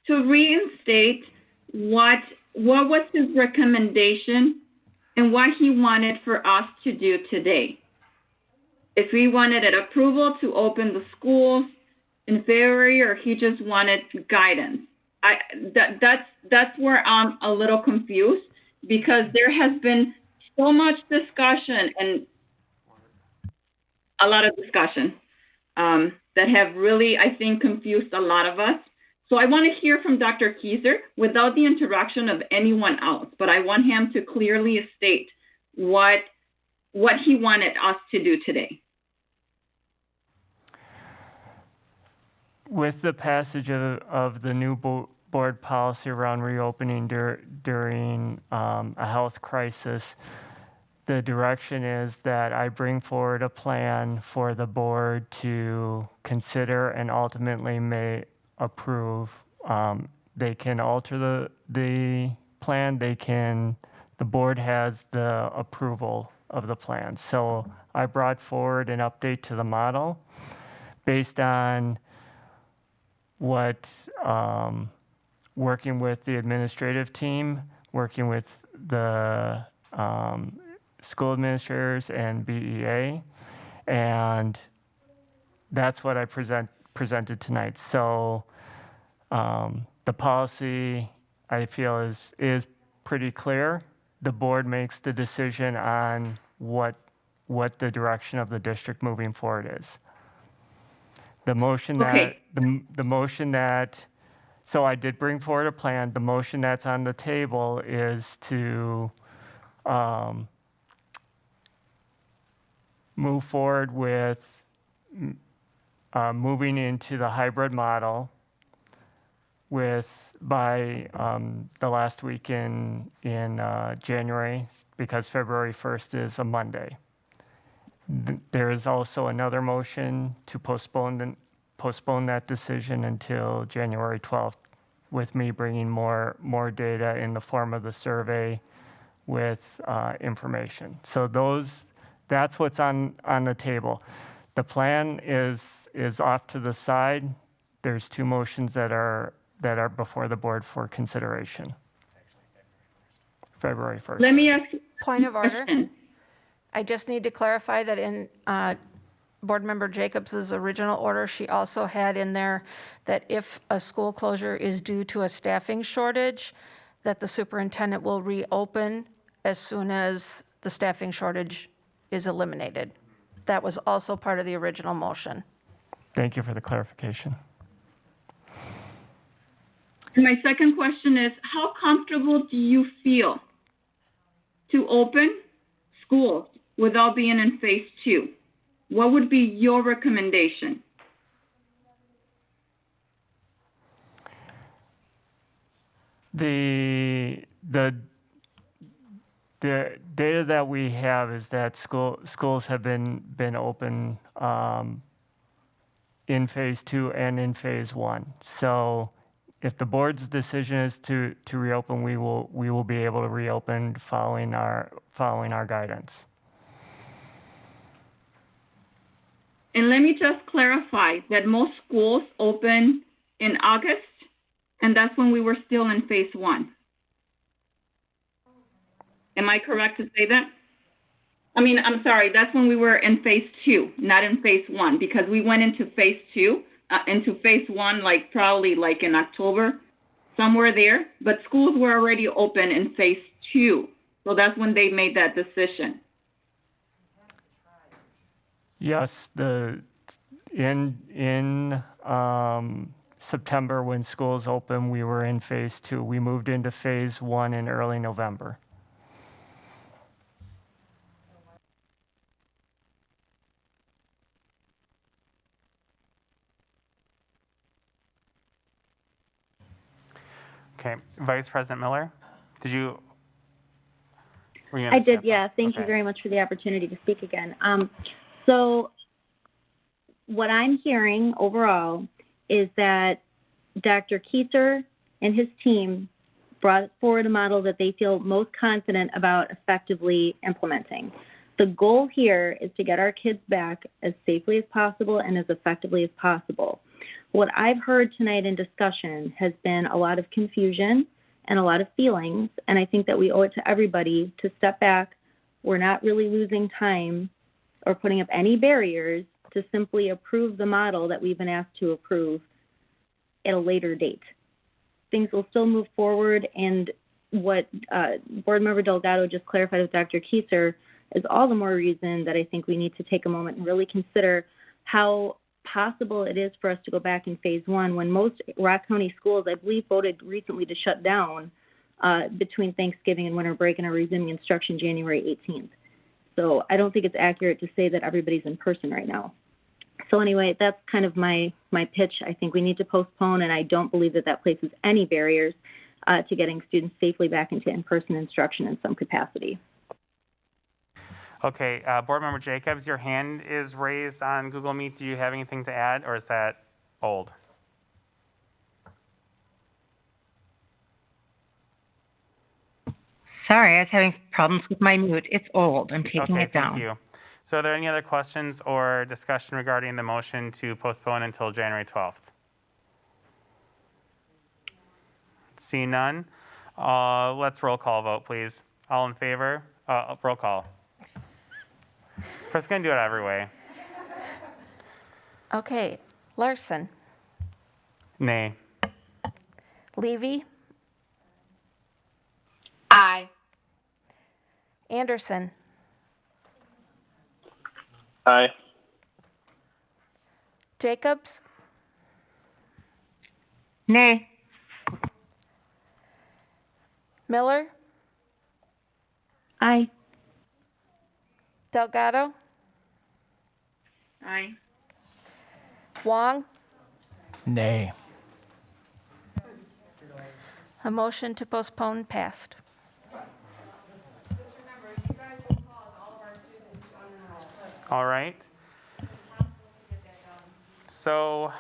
to reinstate what was his recommendation and what he wanted for us to do today? If we wanted an approval to open the schools in February, or he just wanted guidance. That's where I'm a little confused, because there has been so much discussion and a lot of discussion that have really, I think, confused a lot of us. So I want to hear from Dr. Kieser without the interaction of anyone else, but I want him to clearly state what he wanted us to do today. With the passage of the new board policy around reopening during a health crisis, the direction is that I bring forward a plan for the board to consider and ultimately may approve. They can alter the plan, they can the board has the approval of the plan. So I brought forward an update to the model based on what, working with the administrative team, working with the school administrators and BEA, and that's what I presented tonight. So the policy, I feel, is pretty clear. The board makes the decision on what the direction of the district moving forward is. The motion Okay. the motion that, so I did bring forward a plan. The motion that's on the table is to move forward with moving into the hybrid model by the last week in January, because February 1st is a Monday. There is also another motion to postpone that decision until January 12th, with me bringing more data in the form of the survey with information. So that's what's on the table. The plan is off to the side. There's two motions that are before the board for consideration. February 1st. Let me ask you Point of a order. question. I just need to clarify that in Board Member Jacobs's original order, she also had in there that if a school closure is due to a staffing shortage, that the superintendent will reopen as soon as the staffing shortage is eliminated. That was also part of the original motion. Thank you for the clarification. And my second question is, how comfortable do you feel to open schools without being in phase 2? What would be your recommendation? The data that we have is that schools have been open in phase 2 and in phase 1. So if the board's decision is to reopen, we will be able to reopen following our guidance. And let me just clarify that most schools open in August, and that's when we were still in phase 1. Am I correct to say that? I mean, I'm sorry, that's when we were in phase 2, not in phase 1, because we went into phase 2, into phase 1, like probably like in October, somewhere there, but schools were already open in phase 2. So that's when they made that decision. Yes, in September, when schools opened, we were in phase 2. We moved into phase 1 in early November. Okay, Vice President Miller, were you I did, yeah. Thank you Okay. very much for the opportunity to speak again. So what I'm hearing overall is that Dr. Kieser and his team brought forward a model that they feel most confident about effectively implementing. The goal here is to get our kids back as safely as possible and as effectively as possible. What I've heard tonight in discussion has been a lot of confusion and a lot of feelings, and I think that we owe it to everybody to step back. We're not really losing time or putting up any barriers to simply approve the model that we've been asked to approve at a later date. Things will still move forward, and what Board Member Delgado just clarified with Dr. Kieser is all the more reason that I think we need to take a moment and really consider how possible it is for us to go back in phase 1 when most Rock County schools, I believe, voted recently to shut down between Thanksgiving and winter break and are resuming instruction January 18th. So I don't think it's accurate to say that everybody's in person right now. So anyway, that's kind of my pitch. I think we need to postpone, and I don't believe that that places any barriers to getting students safely back into in-person instruction in some capacity. Okay, Board Member Jacobs, your hand is raised on Google Meet. Do you have anything to add, or is that old? Sorry, I was having problems with my mute. It's old. I'm taking Okay, it down. thank you. So are there any other questions or discussion regarding the motion to postpone until January 12th? Seeing none, let's roll call vote, please. All in favor? Roll call. Chris, gonna do it every way. Okay, Larson, Nay. Levy, Aye. Anderson, Aye. Jacobs, Nay. Miller, Aye. Delgado, Aye. Wong. Nay. A motion to postpone passed. All right. So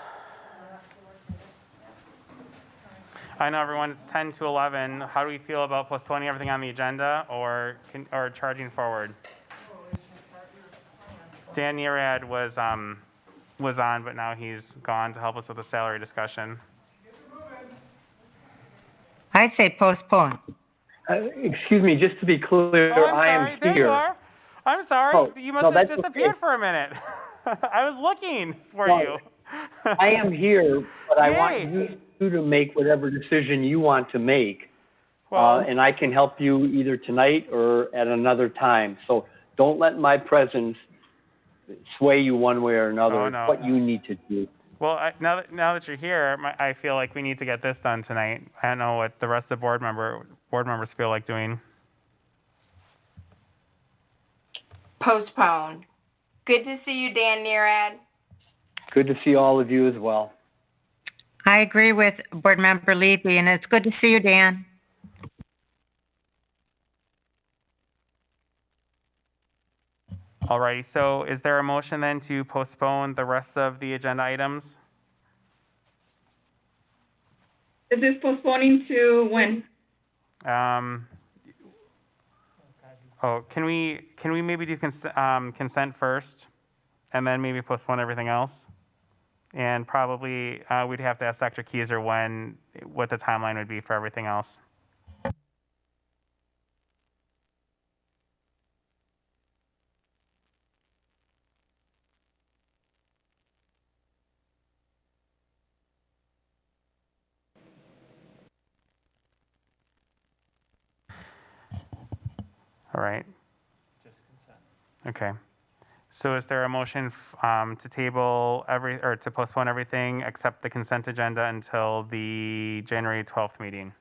I know everyone, it's 10 to 11. How do we feel about postponing everything on the agenda or charging forward? Dan Nerad was on, but now he's gone to help us with the salary discussion. I'd say postpone. Excuse me, just to be clear, Oh, I'm I sorry. am There here. you are. I'm sorry. Oh, You must no, have that's disappeared okay. for a minute. I was looking for No, you. I am here, but I Yay. want you to make whatever decision you want to make. Well- And I can help you either tonight or at another time. So don't let my presence sway you one way or another. Oh, It's no. what you need to do. Well, now that you're here, I feel like we need to get this done tonight. I don't know what the rest of the board members feel like doing. Postpone. Good to see you, Dan Nerad. Good to see all of you as well. I agree with Board Member Levy, and it's good to see you, Dan. Alrighty, so is there a motion then to postpone the rest of the agenda items? Is this postponing to when? Can we maybe do consent first, and then maybe postpone everything else? And probably we'd have to ask Dr. Keyser what the timeline would be for everything else. All right. Just consent. Okay. So is there a motion to table or to postpone everything except the consent agenda until the January 12th meeting?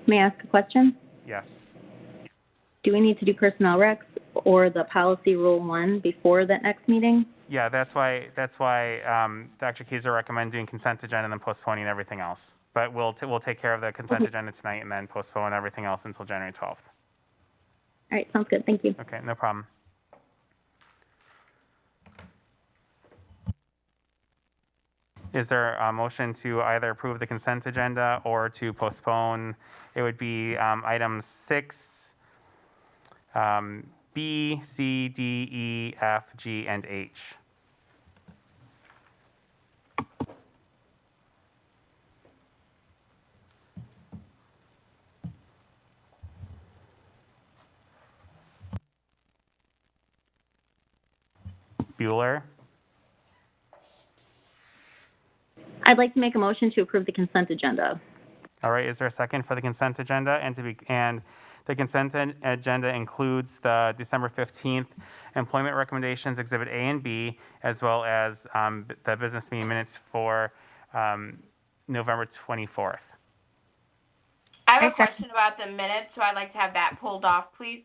May I ask a question? Yes. Do we need to do personnel recs or the policy rule 1 before the next meeting? Yeah, that's why Dr. Keyser recommended doing consent agenda and then postponing everything else. But we'll take care of the consent agenda tonight and then postpone everything else until January 12th. All right, sounds good. Thank you. Okay, no problem. Is there a motion to either approve the consent agenda or to postpone? It would be items 6, B, C, D, E, F, G, and H. Bueller? I'd like to make a motion to approve the consent agenda. All right, is there a second for the consent agenda? And the consent agenda includes the December 15th employment recommendations, Exhibit A and B, as well as the business meeting minutes for November 24th. I have a question about the minutes, so I'd like to have that pulled off, please.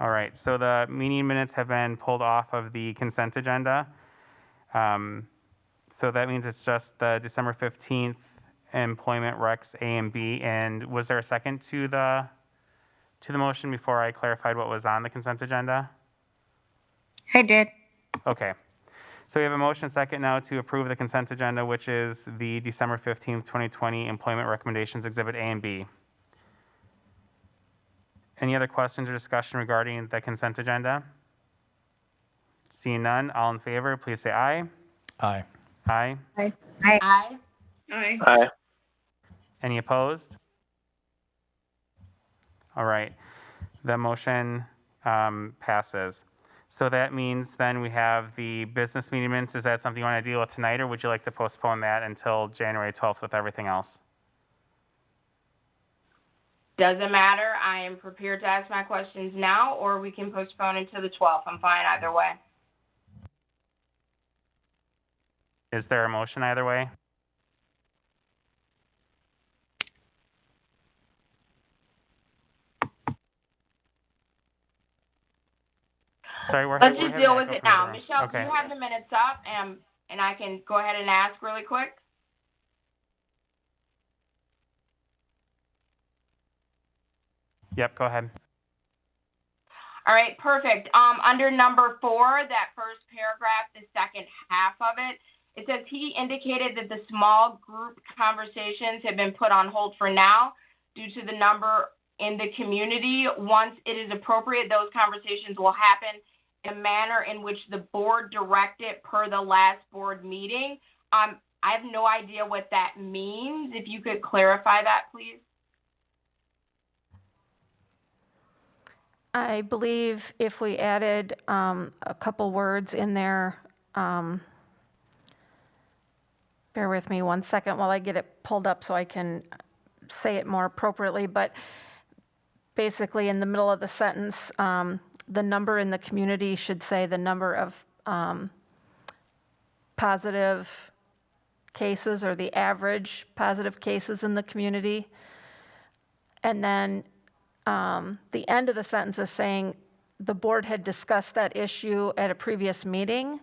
All right, so the meeting minutes have been pulled off of the consent agenda. So that means it's just the December 15th employment recs A and B. And was there a second to the motion before I clarified what was on the consent agenda? I did. Okay. So we have a motion second now to approve the consent agenda, which is the December 15th, 2020 employment recommendations, Exhibit A and B. Any other questions or discussion regarding the consent agenda? Seeing none, all in favor, please say aye. Aye. Aye. Aye. Aye. Aye. Aye. Any opposed? All right, the motion passes. So that means then we have the business meeting minutes. Is that something you want to deal with tonight, or would you like to postpone that until January 12th with everything else? Doesn't matter. I am prepared to ask my questions now, or we can postpone until the 12th. I'm fine either way. Is there a motion either way? Sorry, Let's just deal with it now. Michelle, Michelle, okay. do you have the minutes up, and I can go ahead and ask really quick? Yep, go ahead. All right, perfect. Under number 4, that first paragraph, the second half of it, it says he indicated that the small group conversations have been put on hold for now due to the number in the community. Once it is appropriate, those conversations will happen in a manner in which the board directed per the last board meeting. I have no idea what that means. If you could clarify that, please. I believe if we added a couple words in there, bear with me 1 second while I get it pulled up so I can say it more appropriately, but basically in the middle of the sentence, the number in the community should say the number of positive cases or the average positive cases in the community. And then the end of the sentence is saying the board had discussed that issue at a previous meeting,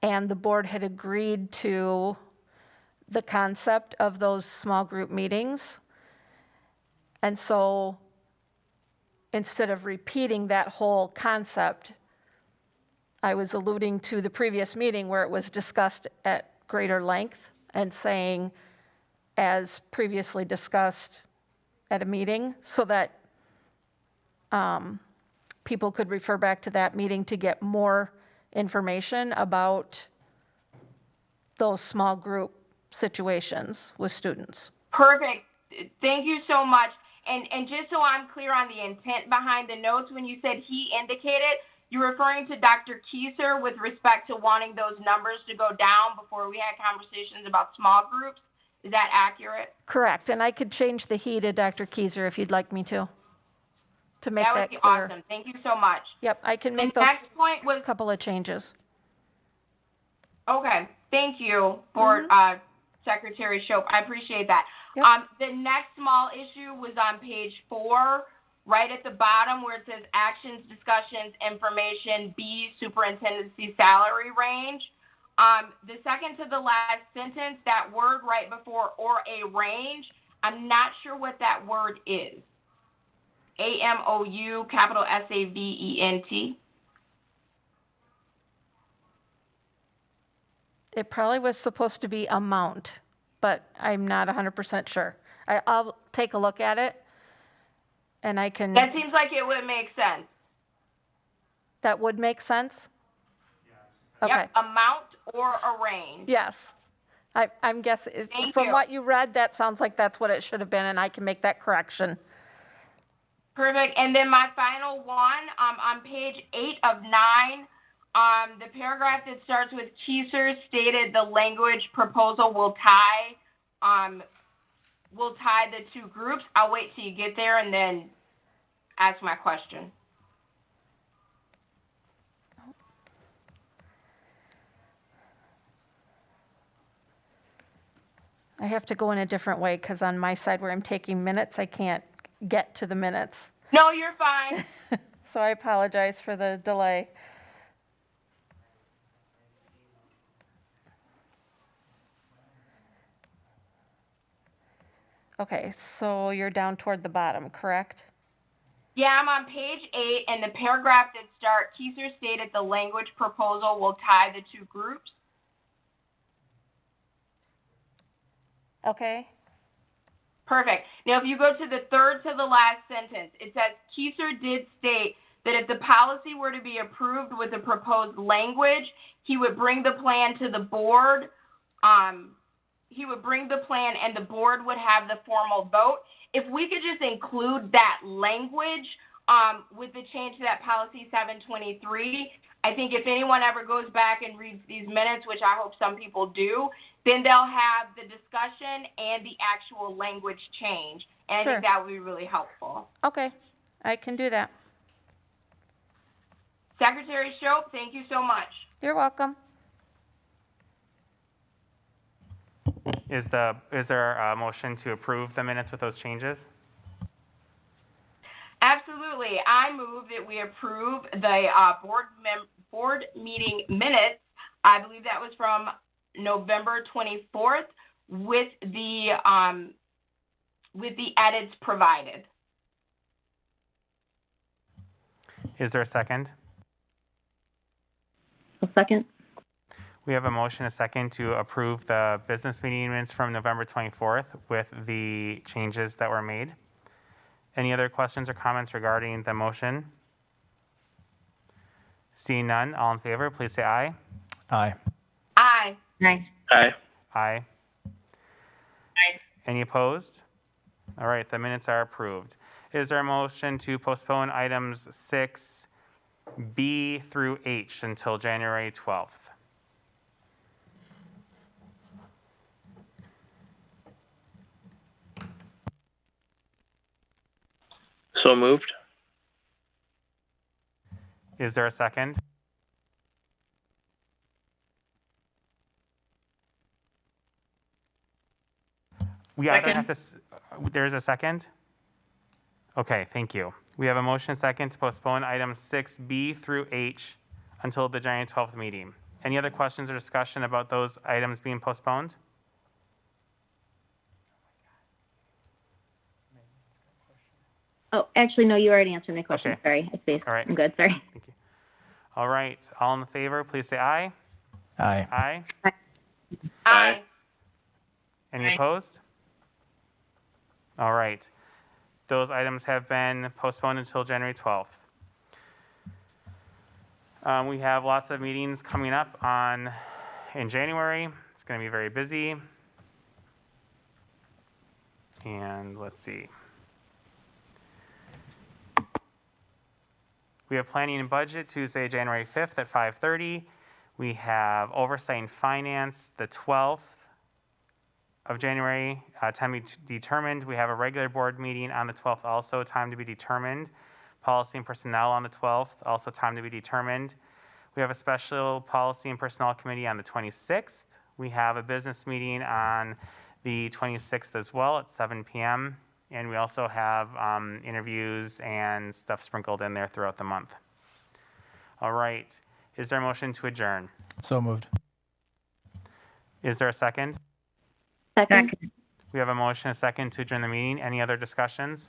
and the board had agreed to the concept of those small group meetings. And so instead of repeating that whole concept, I was alluding to the previous meeting where it was discussed at greater length and saying, as previously discussed at a meeting, so that people could refer back to that meeting to get more information about those small group situations with students. Perfect. Thank you so much. And just so I'm clear on the intent behind the notes, when you said he indicated, you're referring to Dr. Kieser with respect to wanting those numbers to go down before we had conversations about small groups. Is that accurate? Correct. And I could change the he to Dr. Kieser if you'd like me to make that would be clear. awesome. Thank you so much. Yep, I can The make those next point was, couple of changes. okay, thank you for Secretary Shope. I appreciate that. Yep. The next small issue was on page 4, right at the bottom where it says actions, discussions, information, B, superintendency salary range. The second to the last sentence, that word right before or a range, I'm not sure what that word is. AMOU, capital SAVENT. It probably was supposed to be amount, but I'm not 100% sure. I'll take a look at it, and I can. That seems like it would make sense. That would make sense? Okay. Yep, amount or a range. Yes. I'm guessing, Thank from you. what you read, that sounds like that's what it should have been, and I can make that correction. Perfect. And then my final one, on page 8 of 9, the paragraph that starts with Kieser stated the language proposal will tie the two groups. I'll wait till you get there and then ask my question. I have to go in a different way because on my side where I'm taking minutes, I can't get to the minutes. No, you're fine. So I apologize for the delay. Okay, so you're down toward the bottom, correct? Yeah, I'm on page 8, and the paragraph that starts, Keiser stated the language proposal will tie the two groups. Okay. Perfect. Now, if you go to the third to the last sentence, it says Keiser did state that if the policy were to be approved with the proposed language, he would bring the plan to the board. He would bring the plan and the board would have the formal vote. If we could just include that language with the change to that policy 723, I think if anyone ever goes back and reads these minutes, which I hope some people do, then they'll have the discussion and the actual language change. And I Sure. think that would be really helpful. Okay, I can do that. Secretary Shope, thank you so much. You're welcome. Is there a motion to approve the minutes with those changes? Absolutely. I move that we approve the board meeting minutes. I believe that was from November 24th with the edits provided. Is there a second? A second. We have a motion, a second, to approve the business meeting minutes from November 24th with the changes that were made. Any other questions or comments regarding the motion? Seeing none, all in favor, please say aye. Aye. Aye. Aye. Aye. Aye. Any opposed? All right, the minutes are approved. Is there a motion to postpone items 6B through H until January 12th? So moved. Is there a second? We either have to, there's a second? Okay, thank you. We have a motion second to postpone items 6B through H until the January 12th meeting. Any other questions or discussion about those items being postponed? Oh, actually, no, you already answered my question. Okay. Sorry. I see. All right. I'm good. Sorry. Thank you. All right, all in favor, please say aye. Aye. Aye. Aye. Any Aye. opposed? All right. Those items have been postponed until January 12th. We have lots of meetings coming up in January. It's going to be very busy. And let's see. We have planning and budget Tuesday, January 5th at 5:30. We have oversight and finance the 12th of January, time to be determined. We have a regular board meeting on the 12th also, time to be determined. Policy and personnel on the 12th, also time to be determined. We have a special policy and personnel committee on the 26th. We have a business meeting on the 26th as well at 7 p.m. And we also have interviews and stuff sprinkled in there throughout the month. All right. Is there a motion to adjourn? So moved. Is there a second? Second. We have a motion, a second to adjourn the meeting. Any other discussions?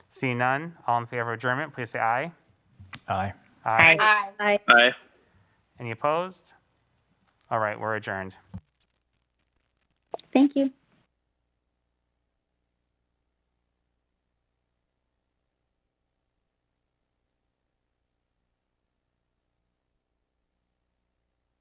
Seeing none, all in favor of adjournment, please say aye. Aye. Aye. Aye. Aye. Aye. Any opposed? All right, we're adjourned. Thank you.